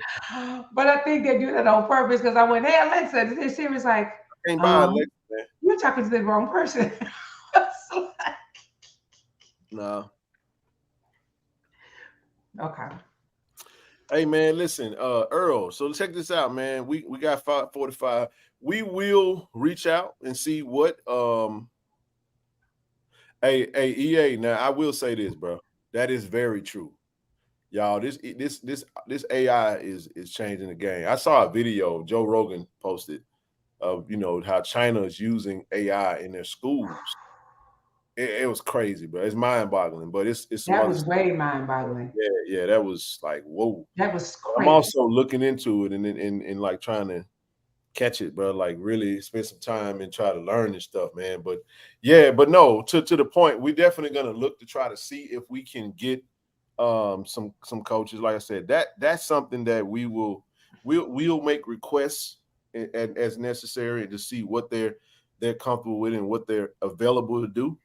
But I think they do that on purpose because I went, "Hey, Alexa," and Siri's like, I can't buy Alexa, man. You're talking to the wrong person. No. Okay. Hey, man, listen, Earl. So check this out, man. We got 5:45. We will reach out and see what Hey, EA. Now I will say this, bro. That is very true, y'all. This AI is changing the game. I saw a video Joe Rogan posted of how China is using AI in their schools. It was crazy, bro. It's mind-boggling, but it's that was way mind-boggling. Yeah, that was like whoa. That was crazy. I'm also looking into it and like trying to catch it, bro. Like really spend some time and try to learn this stuff, man. But yeah, but no, to the point, we're definitely gonna look to try to see if we can get some coaches. Like I said, that's something that we'll make requests as necessary to see what they're comfortable with and what they're available to do.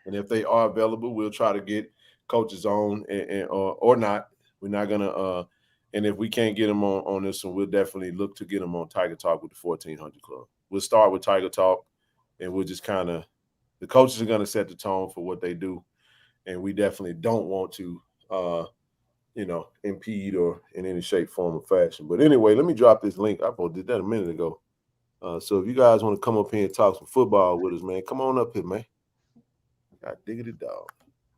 And if they are available, we'll try to get coaches on or not. We're not gonna and if we can't get them on this one, we'll definitely look to get them on Tiger Talk with the 1400 Club. We'll start with Tiger Talk, and we'll just the coaches are going to set the tone for what they do, and we definitely don't want to, impede or in any shape, form, or fashion. But anyway, let me drop this link. I did that a minute ago. So if you guys want to come up here and talk some football with us, man, come on up here, man. God diggity dog.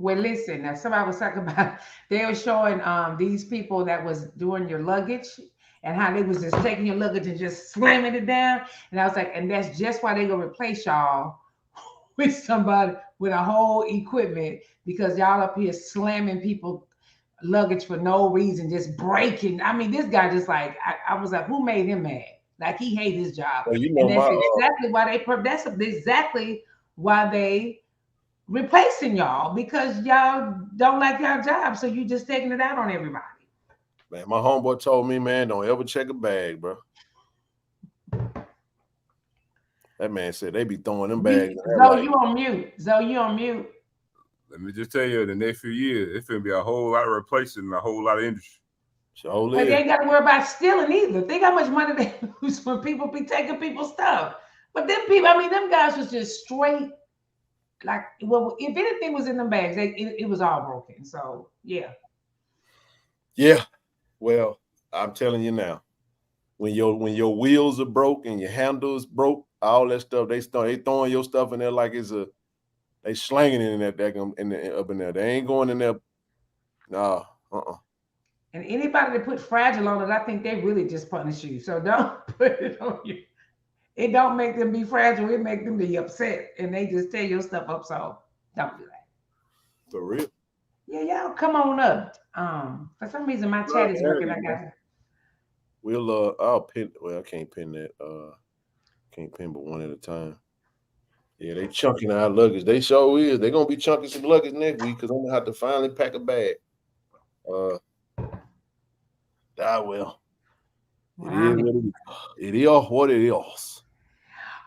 Well, listen, now somebody was talking about they were showing these people that was doing your luggage and how they was just taking your luggage and just slamming it down. And I was like, and that's just why they gonna replace y'all with somebody with a whole equipment because y'all up here slamming people luggage for no reason, just breaking. I mean, this guy just like I was like, who made him mad? Like he hate his job, Well, you and know that's my exactly why that's exactly why they replacing y'all because y'all don't like your job, so you just taking it out on everybody. man, my homeboy told me, man, don't ever check a bag, bro. That man said they be throwing them bags. Zoe, you on mute. Zoe, you on mute. Let me just tell you, the next few years, it's gonna be a whole lot of replacing a whole lot of industry. So But they ain't got to worry about stealing either. Think how much money they lose when people be taking people's stuff. But them people, I mean, them guys was just straight. Like, well, if anything was in them bags, it was all broken. So yeah. Yeah. Well, I'm telling you now, when your wheels are broke and your handles broke, all that stuff, they throwing your stuff in there like they slanging it in that up in there. They ain't going in there. Nah. And anybody that put fragile on it, I think they really just punish you. So don't put it on you. It don't make them be fragile. It make them be upset, and they just tear your stuff up. So don't do that. For real. Yeah, y'all come on up. For some reason my chat is working. I got it. We'll I'll pin. Well, I can't pin that. Can't pin but one at a time. Yeah, they chunking our luggage. They sure is. They're gonna be chunking some luggage next week because I'm gonna have to finally pack a bag. Well. It is what it is.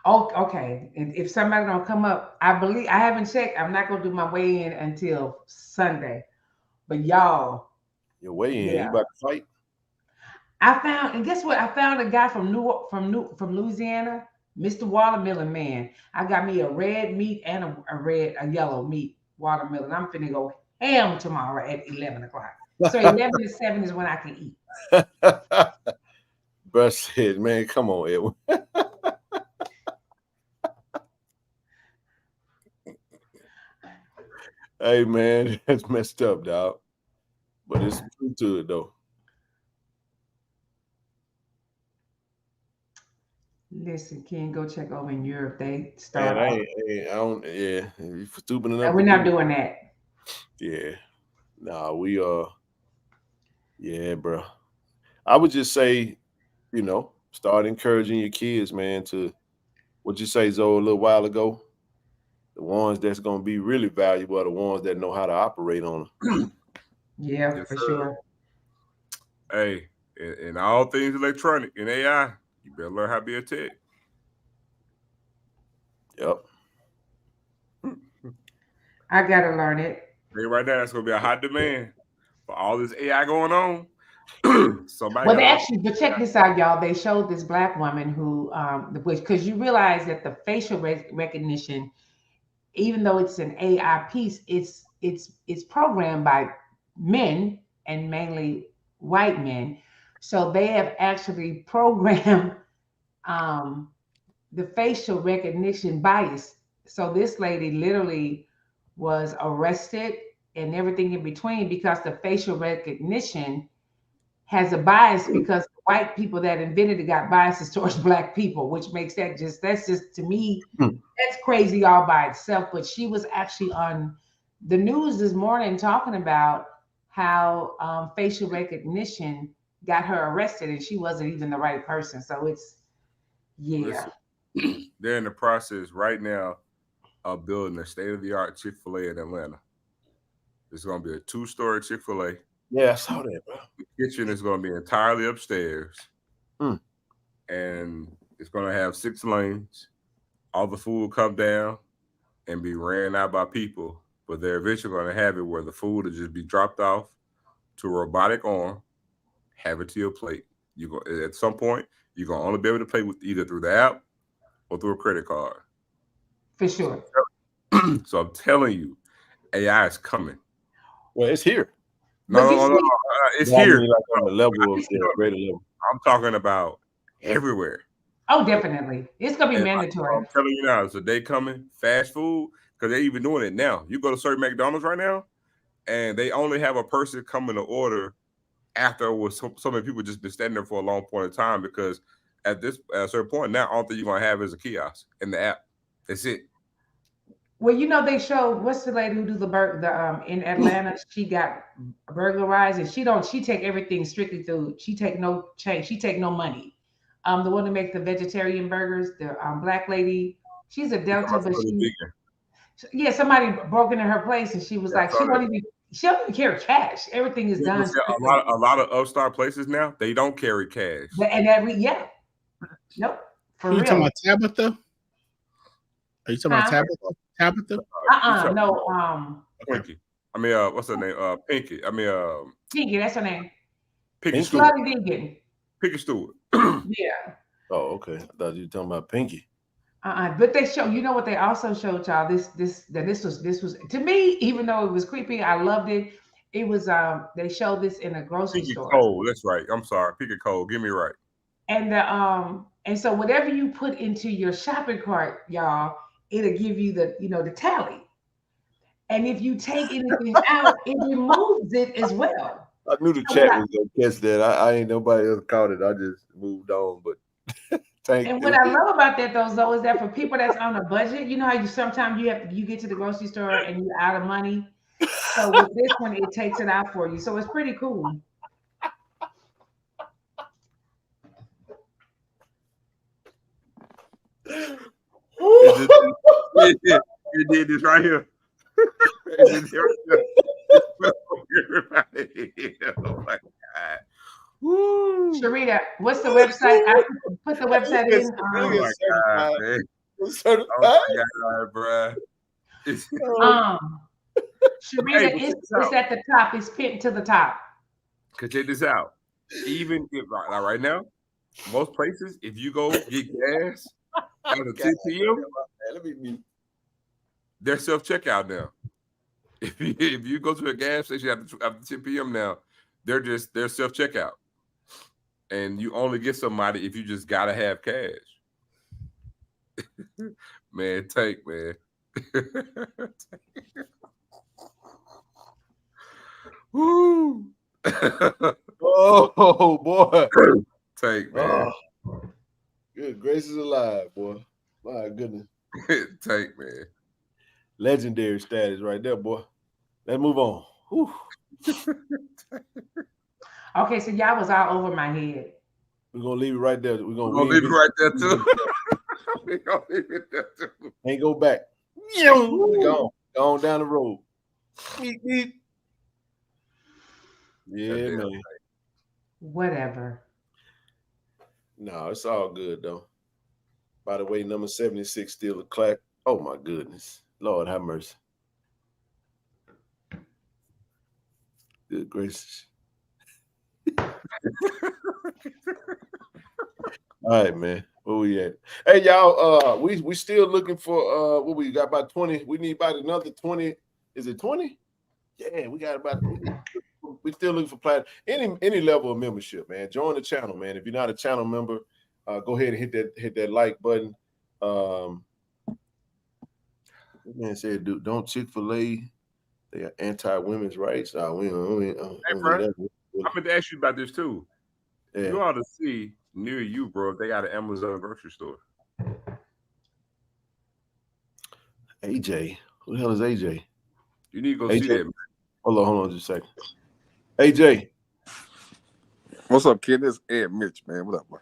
Oh, okay. If somebody don't come up, I believe I haven't checked. I'm not gonna do my weigh in until Sunday. But y'all, Your weigh in, yeah. you about to fight? I found, and guess what? I found a guy from Louisiana, Mr. Watermelon Man. I got me a red meat and a yellow meat watermelon. I'm finna go ham tomorrow at 11 o'clock. So 11 to 7 is when I can eat. Bruh said, man, come on, Edwin. Hey, man, that's messed up, dog. But it's true to it, though. Listen, Ken, go check over in Europe. They Man, start. I don't. Yeah, you stupid enough. We're not doing that. Yeah, nah, we yeah, bro. I would just say, start encouraging your kids, man. To what you say, Zoe, a little while ago. The ones that's gonna be really valuable are the ones that know how to operate on them. Yeah, Yes, for sir. sure. Hey, in all things electronic and AI, you better learn how to be a tech. Yep. I gotta learn it. Hey, right now, that's gonna be a hot demand for all this AI going on. Somebody Well, got but check this out, y'all. They showed this black woman who, because you realize that the facial recognition, even though it's an AI piece, it's programmed by men and mainly white men. So they have actually programmed the facial recognition bias. So this lady literally was arrested and everything in between because the facial recognition has a bias because the white people that invented it got biases towards black people, which makes that's just to me, that's crazy all by itself. But she was actually on the news this morning talking about how facial recognition got her arrested and she wasn't even the right person. So it's, yeah. Listen, they're in the process right now of building a state-of-the-art Chick-fil-A in Atlanta. It's going to be a 2-story Chick-fil-A. Yeah, I saw that, bro. The kitchen is going to be entirely upstairs. And it's going to have 6 lanes. All the food will come down and be ran out by people. But they're eventually going to have it where the food will just be dropped off to a robotic arm, have it to your plate. At some point, you're going to only be able to pay with either through the app or through a credit card. For sure. So I'm telling you, AI is coming. Well, it's here. No, it's here. Like on the level of greater level. I'm talking about everywhere. Oh, definitely. It's gonna be mandatory. I'm telling you now, it's a day coming. Fast food, because they're even doing it now. You go to certain McDonald's right now, and they only have a person coming to order after so many people just been standing there for a long point of time, because at a certain point now, all thing you're gonna have is a kiosk in the app. That's it. Well, you know, they showed what's the lady who do the in Atlanta, she got burglarized, and she take everything strictly through, she take no change, she take no money. The one to make the vegetarian burgers, the black lady, she's a Delta, but yeah, somebody broke into her place, and she was like, she don't even carry cash. Everything is done. A lot of upstart places now, they don't carry cash. And nope, for you real. talking about Tabitha? Are you talking about Tabitha? No, Pinky. I mean, what's her name? Pinky. I mean, Pinky. That's her name. Pinky Stewart. Pinky Stewart. Yeah. Oh, okay. I thought you were talking about Pinky. But they show, you know what they also showed y'all, this was to me, even though it was creepy, I loved it. It was they showed this in a grocery store. Cole, that's right. I'm sorry, Pinky Cole, get me right. And and so whatever you put into your shopping cart, y'all, it'll give you the tally. And if you take anything out, it removes it as well. I knew the chat was gonna catch that. I ain't nobody else caught it. I just moved on, but and what I love about that though is that for people that's on a budget, you know how sometimes you get to the grocery store and you're out of money. So with this one, it takes it out for you. So it's pretty cool. You did this right here. Oh my God. Woo. Sharita, what's the website? I put the website in. Oh my God, man. Oh my God, Sharita, it's at the top. It's pinned to the top. Cause check this out. Even if right now, most places, if you go get gas at a 10 p.m., they're self-checkout now. If you go to a gas station after 10 p.m. now, they're self-checkout. And you only get somebody if you just gotta have cash. Man, Tank, man. Woo! Oh boy. Tank, man. Oh. Good gracious alive, boy. My goodness. Tank, man. Legendary status right there, boy. Let's move on. Whew. Okay, so y'all was all over my head. We're gonna leave it right there. We're gonna leave it right there too. We're gonna leave it there too. Ain't go back. Go on down the road. Beep, beep. Yeah, man. Whatever. No, it's all good though. By the way, number 76 still a clack. Oh my goodness. Lord have mercy. Good gracious. All right, man. Where we at? Hey, y'all. We still looking for what we got, about 20. We need about another 20. Is it 20? Yeah, we got about. We still looking for platinum. Any level of membership, man. Join the channel, man. If you're not a channel member, go ahead and hit that like button. Man said, don't Chick-fil-A. They are anti-women's rights. Hey, bro, I meant to ask you about this too. Yeah. You ought to see near you, bro, if they got an Amazon grocery store. AJ. Who the hell is AJ? You need to go see that, man. Hold on just a second. AJ. What's up, kid? This is Ed Mitch, man. What up, man?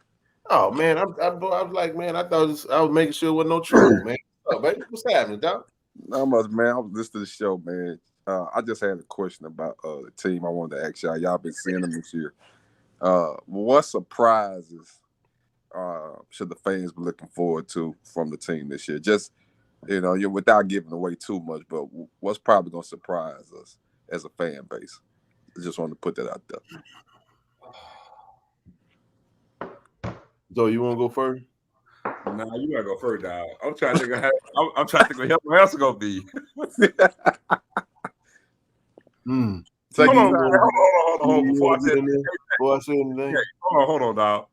Oh, man. I was like, man, I was making sure it wasn't no trouble, man. Oh, baby, what's happening, dog? Not much, man. I was listening to the show, man. I just had a question about the team. I wanted to ask y'all. Y'all been seeing them this year. What surprises should the fans be looking forward to from the team this year? Just, without giving away too much, but what's probably going to surprise us as a fan base? I just wanted to put that out there. So you want to go first? Nah, you gotta go first, dog. I'm trying to think of I'm trying to think of who else gonna be. Hold on. Before I say anything. Hold on, dog.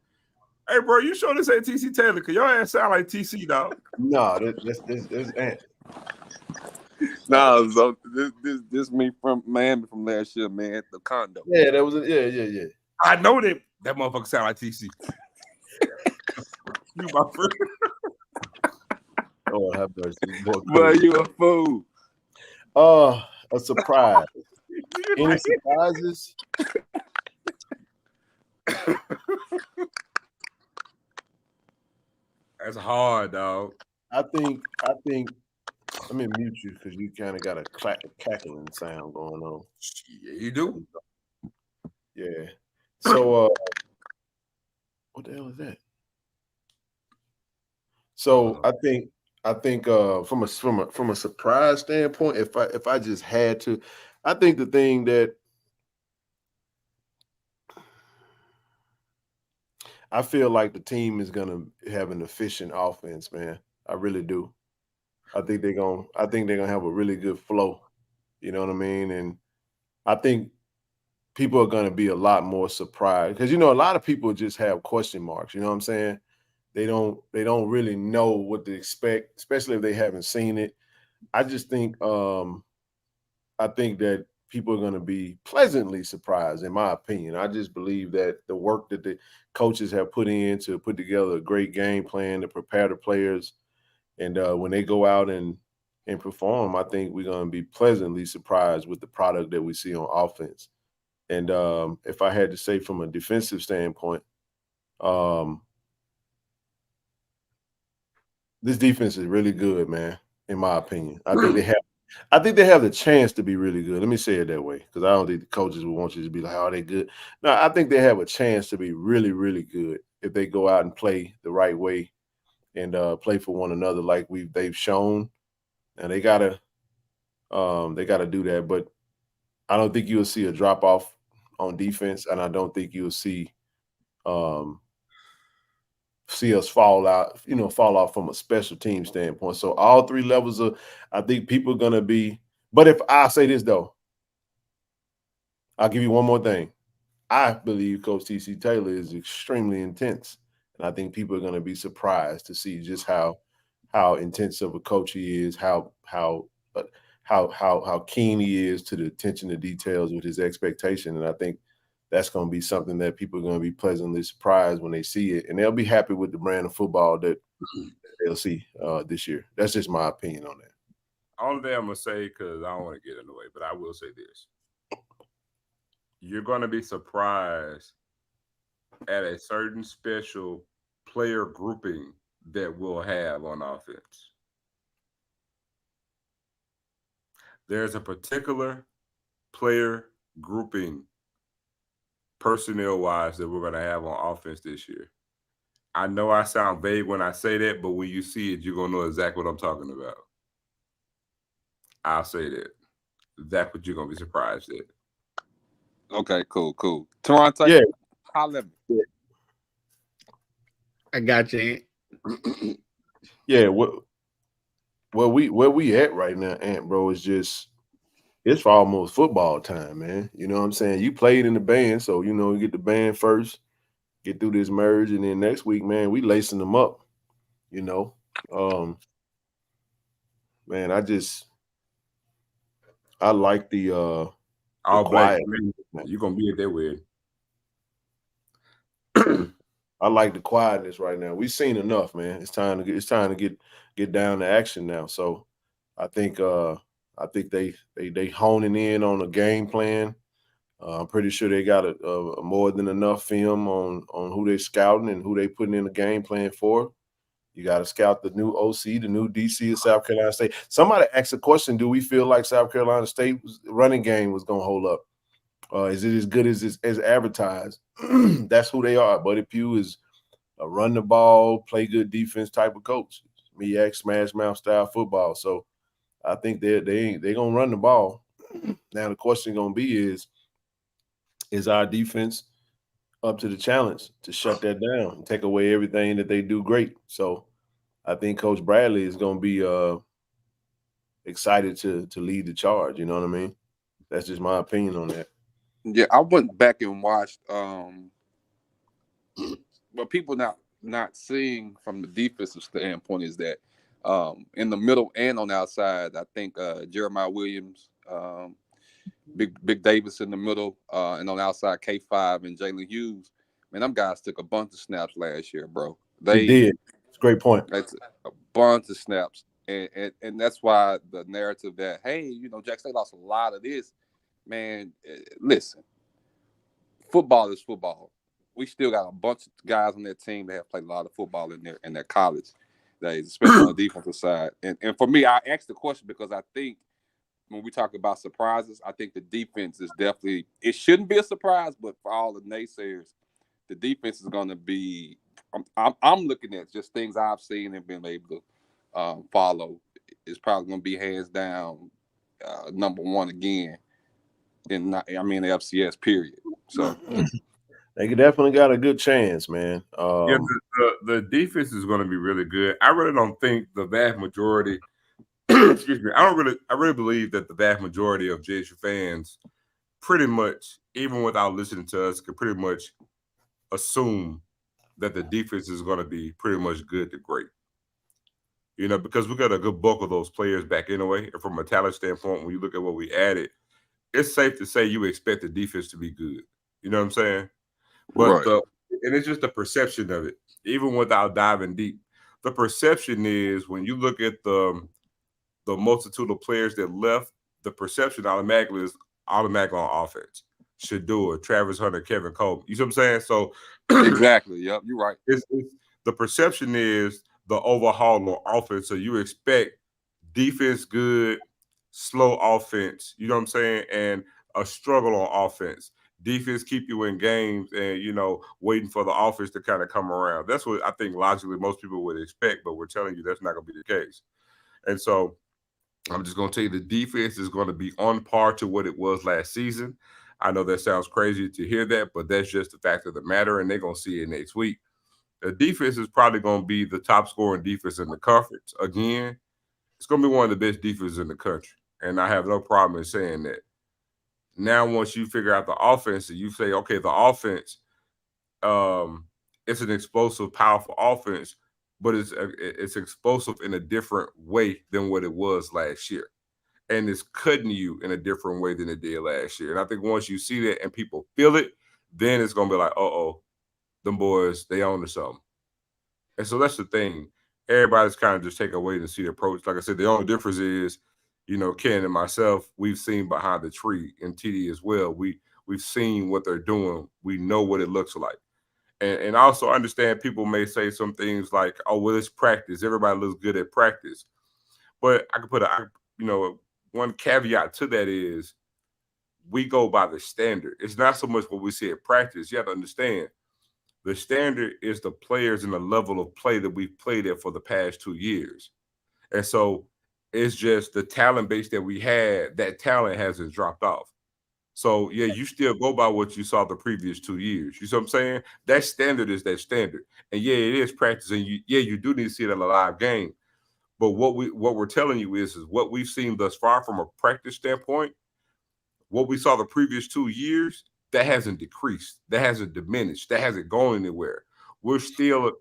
Hey, bro, you sure this ain't TC Taylor? Cause your ass sound like TC, dog. No, that's Ant. No, so this me from Miami from last year, man. The condo. Yeah, that was it. Yeah. I know that motherfucker sound like TC. You my friend. Oh, have mercy. Boy, But you a fool. A surprise. You Any like- surprises? That's hard, dog. I think. Let me mute you because you kind of got a cackling sound going on. Yeah, you do. Yeah. So, what the hell is that? So I think from a surprise standpoint, if I just had to, I think the thing that I feel like the team is gonna have an efficient offense, man. I really do. I think they're gonna have a really good flow. You know what I mean? And I think people are gonna be a lot more surprised because a lot of people just have question marks. You know what I'm saying? They don't really know what to expect, especially if they haven't seen it. I just think I think that people are going to be pleasantly surprised, in my opinion. I just believe that the work that the coaches have put in to put together a great game plan to prepare the players, and when they go out and perform, I think we're going to be pleasantly surprised with the product that we see on offense. And if I had to say from a defensive standpoint, this defense is really good, man. In my opinion, I think they have the chance to be really good. Let me say it that way because I don't think the coaches would want you to be like, "How are they good?" No, I think they have a chance to be really, really good if they go out and play the right way and play for one another like they've shown. And they gotta do that. But I don't think you'll see a drop off on defense, and I don't think you'll see us fall off from a special team standpoint. So all three levels I think people are going to be, but if I say this though, I'll give you one more thing. I believe Coach TC Taylor is extremely intense. And I think people are going to be surprised to see just how intense of a coach he is, how keen he is to the attention to details with his expectation. And I think that's going to be something that people are going to be pleasantly surprised when they see it. And they'll be happy with the brand of football that they'll see this year. That's just my opinion on that. Only thing I'm going to say, because I don't want to get in the way, but I will say this. You're going to be surprised at a certain special player grouping that we'll have on offense. There's a particular player grouping personnel-wise that we're going to have on offense this year. I know I sound vague when I say that, but when you see it, you're going to know exactly what I'm talking about. I'll say that. That's what you're going to be surprised at. Okay, cool. Toronto, yeah. holla. I got you. Yeah, where we at right now, Ant, bro, is just it's for almost football time, man. You know what I'm saying? You played in the band, so you get the band first, get through this merge, and then next week, man, we lacing them up. Man, I like the all quiet. black. You're gonna be at that weird. I like the quietness right now. We've seen enough, man. It's time to get down to action now. So I think they honing in on a game plan. I'm pretty sure they got a more than enough film on who they're scouting and who they putting in the game plan for. You got to scout the new OC, the new DC of South Carolina State. Somebody asked a question: do we feel like South Carolina State's running game was going to hold up? Is it as good as advertised? That's who they are. Buddy Pugh is a run the ball, play good defense type of coach. MEAC smash mouth style football. So I think they're gonna run the ball. Now the question gonna be is our defense up to the challenge to shut that down and take away everything that they do great? So I think Coach Bradley is gonna be excited to lead the charge. You know what I mean? That's just my opinion on that. Yeah, I went back and watched what people not seeing from the defensive standpoint is that In the middle and on the outside, I think Jeremiah Williams, Big Davis in the middle, and on the outside K5 and Jalen Hughes. Man, them guys took a bunch of snaps last year, bro. They did. It's a great point. That's a bunch of snaps, and that's why the narrative that, hey, Jack State lost a lot of this. Man, listen, football is football. We still got a bunch of guys on that team that have played a lot of football in their college days, especially on the defensive side. And for me, I asked the question because I think when we talk about surprises, I think the defense is definitely, it shouldn't be a surprise, but for all the naysayers, the defense is going to be, I'm looking at just things I've seen and been able to follow. It's probably going to be hands down number one again in the FCS period. So they definitely got a good chance, man. Yeah, the defense is going to be really good. I really don't think the vast majority. Excuse me. I really believe that the vast majority of JSU fans, pretty much, even without listening to us, could pretty much assume that the defense is going to be pretty much good to great. Because we got a good bulk of those players back anyway. And from a talent standpoint, when you look at what we added, it's safe to say you expect the defense to be good. You know what I'm saying? But right. And it's just the perception of it, even without diving deep. The perception is when you look at the multitude of players that left, the perception automatically is automatic on offense. Shador, Travis Hunter, Kevin Coleman. You see what I'm saying? So exactly. Yep, you're right. The perception is the overhaul on offense. So you expect defense good, slow offense. You know what I'm saying? And a struggle on offense. Defense keep you in games and, waiting for the offense to kind of come around. That's what I think logically most people would expect, but we're telling you that's not going to be the case. And so I'm just going to tell you the defense is going to be on par to what it was last season. I know that sounds crazy to hear that, but that's just the fact of the matter, and they're going to see it next week. The defense is probably going to be the top scoring defense in the conference. Again, it's going to be one of the best defenses in the country, and I have no problem in saying that. Now, once you figure out the offense and you say, okay, the offense, it's an explosive, powerful offense, but it's explosive in a different way than what it was last year. And it's cutting you in a different way than it did last year. And I think once you see that and people feel it, then it's going to be like, them boys, they own to something. And so that's the thing. Everybody's kind of just take a wait and see the approach. Like I said, the only difference is, Ken and myself, we've seen behind the tree, and TD as well. We've seen what they're doing. We know what it looks like. And I also understand people may say some things like, oh, well, it's practice. Everybody looks good at practice. But I could put one caveat to that is we go by the standard. It's not so much what we see at practice. You have to understand the standard is the players and the level of play that we've played at for the past 2 years. And so it's just the talent base that we had, that talent hasn't dropped off. So, yeah, you still go by what you saw the previous 2 years. You see what I'm saying? That standard is that standard. And, yeah, it is practice. And, you do need to see it in a live game. But what we're telling you is what we've seen thus far from a practice standpoint, what we saw the previous 2 years, that hasn't decreased. That hasn't diminished. That hasn't gone anywhere. We're still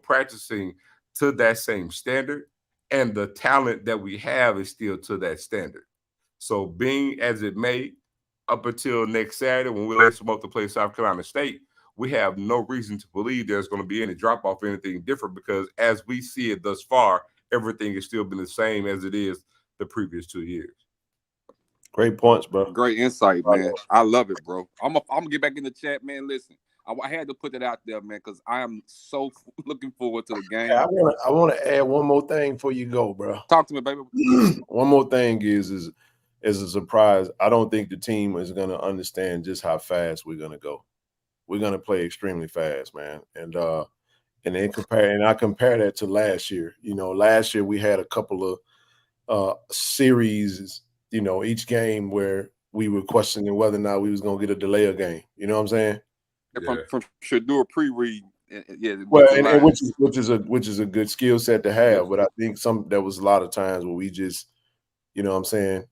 practicing to that same standard, and the talent that we have is still to that standard. So being as it may, up until next Saturday when we lace them up to play South Carolina State, we have no reason to believe there's going to be any drop-off or anything different because as we see it thus far, everything has still been the same as it is the previous 2 years. Great points, bro. Great insight, man. I love it, bro. I'm gonna get back in the chat, man. Listen, I had to put that out there, man, because I am so looking forward to the game. I want to add one more thing before you go, bro. Talk to me, baby. One more thing is a surprise. I don't think the team is going to understand just how fast we're going to go. We're going to play extremely fast, man. And I compare that to last year. Last year we had a couple of series, each game where we were questioning whether or not we was going to get a delay of game. You know what I'm saying? Yeah. From Shador pre-read. Yeah. Well, and which is a good skill set to have. Yes. But I think there was a lot of times where we just, you know what I'm saying?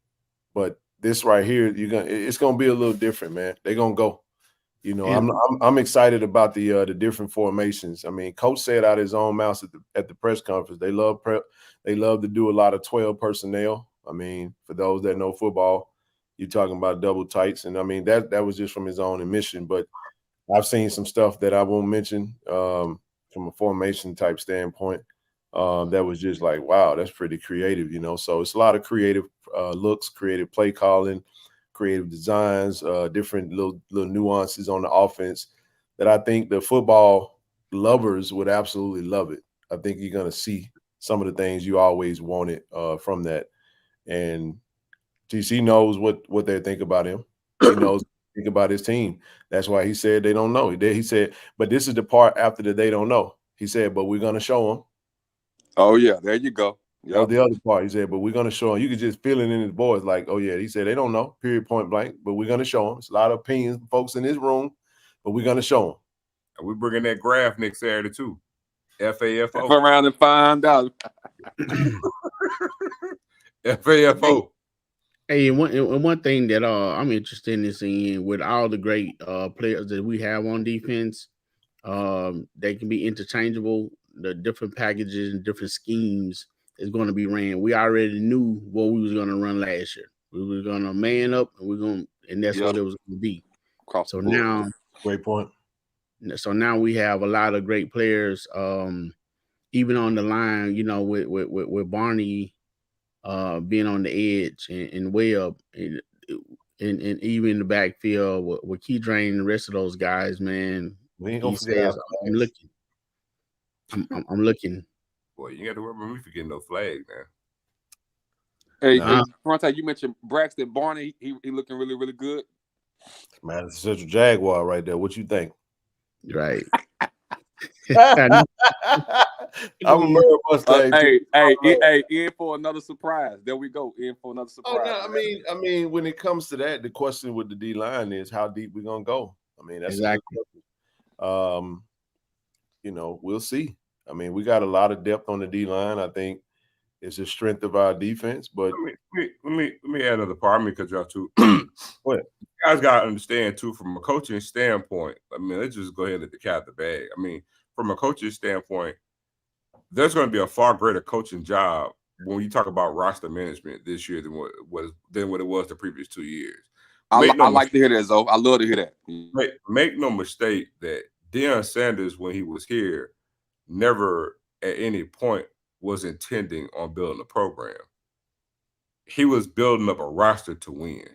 But this right here, it's gonna be a little different, man. They're gonna go. You know, I'm excited about the different formations. I mean, Coach said out his own mouth at the press conference, they love to do a lot of 12 personnel. I mean, for those that know football, you're talking about double tights, and I mean that was just from his own admission. But I've seen some stuff that I won't mention from a formation type standpoint that was just like, wow, that's pretty creative, you know. So it's a lot of creative looks, creative play calling, creative designs, different little nuances on the offense that I think the football lovers would absolutely love it. I think you're going to see some of the things you always wanted from that. And TC knows what they think about him. He knows think about his team. That's why he said they don't know. He said, but this is the part after the they don't know. He said, but we're going to show them. Oh, yeah, there you go. That was the other part. He said, but we're going to show them. You could just feel it in his voice like, oh, yeah. He said, they don't know, period, point blank, but we're going to show them. It's a lot of opinions, folks in this room, but we're going to show them. And we're bringing that graph next Saturday, too. FAFO. Come around and find out. FAFO. Hey, one thing that I'm interested in seeing with all the great players that we have on defense, they can be interchangeable. The different packages and different schemes is going to be ran. We already knew what we was going to run last year. We were going to man up, and that's what it was going to be. Cross so now, great point. So now we have a lot of great players, even on the line. You know, with Barney being on the edge and Webb and even in the backfield with Keydrain and the rest of those guys, man. He says, I'm looking. I'm looking. Boy, you got to worry about me for getting no flag, man. Hey, Fronte, you mentioned Braxton Barney. He looking really, really good. Man, it's such a Jaguar right there. What you think? Right. I'm a Mustang. Hey, in for another surprise. There we go. In for another surprise. Oh, no, I mean, when it comes to that, the question with the D line is how deep we're gonna go. I mean, that's exactly. You know, we'll see. I mean, we got a lot of depth on the D line. I think it's the strength of our defense. But let me add another part. I'm gonna cut you off too. What? You guys gotta understand too, from a coaching standpoint. I mean, let's just go ahead and let the cat out the bag. I mean, from a coaching standpoint, there's going to be a far greater coaching job when you talk about roster management this year than what it was the previous 2 years. I like to hear that, Zoe. I love to hear that. Make no mistake that Deion Sanders, when he was here, never at any point was intending on building a program. He was building up a roster to win.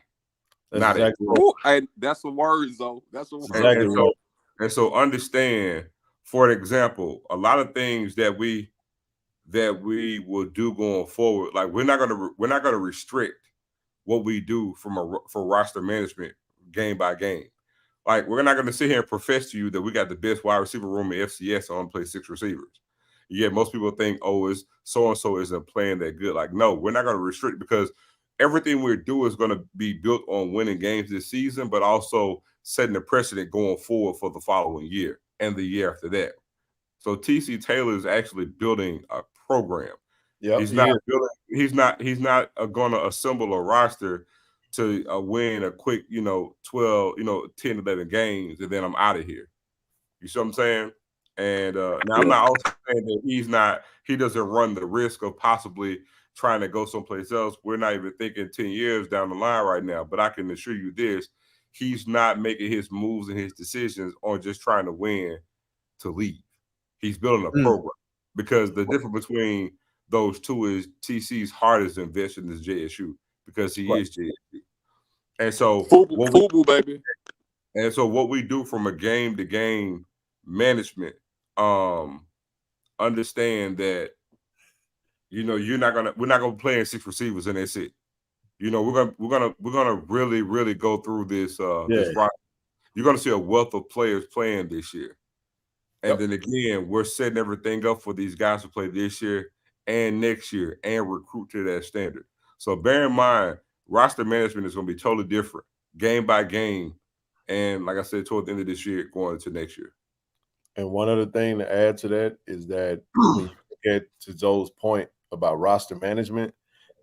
That's exactly right. That's a word, Zoe. That's a word. Exactly and so understand, for example, a lot of things that we will do going forward, like we're not gonna restrict what we do for roster management game by game. Like, we're not going to sit here and profess to you that we got the best wide receiver room in FCS on play 6 receivers. Yeah, most people think, oh, is so and so isn't playing that good. Like, no, we're not going to restrict, because everything we do is going to be built on winning games this season, but also setting a precedent going forward for the following year and the year after that. So TC Taylor is actually building a program. Yep, he's not going to assemble a roster to win a quick, 12, 10, 11 games, and then I'm out of here. You see what I'm saying? And now I'm not also saying that he doesn't run the risk of possibly trying to go someplace else. We're not even thinking 10 years down the line right now, but I can assure you this, he's not making his moves and his decisions on just trying to win to leave. He's building a program, because the difference between those two is TC's heart is invested in this JSU, because he is JSU. And so baby. And so what we do from a game to game management, understand that, we're not gonna play in 6 receivers and that's it. We're gonna really, really go through this this roster. You're gonna see a wealth of players playing this year. And then again, we're setting everything up for these guys to play this year and next year and recruit to that standard. So bear in mind, roster management is going to be totally different, game by game. And like I said, toward the end of this year, going into next year. And one other thing to add to that is that when you get to Zoe's point about roster management,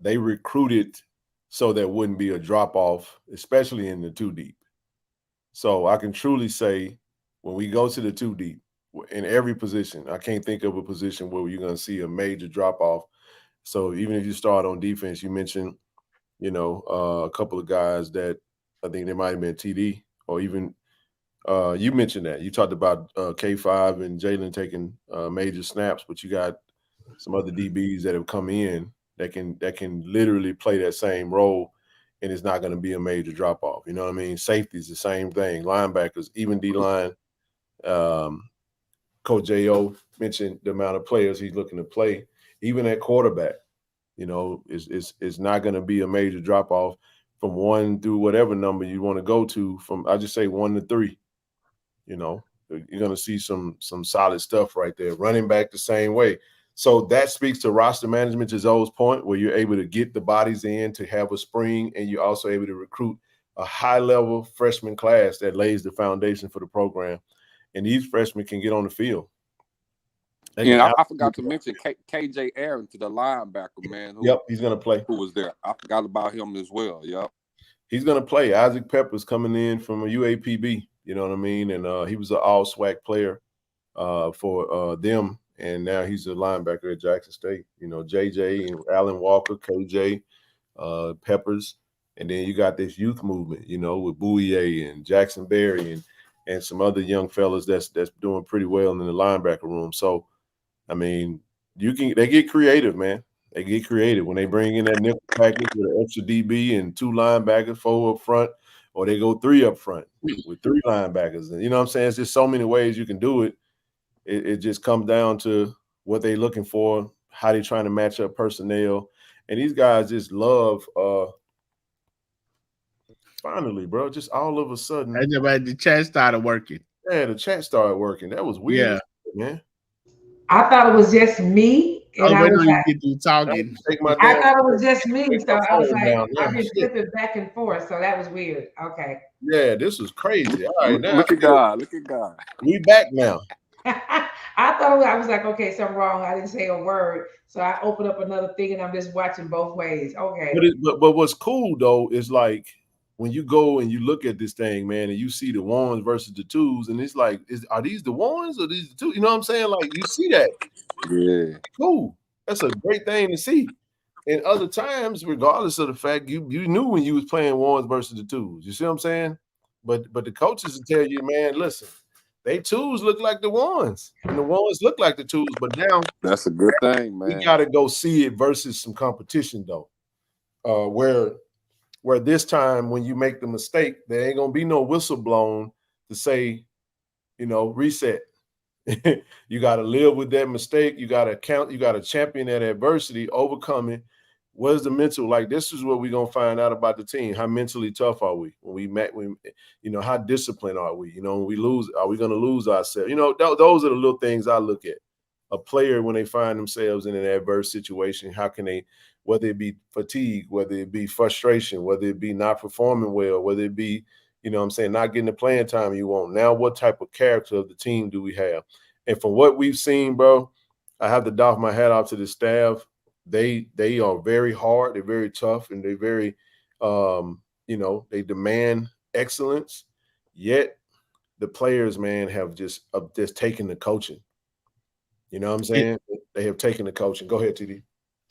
they recruited so there wouldn't be a drop-off, especially in the 2 deep. So I can truly say when we go to the 2 deep in every position, I can't think of a position where you're going to see a major drop off. So even if you start on defense, you mentioned, a couple of guys that I think they might have been TD or even you mentioned that. You talked about K5 and Jalen taking major snaps, but you got some other DBs that have come in that can literally play that same role, and it's not going to be a major drop off. You know what I mean? Safety's the same thing. Linebackers, even D line. Coach Jo mentioned the amount of players he's looking to play, even at quarterback. It's not going to be a major drop off from 1 through whatever number you want to go to. From I just say 1 to 3. You're going to see some solid stuff right there. Running back the same way. So that speaks to roster management, to Zoe's point, where you're able to get the bodies in to have a spring, and you're also able to recruit a high-level freshman class that lays the foundation for the program. And these freshmen can get on the field. And I forgot to mention KJ Aaron, to the linebacker, man. He's going to play. Who was there? I forgot about him as well. Yep. He's going to play. Isaac Pepper's coming in from a UAPB. You know what I mean? And he was an all-SWAC player for them. And now he's a linebacker at Jackson State. JJ and Alan Walker, KJ, Peppers. And then you got this youth movement, with Bouye and Jackson Berry and some other young fellas that's doing pretty well in the linebacker room. So, I mean, they get creative, man. They get creative when they bring in that nickel package with an extra DB and 2 linebackers, 4 up front, or they go 3 up front with 3 linebackers. And you know what I'm saying? It's just so many ways you can do it. It just comes down to what they're looking for, how they're trying to match up personnel. And these guys just love finally, bro, just all of a sudden. The chat started working. Yeah, the chat started working. That was weird, man. I thought it was just me. And I was like, get you talking. I thought it was just me. So I was like, I've been flipping back and forth. So that was weird. Okay. Yeah, this was crazy. All right, now look at God. Look at God. We back now. I thought I was like, okay, something wrong. I didn't say a word. So I opened up another thing and I'm just watching both ways. Okay. But what's cool though is like when you go and you look at this thing, man, and you see the 1s versus the 2s, and it's like, are these the 1s or these the 2s? You know what I'm saying? Like you see that. Yeah. Cool. That's a great thing to see. And other times, regardless of the fact, you knew when you was playing 1s versus the 2s. You see what I'm saying? But the coaches will tell you, man, listen, they 2s look like the 1s, and the 1s look like the 2s. But now that's a good thing, man. We got to go see it versus some competition, though, where this time when you make the mistake, there ain't gonna be no whistle blown to say, reset. You got to live with that mistake. You got to count. You got to champion that adversity, overcome it. What is the mental like? This is what we're gonna find out about the team. How mentally tough are we when we met? How disciplined are we? When we lose, are we gonna lose ourselves? Those are the little things I look at. A player when they find themselves in an adverse situation, how can they, whether it be fatigue, whether it be frustration, whether it be not performing well, whether it be, not getting the playing time you want. Now, what type of character of the team do we have? And from what we've seen, bro, I have to doff my hat off to the staff. They are very hard. They're very tough, and they're very, they demand excellence. Yet the players, man, have just taken the coaching. You know what I'm saying? They have taken the coaching. Go ahead, TD.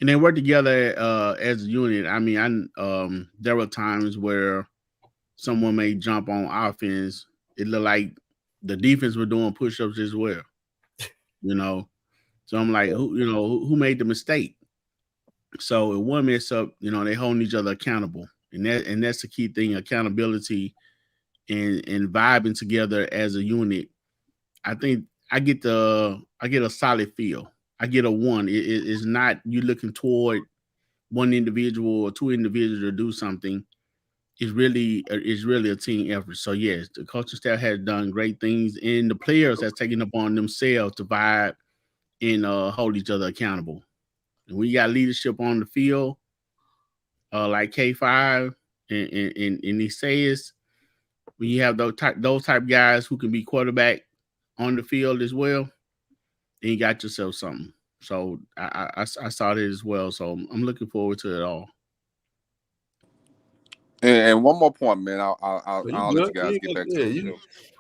And they work together as a unit. I mean, there were times where someone may jump on offense. It looked like the defense were doing push-ups as well. So I'm like, who made the mistake? So if one mess up, they holding each other accountable, and that's the key thing: accountability and vibing together as a unit. I think I get a solid feel. I get a 1. It's not you looking toward one individual or 2 individuals to do something. It's really a team effort. So yes, the coaching staff has done great things, and the players have taken upon themselves to vibe and hold each other accountable. And we got leadership on the field, like K5, and he says when you have those type guys who can be quarterback on the field as well, then you got yourself something. So I saw that as well. So I'm looking forward to it all. And one more point, man. I'll You let you good? guys get back to the show.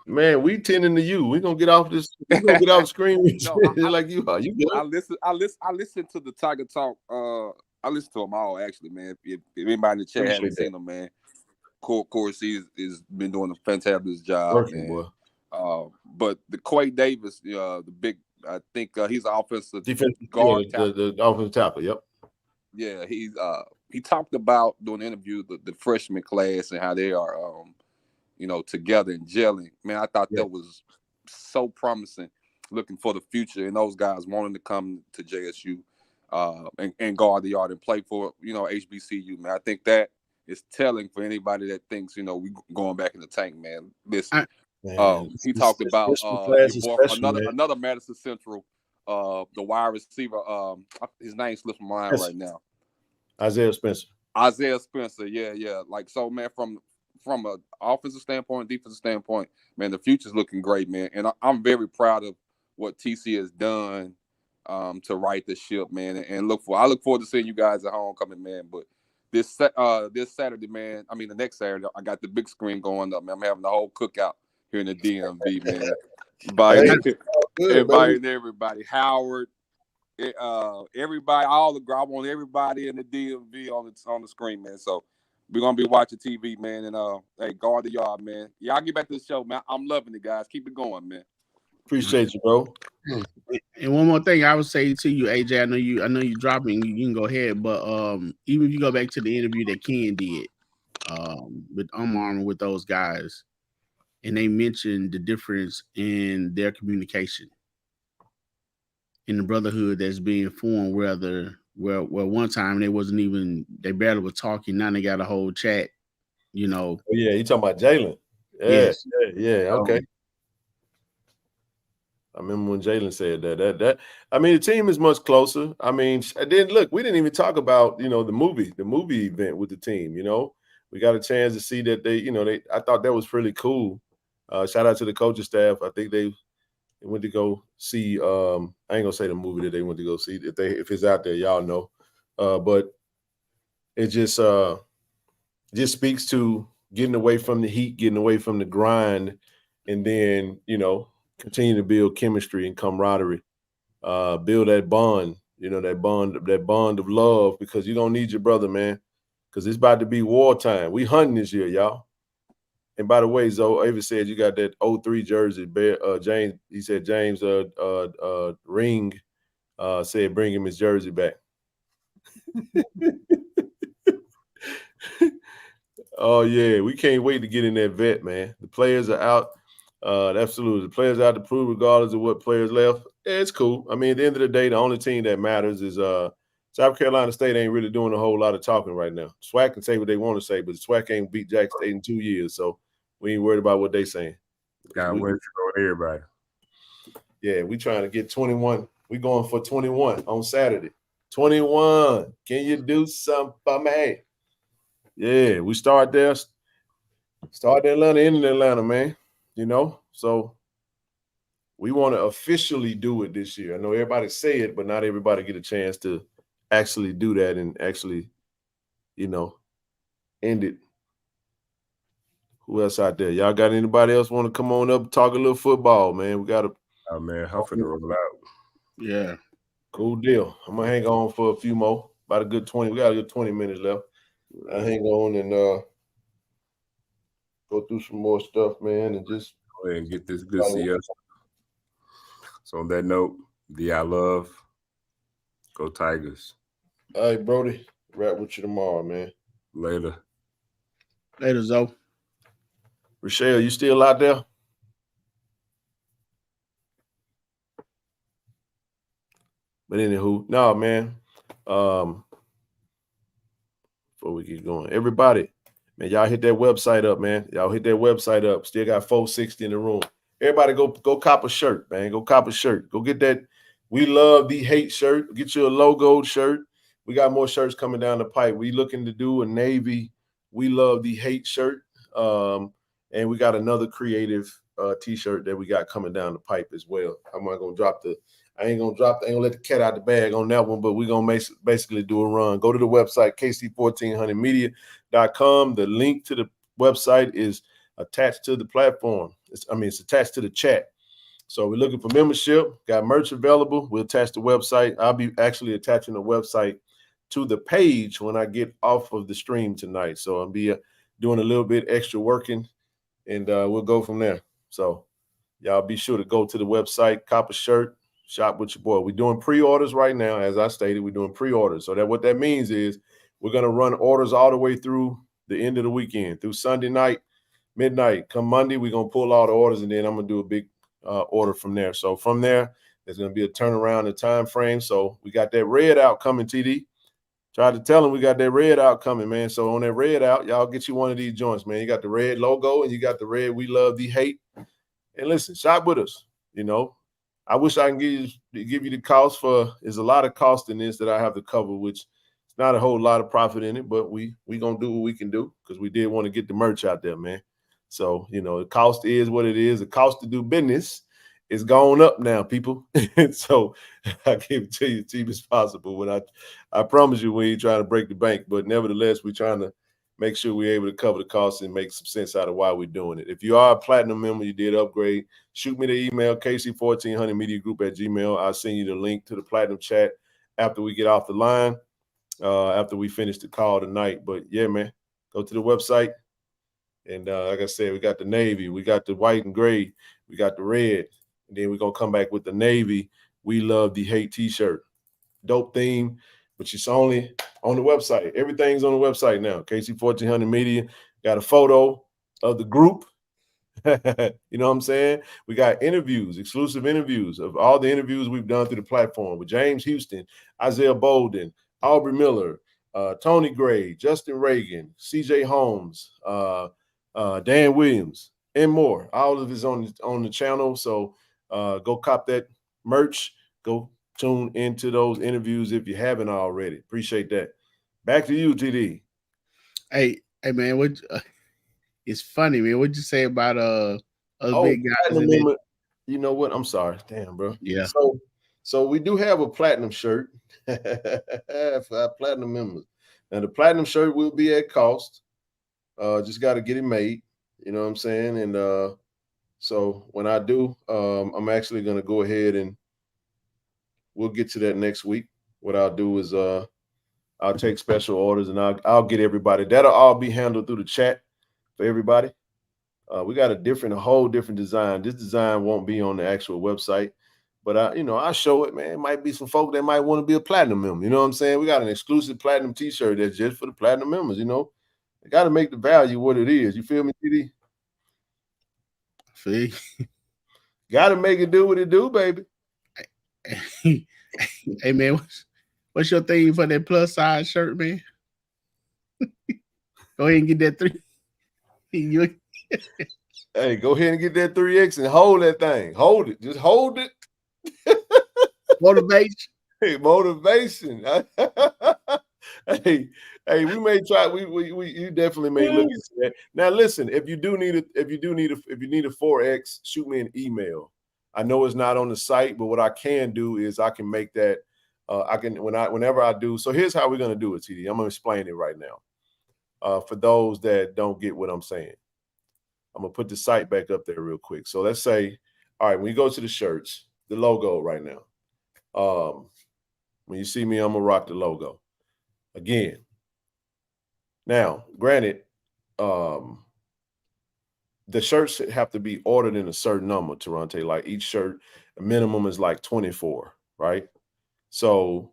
Man, we tending to you. We're gonna get off this. We're gonna get off the screen No, like you are. You good? I listen to the Tiger Talk. I listen to them all actually, man. If anybody in the chat Appreciate haven't seen them, man, Corey C has been doing a fantastic job, Working, man. boy. But the Quay Davis, the big, I think he's an offensive Defensive guard. the offensive tackle. Yep. Yeah, he talked about during the interview the freshman class and how they are, together and gelling. Man, I thought that was so promising. Looking for the future and those guys wanting to come to JSU and guard the yard and play for HBCU. Man, I think that is telling for anybody that thinks we going back in the tank. Man, listen. He talked about your boy, another Madison Central, the wide receiver. His name slips my mind right now. Isaiah Spencer. Yeah. Like, so, man, from an offensive standpoint, defensive standpoint, man, the future's looking great, man. And I'm very proud of what TC has done to right the ship, man. And I look forward to seeing you guys at homecoming, man. But this Saturday, man, the next Saturday, I got the big screen going up, man. I'm having the whole cookout here in the DMV, man. Inviting everybody, Howard, everybody, I want everybody in the DMV on the screen, man. So we're gonna be watching TV, man, and hey, guard the yard, man. Y'all get back to the show, man. I'm loving it, guys. Keep it going, man. Appreciate you, bro. And one more thing I would say to you, AJ, I know you dropping, you can go ahead, but even if you go back to the interview that Ken did with Armor with those guys, and they mentioned the difference in their communication in the brotherhood that's being formed, where one time they barely were talking, now they got a whole chat, Oh, yeah, you talking about Jalen? Yeah, yes. yeah, okay. I remember when Jalen said that. The team is much closer. Then look, we didn't even talk about the movie event with the team. We got a chance to see that I thought that was pretty cool. Shout out to the coaching staff. I think they went to go see. I ain't gonna say the movie that they went to go see. If it's out there, y'all know. But it just speaks to getting away from the heat, getting away from the grind, and then continue to build chemistry and camaraderie, build that bond, that bond of love, because you don't need your brother, man, because it's about to be wartime. We hunting this year, y'all. And by the way, Zoe Avis said you got that 03 jersey. James, he said James Ring said bring him his jersey back. Oh yeah, we can't wait to get in that vet, man. The players are out. Absolutely. The players out to prove, regardless of what players left. Yeah, it's cool. At the end of the day, the only team that matters is South Carolina State ain't really doing a whole lot of talking right now. SWAC can say what they want to say, but SWAC ain't beat Jackson State in 2 years, so we ain't worried about what they saying. Got wait for everybody. Yeah, we trying to get 21. We going for 21 on Saturday. 21. Can you do something for me? Yeah, we start there. Start in Atlanta, end in Atlanta, man. So we want to officially do it this year. I know everybody say it, but not everybody get a chance to actually do that and actually, end it. Who else out there? Y'all got anybody else want to come on up and talk a little football, man? We got to. Oh man, I'm finna roll out. Yeah. Cool deal. I'm gonna hang on for a few more. About a good 20. We got a good 20 minutes left. I hang on and go through some more stuff, man, and just go ahead and get this good CS. So on that note, I love. Go Tigers. All right, Brody. Wrap with you tomorrow, man. Later. Later, Zoe. Rochelle, you still out there? But anywho, no, man. Before we get going, everybody, man, y'all hit that website up, man. Y'all hit that website up. Still got 460 in the room. Everybody go cop a shirt, man. Go cop a shirt. Go get that We Love the Hate shirt. Get you a logoed shirt. We got more shirts coming down the pipe. We looking to do a Navy We Love the Hate shirt. And we got another creative t-shirt that we got coming down the pipe as well. I'm not gonna drop the. I ain't gonna let the cat out the bag on that one, but we're gonna basically do a run. Go to the website, KC-1400media.com. The link to the website is attached to the platform. It's attached to the chat. So we're looking for membership, got merch available. We'll attach the website. I'll be actually attaching the website to the page when I get off of the stream tonight. So I'll be doing a little bit extra working, and we'll go from there. So y'all be sure to go to the website, cop a shirt, shop with your boy. We're doing pre-orders right now. As I stated, we're doing pre-orders. So that what that means is we're going to run orders all the way through the end of the weekend, through Sunday night, midnight. Come Monday, we're going to pull all the orders, and then I'm going to do a big order from there. So from there, there's going to be a turnaround in time frame. So we got that red out coming, TD. Tried to tell them we got that red out coming, man. So on that red out, y'all get you one of these joints, man. You got the red logo and you got the red "We Love the Hate." And listen, shop with us. You know, I wish I can give you the cost for. There's a lot of cost in this that I have to cover, which it's not a whole lot of profit in it, but we gonna do what we can do because we did want to get the merch out there, man. So you know, the cost is what it is. The cost to do business is going up now, people. And so I give it to you as cheap as possible. When I promise you, we ain't trying to break the bank, but nevertheless, we're trying to make sure we're able to cover the costs and make some sense out of why we're doing it. If you are a platinum member, you did upgrade, shoot me the email, KC1400mediagroup@gmail. I'll send you the link to the platinum chat after we get off the line, after we finish the call tonight. But yeah, man, go to the website. And like I said, we got the navy, we got the white and gray, we got the red. And then we're going to come back with the navy "We Love the Hate" t-shirt. Dope theme, but it's only on the website. Everything's on the website now. KC-1400 Media got a photo of the group. You know what I'm saying? We got interviews, exclusive interviews of all the interviews we've done through the platform with James Houston, Isaiah Bolden, Aubrey Miller, Tony Gray, Justin Reagan, CJ Holmes, Dan Williams, and more. All of it is on the channel. So go cop that merch. Go tune into those interviews if you haven't already. Appreciate that. Back to you, TD. Hey, man, it's funny, man. What'd you say about big guys in it? You know what? I'm sorry. Damn, bro. Yeah. So we do have a platinum shirt for our platinum members. Now the platinum shirt will be at cost. Just got to get it made. You know what I'm saying? And so when I do, I'm actually going to go ahead and we'll get to that next week. What I'll do is I'll take special orders and I'll get everybody. That'll all be handled through the chat for everybody. We got a whole different design. This design won't be on the actual website, but I show it, man. It might be some folk that might want to be a platinum member. You know what I'm saying? We got an exclusive platinum t-shirt that's just for the platinum members. You know, they got to make the value what it is. You feel me, TD? See, got to make it do what it do, baby. Hey man, what's your theme for that plus size shirt, man? Go ahead and get that 3. Hey, go ahead and get that 3X and hold that thing. Hold it. Just hold it. Motivation. Hey, motivation. hey, we may try. You definitely may look into that. Now, listen. If you need a 4X, shoot me an email. I know it's not on the site, but what I can do is I can make that. Whenever I do. So here's how we're gonna do it, TD. I'm gonna explain it right now. For those that don't get what I'm saying, I'm gonna put the site back up there real quick. So let's say, all right, when you go to the shirts, the logo right now. When you see me, I'm gonna rock the logo again. Now, granted, the shirts have to be ordered in a certain number, Toronto. Like each shirt, a minimum is like 24, right? So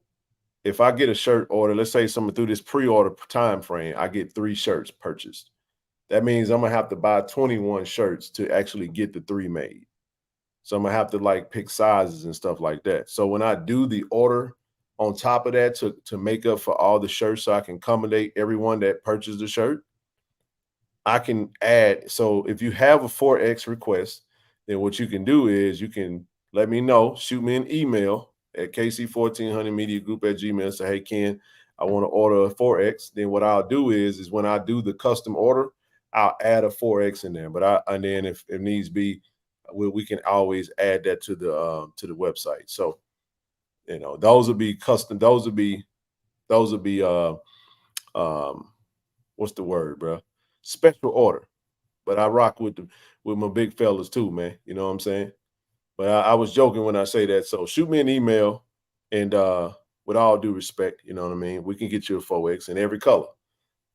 if I get a shirt order, let's say someone through this pre-order time frame, I get 3 shirts purchased. That means I'm gonna have to buy 21 shirts to actually get the 3 made. So I'm gonna have to like pick sizes and stuff like that. So when I do the order on top of that to make up for all the shirts so I can accommodate everyone that purchased the shirt, I can add. So if you have a 4X request, then what you can do is you can let me know, shoot me an email at KC-1400mediagroup@gmail. Say, hey, Ken, I want to order a 4X. Then what I'll do is when I do the custom order, I'll add a 4X in there. But and then if needs be, we can always add that to the website. So, you know, those will be custom. Those will be what's the word, bro? Special order. But I rock with my big fellas too, man. You know what I'm saying? But I was joking when I say that. So shoot me an email, and with all due respect, you know what I mean, we can get you a 4X in every color.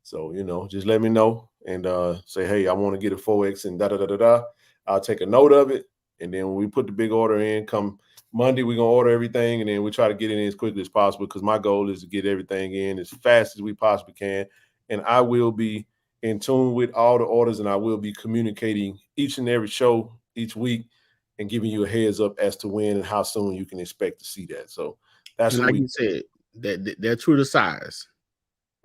So, you know, just let me know and say, hey, I want to get a 4X and da-da-da-da-da. I'll take a note of it. And then when we put the big order in, come Monday, we're going to order everything. And then we try to get it in as quickly as possible, because my goal is to get everything in as fast as we possibly can. And I will be in tune with all the orders, and I will be communicating each and every show each week and giving you a heads up as to when and how soon you can expect to see that. So that's and what like you said, they're true to size.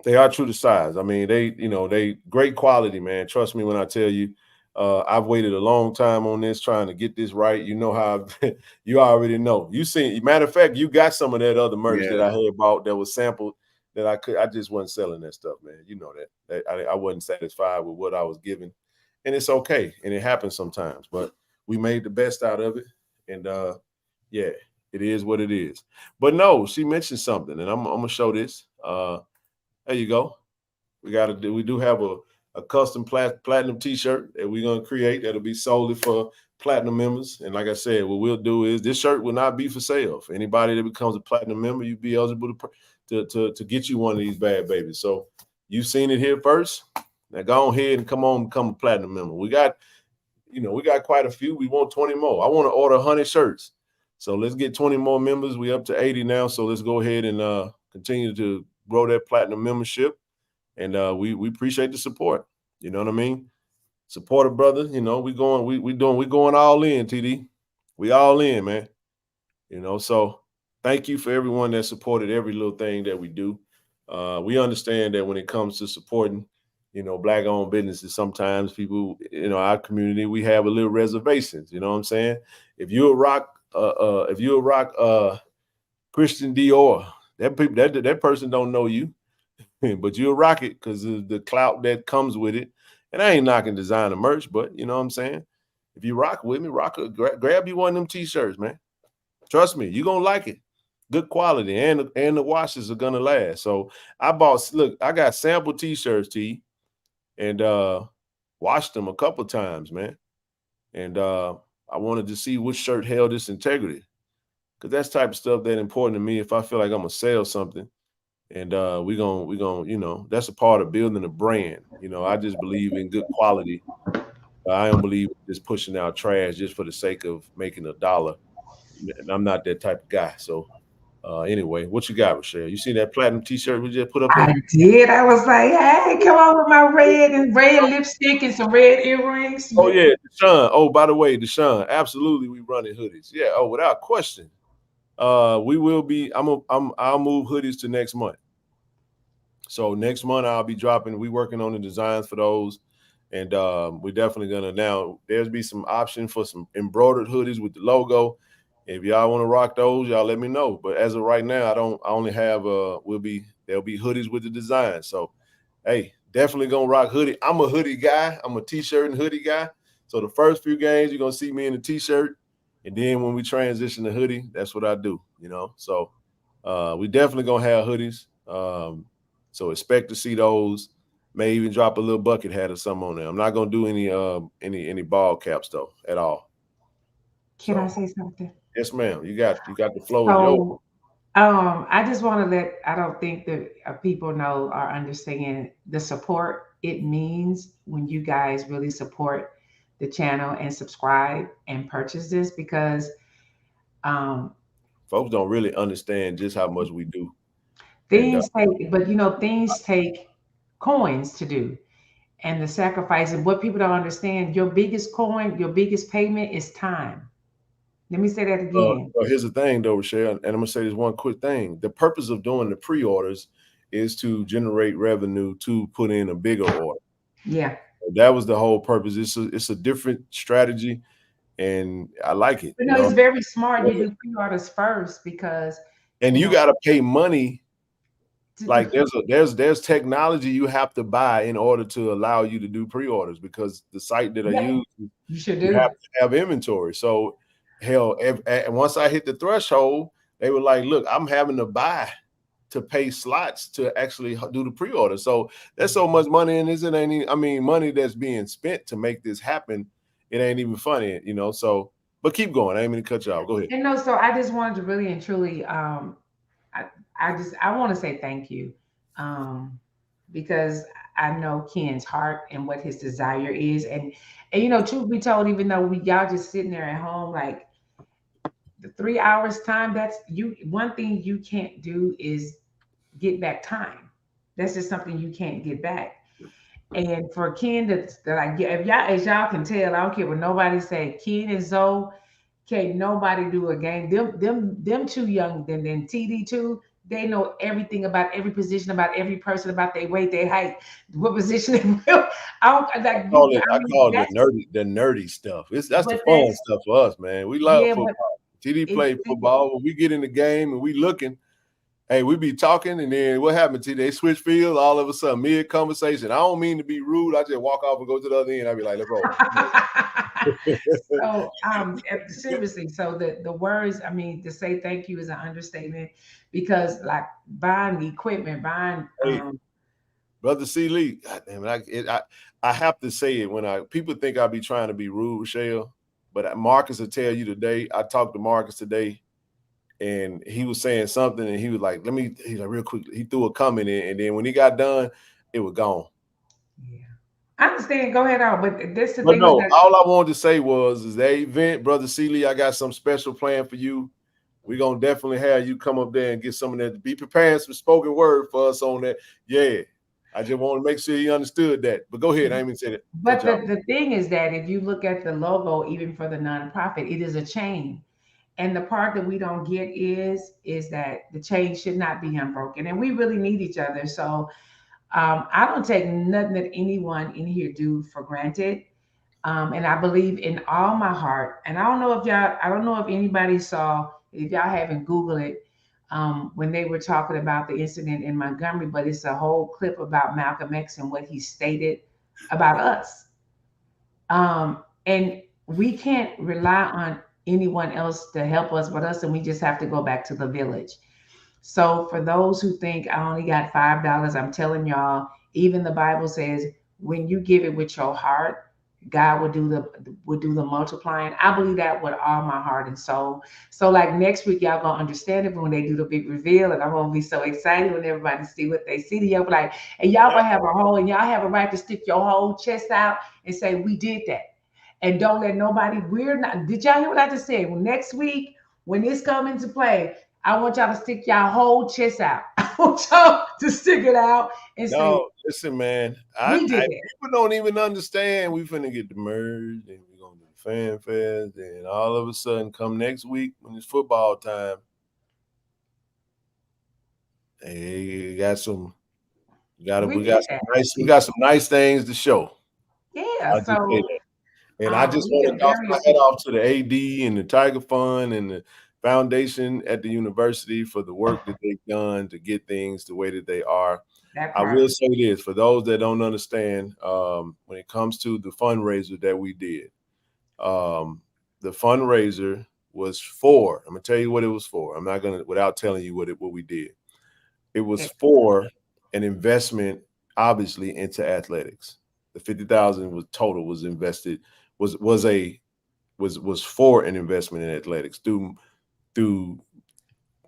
They are true to size. I mean, they great quality, man. Trust me when I tell you, I've waited a long time on this, trying to get this right. You know how you already know. You seen, matter of fact, you got some of that other merch that I had bought that was sampled that I just wasn't selling that stuff, man. You know that I wasn't satisfied with what I was given, and it's okay, and it happens sometimes. But we made the best out of it, and yeah, it is what it is. But no, she mentioned something, and I'm gonna show this. There you go. We do have a custom platinum t-shirt that we're going to create that'll be solely for platinum members. And like I said, what we'll do is this shirt will not be for sale. For anybody that becomes a platinum member, you'll be eligible to get you one of these bad babies. So you've seen it here first. Now go ahead and come on, become a platinum member. We got quite a few. We want 20 more. I want to order 100 shirts. So let's get 20 more members. We're up to 80 now. So let's go ahead and continue to grow that platinum membership. And we appreciate the support. You know what I mean? Support a brother. You know, we going all in, TD. We all in, man. You know, so thank you for everyone that supported every little thing that we do. We understand that when it comes to supporting, you know, Black-owned businesses, sometimes people, you know, our community, we have a little reservations. You know what I'm saying? If you rock Christian Dior, that person don't know you. But you'll rock it because of the clout that comes with it. And I ain't knocking designer merch, but you know what I'm saying? If you rock with me, grab you one of them t-shirts, man. Trust me, you're going to like it. Good quality, and the washes are going to last. So I got sample t-shirts, T, and washed them a couple times, man. And I wanted to see which shirt held its integrity, because that's type of stuff that important to me. If I feel like I'm going to sell something, and we gonna, you know, that's a part of building a brand. You know, I just believe in good quality. I don't believe in just pushing out trash just for the sake of making a dollar. And I'm not that type of guy. So anyway, what you got, Rochelle? You see that platinum t-shirt we just put up there? I did. I was like, hey, come on with my red lipstick and some red earrings. Oh yeah, Deshaun. Oh, by the way, Deshaun, absolutely, we running hoodies. Yeah. Oh, without question. We will be. I'll move hoodies to next month. So next month I'll be dropping. We working on the designs for those, and we're definitely gonna there's be some option for some embroidered hoodies with the logo. If y'all want to rock those, y'all let me know. But as of right now, I only have there'll be hoodies with the design. So hey, definitely gonna rock hoodie. I'm a hoodie guy. I'm a t-shirt and hoodie guy. So the first few games you're gonna see me in the t-shirt. And then when we transition to hoodie, that's what I do, you know. So we definitely gonna have hoodies. So expect to see those. May even drop a little bucket hat or something on there. I'm not gonna do any ball caps though at all. Can I say something? Yes, ma'am. You got the flow. So I just want to I don't think that people know or understand the support it means when you guys really support the channel and subscribe and purchase this, because folks don't really understand just how much we do. Things take coins to do, and the sacrifice. And what people don't understand, your biggest coin, your biggest payment is time. Let me say that again. Here's the thing, though, Rochelle, and I'm gonna say this one quick thing. The purpose of doing the pre-orders is to generate revenue to put in a bigger order. Yeah, that was the whole purpose. It's a different strategy, and I like it. But no, it's very smart. You do pre-orders first because you got to pay money Like there's technology you have to buy in order to allow you to do pre-orders, because the site that I use, you should you do. have to have inventory. So hell, once I hit the threshold, they were like, look, I'm having to buy to pay slots to actually do the pre-order. So there's so much money in this. It ain't even, I mean, money that's being spent to make this happen. It ain't even funny, you know. So, but keep going. I ain't mean to cut you off. Go ahead. And no, so I just wanted to really and truly, I want to say thank you, because I know Ken's heart and what his desire is, and you know, truth be told, even though y'all just sitting there at home, like the 3 hours time, that's you. One thing you can't do is get back time. That's just something you can't get back. And for Ken that I get, if y'all, as y'all can tell, I don't care what nobody say, Ken and Zoe, can't nobody do a game. Them too young. Then TD too. They know everything about every position, about every person, about their weight, their height, what position they will. I don't like you. I I mean, call it that's the nerdy stuff. That's the but fun that's stuff for us, man. We love yeah, but football. TD it's played football. When we get in the game and we looking, hey, we be talking, and then what happened to they switch fields all of a sudden mid conversation. I don't mean to be rude. I just walk off and go to the other end. I be like, let's roll. so seriously, so the words, I mean, to say thank you is an understatement, because like buying equipment, buying Hey, Brother C. Lee, God damn it, I have to say it when people think I be trying to be rude, Rochelle, but Marcus will tell you today. I talked to Marcus today, and he was saying something, and he was like, he's like, real quick, he threw a comment in, and then when he got done, it was gone. yeah. I understand, go ahead on, but this the But thing is no, that all I wanted to say is that event, Brother Seeley, I got some special plan for you. We're going to definitely have you come up there and get some of that. Be preparing some spoken word for us on that. Yeah. I just want to make sure you understood that. But go ahead. I ain't even said it. but the thing is that if you look at the logo, even for the nonprofit, it is a chain. And the part that we don't get is that the chain should not be unbroken. And we really need each other. So I don't take nothing that anyone in here do for granted. And I believe in all my heart. And I don't know if anybody saw, if y'all haven't Googled it, when they were talking about the incident in Montgomery, but it's a whole clip about Malcolm X and what he stated about us. And we can't rely on anyone else to help us but us, and we just have to go back to the village. So for those who think I only got $5, I'm telling y'all, even the Bible says when you give it with your heart, God will do the multiplying. I believe that with all my heart and soul. So like next week, y'all gonna understand it when they do the big reveal, and I'm gonna be so excited when everybody see what they see. Y'all be like, and y'all gonna have a whole, and y'all have a right to stick your whole chest out and say we did that, and don't let nobody. We're not. Did y'all hear what I just said? Well, next week when this come into play, I want y'all to stick y'all whole chest out. I want y'all to stick it out and say, listen, man. we did that. People don't even understand. We finna get the merge, and we're gonna do the fan fest, and all of a sudden, come next week when it's football time, hey, we got some nice things to show. Yeah, so and I just want to toss my head off to the AD and the Tiger Fund and the foundation at the university for the work that they've done to get things the way that they are. I will say this, for those that don't understand, when it comes to the fundraiser that we did, the fundraiser was for, I'm going to tell you what it was for. I'm not going to, without telling you what we did. It was for an investment, obviously, into athletics. The 50,000 was total was invested, was for an investment in athletics through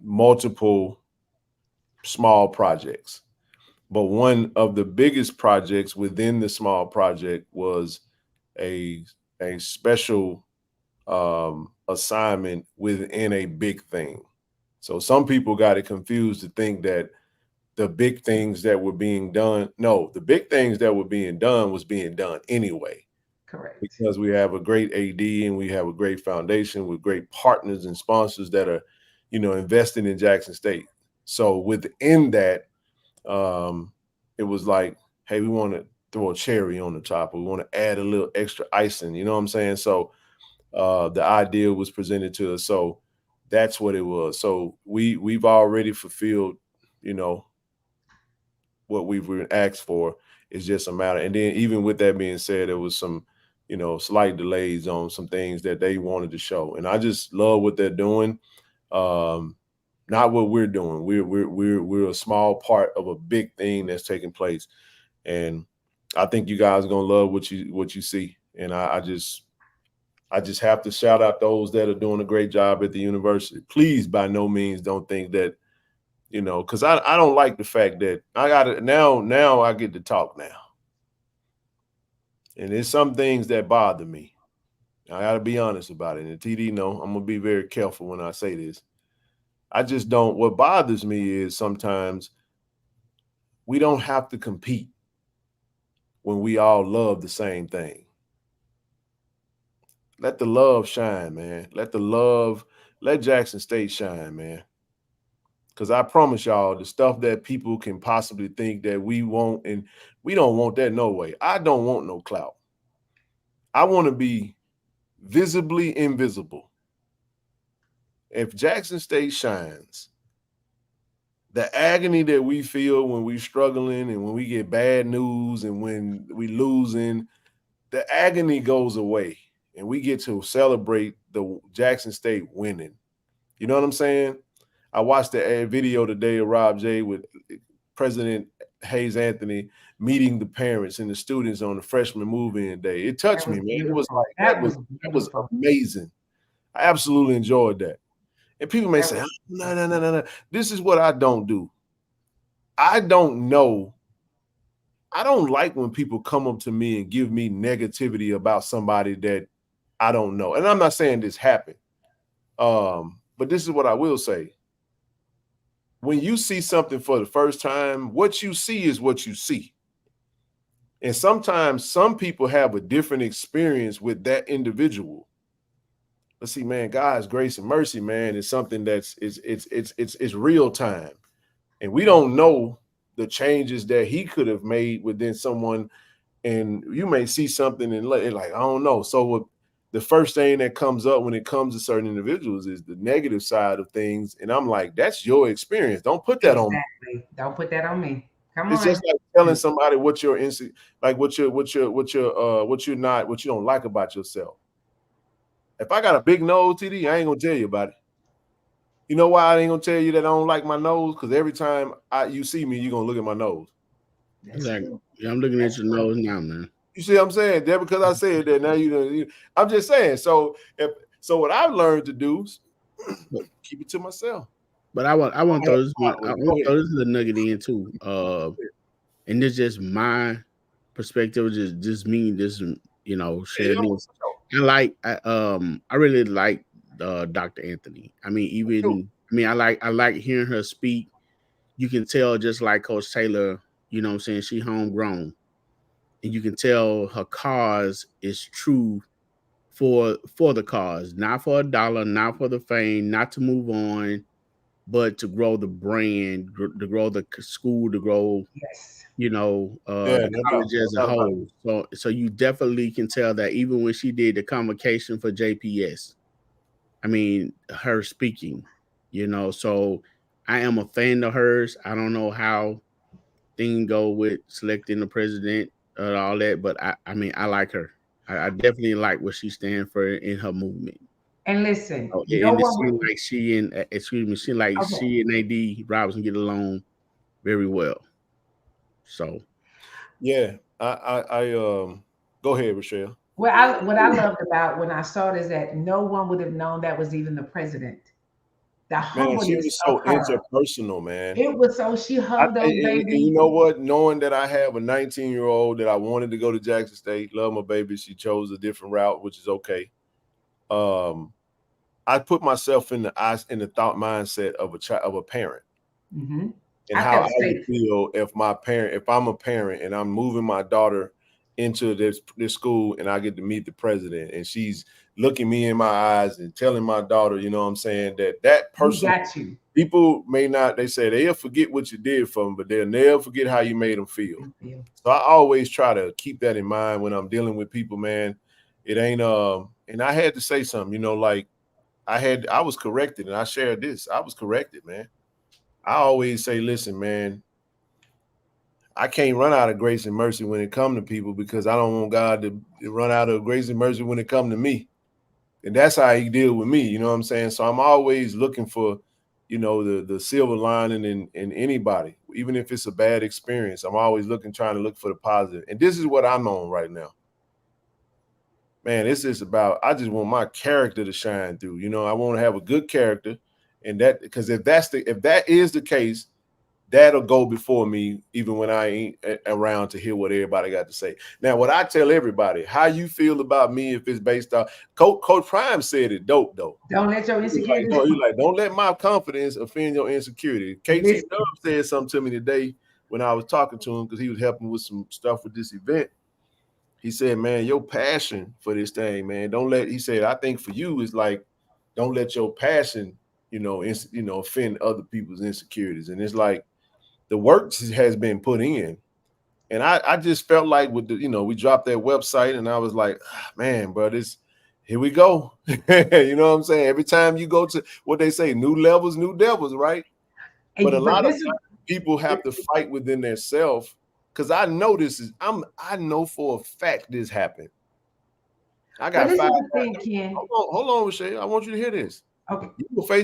multiple small projects. But one of the biggest projects within the small project was a special assignment within a big thing. So some people got it confused to think that the big things that were being done, no, the big things that were being done was being done anyway. Correct. Because we have a great AD and we have a great foundation with great partners and sponsors that are, investing in Jackson State. So within that, it was like, hey, we want to throw a cherry on the top. We want to add a little extra icing. You know what I'm saying? So the idea was presented to us. So that's what it was. So we've already fulfilled, what we've been asked for. It's just a matter. And then even with that being said, there was some, slight delays on some things that they wanted to show. And I just love what they're doing. Not what we're doing. We're a small part of a big thing that's taking place. And I think you guys are gonna love what you see. And I just have to shout out those that are doing a great job at the university. Please, by no means, don't think that, because I don't like the fact that I got it now I get to talk now. And there's some things that bother me. I got to be honest about it. And TD, I'm going to be very careful when I say this. I just don't. What bothers me is sometimes we don't have to compete when we all love the same thing. Let the love shine, man. Let Jackson State shine, man. Because I promise y'all, the stuff that people can possibly think that we want, and we don't want that no way. I don't want no clout. I want to be visibly invisible. If Jackson State shines, the agony that we feel when we're struggling and when we get bad news and when we losing, the agony goes away and we get to celebrate the Jackson State winning. You know what I'm saying? I watched the video today of Rob J with President Hayes Anthony meeting the parents and the students on the freshman move-in day. It touched me, man. Beautiful. It was like that was amazing. I absolutely enjoyed that. And people may say, no. This is what I don't do. I don't know. I don't like when people come up to me and give me negativity about somebody that I don't know. And I'm not saying this happened. But this is what I will say. When you see something for the first time, what you see is what you see. And sometimes some people have a different experience with that individual. Let's see, man, God's grace and mercy, man, is something that's it's real time. And we don't know the changes that he could have made within someone. And you may see something and like, I don't know. So the first thing that comes up when it comes to certain individuals is the negative side of things. And I'm like, that's your experience. Don't put that on me. Don't put that on me. Come on. It's just like telling somebody what you're what you don't like about yourself. If I got a big nose, TD, I ain't gonna tell you about it. You know why I ain't gonna tell you that I don't like my nose? Because every time you see me, you're gonna look at my nose. Exactly. Yeah, I'm looking at your nose now, man. You see what I'm saying? That because I said that now I'm just saying. So what I've learned to do is keep it to myself. But I want to throw this little nugget in too. And it's just my perspective, just me, sharing this. I really like Dr. Anthony. I mean, I like hearing her speak. You can tell, just like Coach Taylor, you know what I'm saying, she homegrown. And you can tell her cause is true for the cause, not for a dollar, not for the fame, not to move on, but to grow the brand, to grow the school, to grow, the college as a whole. So you definitely can tell that even when she did the convocation for JPS, I mean, her speaking, so I am a fan of hers. I don't know how things go with selecting the president and all that, but I mean, I like her. I definitely like what she stands for in her movement. And listen, and it seems like she and AD Robinson get along very well. So, yeah, I go ahead, Rochelle. What I loved about when I saw it is that no one would have known that was even the president. The humbleness she was so of her. interpersonal, man. It was so she hugged those babies. And you know what? Knowing that I have a 19-year-old that I wanted to go to Jackson State, love my baby. She chose a different route, which is okay. I put myself in the thought mindset of a parent, mm-hmm. and how I would feel if I'm a parent and I'm moving my daughter into this school and I get to meet the president and she's looking me in my eyes and telling my daughter, you know what I'm saying, that person, got you. People may not, they say they'll forget what you did for them, but they'll never forget how you made them feel. So I always try to keep that in mind when I'm dealing with people, man. It ain't, and I had to say something, like I was corrected, and I shared this. I was corrected, man. I always say, listen, man, I can't run out of grace and mercy when it comes to people because I don't want God to run out of grace and mercy when it comes to me. And that's how he deal with me. You know what I'm saying? So I'm always looking for, you know, the silver lining in anybody, even if it's a bad experience. I'm always trying to look for the positive. And this is what I'm on right now. Man, it's just about, I just want my character to shine through. You know, I want to have a good character. And that, because if that is the case, that'll go before me, even when I ain't around to hear what everybody got to say. Now, what I tell everybody, how you feel about me, if it's based on Coach Prime said it dope though. Don't let your insecurities. He's like, don't let my confidence offend your insecurity. KC Dub said something to me today when I was talking to him because he was helping with some stuff with this event. He said, man, your passion for this thing, man, he said, I think for you is like, don't let your passion, offend other people's insecurities. And it's like, the work has been put in. And I just felt like with the, we dropped that website and I was like, man, bro, here we go. You know what I'm saying? Every time you go to what they say, new levels, new devils, right? But a lot of people have to fight within themselves because I know I know for a fact this happened. I got this 5. is the thing, Ken. Hold on, Rashay. I want you to hear this. Okay.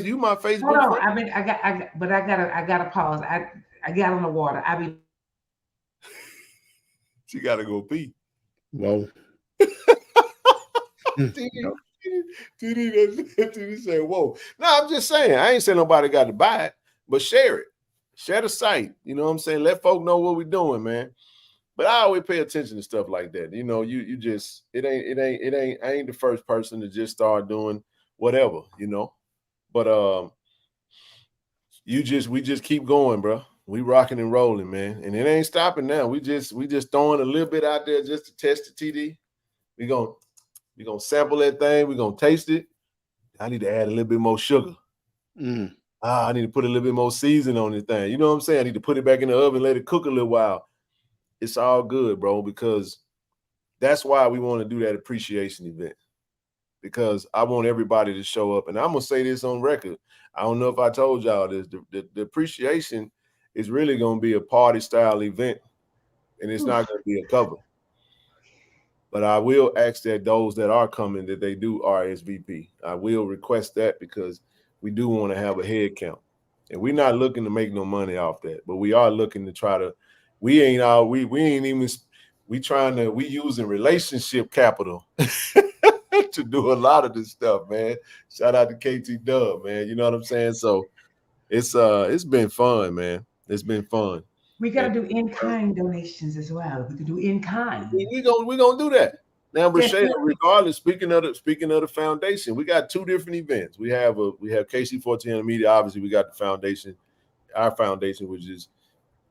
You my Facebook. Hold on. I gotta pause. I got on the water. She gotta go pee. Whoa. TD said, whoa. No, I'm just saying. I ain't saying nobody got to buy it, but share it. Share the site. You know what I'm saying? Let folk know what we're doing, man. But I always pay attention to stuff like that. You know, you just I ain't the first person to just start doing whatever, But we just keep going, bro. We rocking and rolling, man. And it ain't stopping now. We just throwing a little bit out there just to test the TD. We're gonna sample that thing. We're gonna taste it. I need to add a little bit more sugar. I need to put a little bit more seasoning on this thing. You know what I'm saying? I need to put it back in the oven, let it cook a little while. It's all good, bro, because that's why we want to do that appreciation event. Because I want everybody to show up. And I'm going to say this on record. I don't know if I told y'all this. The appreciation is really going to be a party-style event, and it's not going to be a cover. But I will ask that those that are coming, that they do RSVP. I will request that because we do want to have a head count. And we're not looking to make no money off that, but we are looking to try to, we using relationship capital to do a lot of this stuff, man. Shout out to KT Dub, man. You know what I'm saying? So it's been fun, man. It's been fun. We gotta do in-kind donations as well. We can do in-kind. We're gonna do that. Now, Rashay, regardless, speaking of the foundation, we got 2 different events. We have KC-1400 Media. Obviously, we got the foundation, our foundation, which is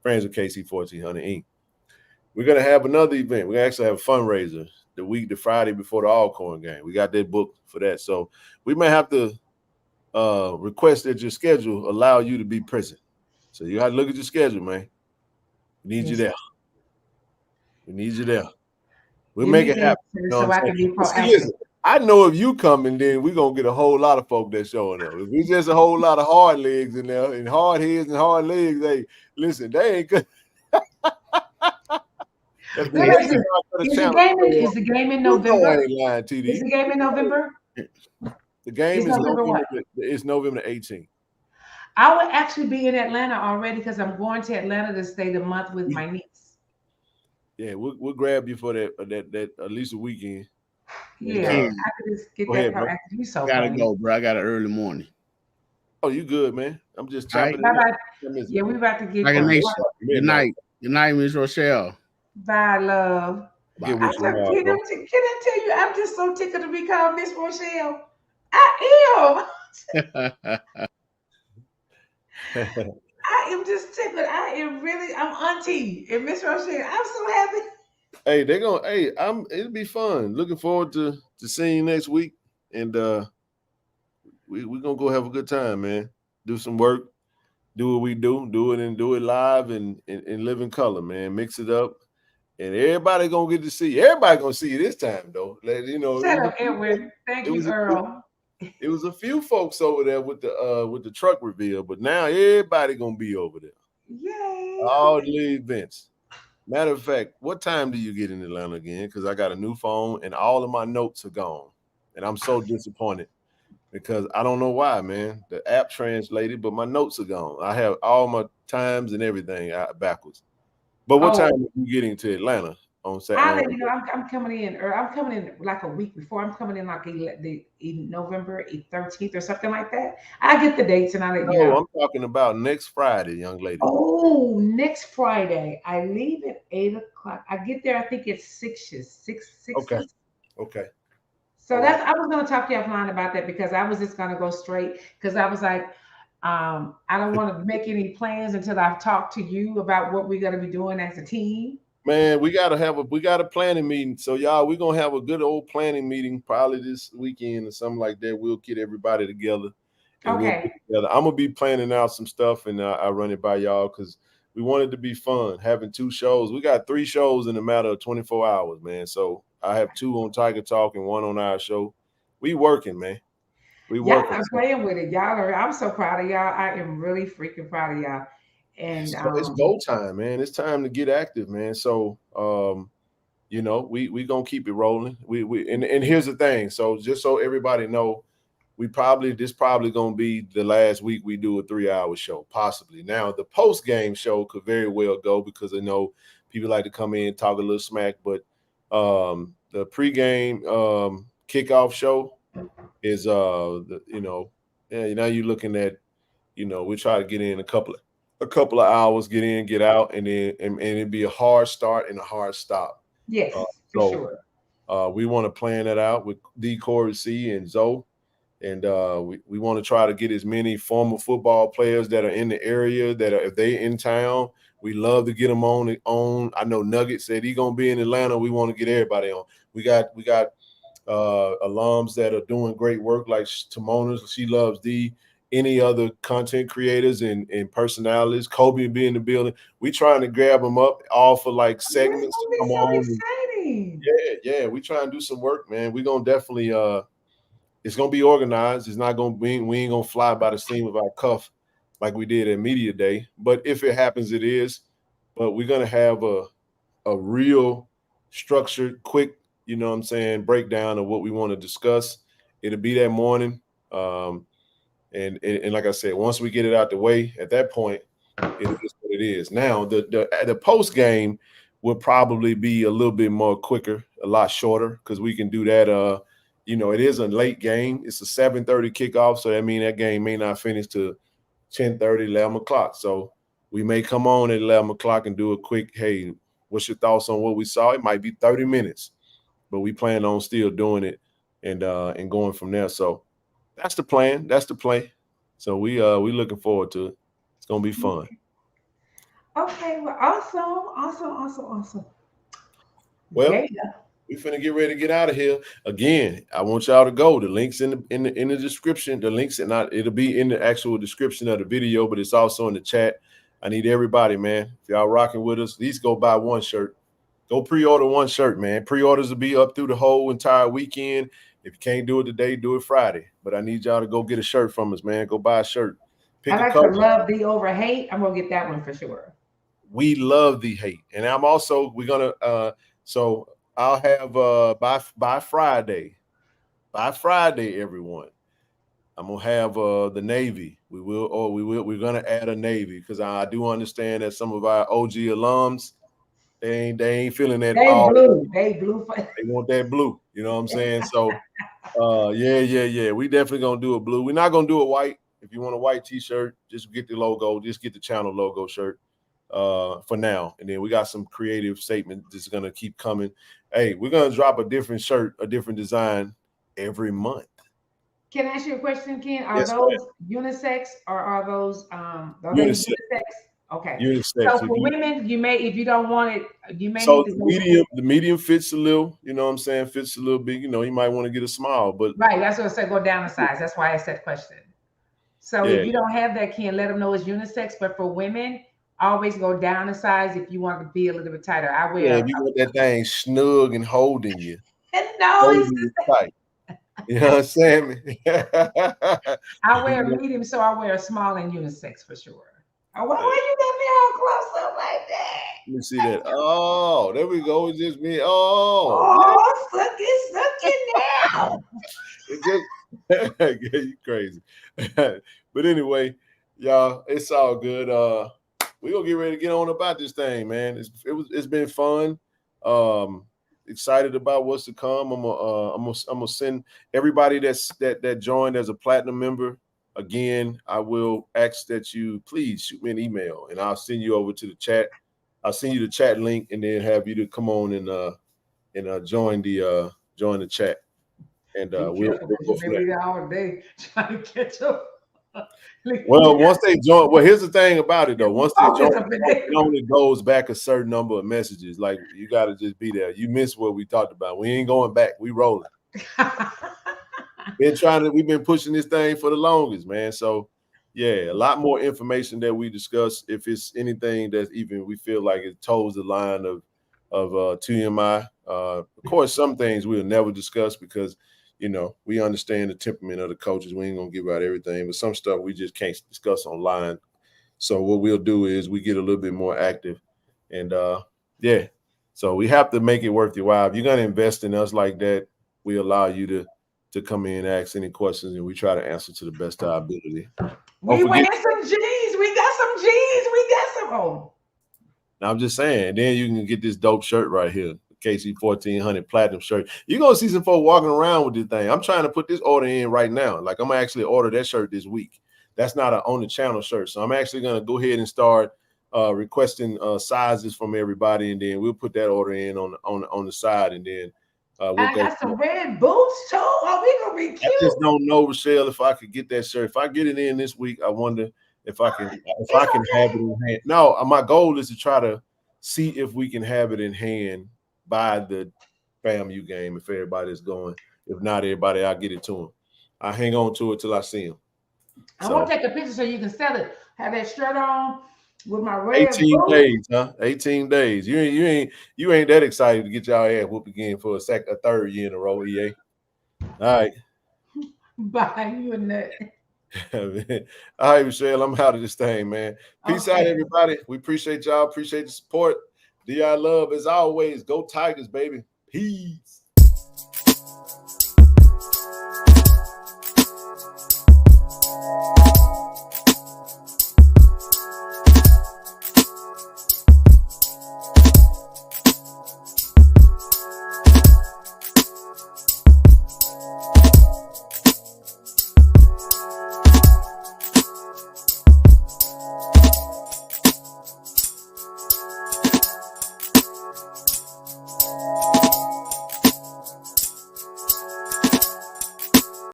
Friends of KC-1400 Inc. We're gonna have another event. We actually have a fundraiser the Friday before the Alcorn game. We got that booked for that. So we may have to request that your schedule allow you to be present. So you got to look at your schedule, man. We need you there. We need you there. We'll make it happen. So I can be proactive. Listen, I know if you coming, then we're going to get a whole lot of folk that's showing up. If we just a whole lot of hard legs in there and hard heads and hard legs, hey, listen, they ain't good. Is the game in November? Is the game in November? The game is November. It's November 18th. I will actually be in Atlanta already because I'm going to Atlanta to stay the month with my niece. Yeah, we'll grab you for that at least a weekend. Yeah, I could just get that proactive. You so gotta funny. go, bro. I got an early morning. Oh, you good, man? I'm just chopping it. Yeah, we about to get like a nation. Good night, Miss Rochelle. Bye, love. Can I tell you, I'm just so tickled to be called Miss Rochelle. I am just tickled. I'm auntie and Miss Rochelle. I'm so happy. Hey, it'll be fun. Looking forward to seeing you next week. And we're gonna go have a good time, man. Do some work, do what we do it live and live in color, man. Mix it up. And everybody gonna get to see. Everybody gonna see you this time, though. Shut up, Edwin. Thank you, Earl. It was a few folks over there with the truck reveal, but now everybody gonna be over there. Yay! All the events. Matter of fact, what time do you get in Atlanta again? Because I got a new phone and all of my notes are gone. And I'm so disappointed because I don't know why, man. The app translated, but my notes are gone. I have all my times and everything backwards. But what time are you getting to Atlanta on I'll Saturday? let you know. I'm coming in, or I'm coming in like a week before. I'm coming in like November 13th or something like that. I get the dates and I'll let you No, know. I'm talking about next Friday, young lady. Oh, next Friday. I leave at 8 o'clock. I get there, I think it's 6. Okay. Okay. So All that's right. I was gonna talk to you offline about that because I was just gonna go straight because I was like, I don't want to make any plans until I've talked to you about what we're gonna be doing as a team. Man, we got a planning meeting. So y'all, we're gonna have a good old planning meeting probably this weekend or something like that. We'll get everybody together and we'll get Okay. together. I'm gonna be planning out some stuff and I'll run it by y'all because we want it to be fun. Having 2 shows. We got 3 shows in a matter of 24 hours, man. So I have 2 on Tiger Talk and 1 on our show. We working, man. We Y'all working. are playing with it. I'm so proud of y'all. I am really freaking proud of y'all. And So it's go time, man. It's time to get active, man. So you know, we gonna keep it rolling. And here's the thing. So just so everybody know, this probably gonna be the last week we do a 3-hour show, possibly. Now the post game show could very well go because I know people like to come in and talk a little smack, but the pregame kickoff show is now you're looking at, we try to get in a couple of hours, get in, get out, and then and it'd be a hard start and a hard stop. yes, for So sure. we want to plan that out with D. Corey C. and Zoe. And we want to try to get as many former football players that are in the area if they in town, we love to get them on. I know Nugget said he's gonna be in Atlanta. We want to get everybody on. We got alums that are doing great work like Timona. She loves D. Any other content creators and personalities. Kobe will be in the building. We trying to grab them up all for like That's segments to gonna be come so on. exciting. Yeah. We try and do some work, man. We gonna definitely it's gonna be organized. It's not gonna be, we ain't gonna fly by the seam of our cuff like we did at Media Day. But if it happens, it is. But we're gonna have a real structured, quick, breakdown of what we want to discuss. It'll be that morning. And like I said, once we get it out the way, at that point, it is what it is. Now the post game will probably be a little bit more quicker, a lot shorter, because we can do that. It is a late game. It's a 7:30 kickoff, so that means that game may not finish till 10:30, 11 o'clock. So we may come on at 11 o'clock and do a quick, hey, what's your thoughts on what we saw? It might be 30 minutes, but we plan on still doing it and going from there. So that's the plan. That's the play. So we looking forward to it. It's gonna be fun. Okay, well, awesome. Well, Yeah. we finna get ready to get out of here. Again, I want y'all to go. The links in the description. The links it'll be in the actual description of the video, but it's also in the chat. I need everybody, man. If y'all rocking with us, at least go buy one shirt. Go pre-order one shirt, man. Pre-orders will be up through the whole entire weekend. If you can't do it today, do it Friday. But I need y'all to go get a shirt from us, man. Go buy a shirt. Pick I a like color. to love thee over hate. I'm gonna get that one for sure. We love the hate. And we're gonna so I'll have by Friday. By Friday, everyone. I'm gonna have the Navy. We're gonna add a Navy because I do understand that some of our OG alums, they ain't feeling that They all. blue. They blue. They want that blue. You know what I'm saying? So yeah. We definitely gonna do a blue. We're not gonna do a white. If you want a white t-shirt, just get the logo, just get the channel logo shirt for now. And then we got some creative statement that's gonna keep coming. Hey, we're gonna drop a different shirt, a different design every month. Can I ask you a question, Ken? Are Yes, those unisex or are they Unisex. unisex? Okay. Unisex. So for women, you may, if you don't want it, you may So need to the medium fits a little, you know what I'm saying, fits a little big, you might want to get a small, but right. That's what I said. Go down a size. That's why I asked that question. So yeah. if you don't have that, Ken, let them know it's unisex. But for women, always go down a size if you want to be a little bit tighter. I wear. Yeah, if you want that thing snug and holding you. No, it's Holding you tight. You know what I'm saying? I wear a medium, so I wear a small and unisex for sure. Oh, why you got me all close up like that? Let me see that. Oh, there we go. It's just me. Oh, Oh, suck it now. it just yeah, you crazy. But anyway, y'all, it's all good. We're gonna get ready to get on about this thing, man. It's been fun. Excited about what's to come. I'm gonna send everybody that joined as a platinum member. Again, I will ask that you please shoot me an email and I'll send you over to the chat. I'll send you the chat link and then have you to come on and join the chat. And we'll go from Maybe there. all day trying to catch up. Well, once they join, well, here's the thing about it though. Once they join, Focus up in there. it only goes back a certain number of messages. Like you got to just be there. You missed what we talked about. We ain't going back. We rolling. We've been pushing this thing for the longest, man. So yeah, a lot more information that we discuss. If it's anything that even we feel like it toes the line of TMI. Of course, some things we'll never discuss because we understand the temperament of the coaches. We ain't gonna give out everything, but some stuff we just can't discuss online. So what we'll do is we get a little bit more active, and yeah. So we have to make it worth your while. If you're gonna invest in us like that, we allow you to come in and ask any questions, and we try to answer to the best of our ability. We wearing some G's. We got some G's. We got some. Oh. Now, I'm just saying, then you can get this dope shirt right here, KC-1400 platinum shirt. You're going to see some folks walking around with this thing. I'm trying to put this order in right now. Like, I'm going to actually order that shirt this week. That's not an on-the-channel shirt. So I'm actually going to go ahead and start requesting sizes from everybody, and then we'll put that order in on the side, and then we'll I got some red boots, too. Oh, we going to be cute. I just don't know, Rochelle, if I could get that shirt. If I get it in this week, I wonder if I can have it in hand. No, my goal is to try to see if we can have it in hand by the FAMU game if everybody's going. If not everybody, I'll get it to them. I hang on to it till I see them. I want to take a picture so you can sell it. Have that shirt on with my red 18 boots. days, huh? 18 days. You ain't that excited to get y'all ass whooped again for a third year in a row, EA. All right. Bye, you and that. All right, Michelle, I'm out of this thing, man. Peace out, everybody. We appreciate y'all. Appreciate the support. DI love as always. Go Tigers, baby. Peace.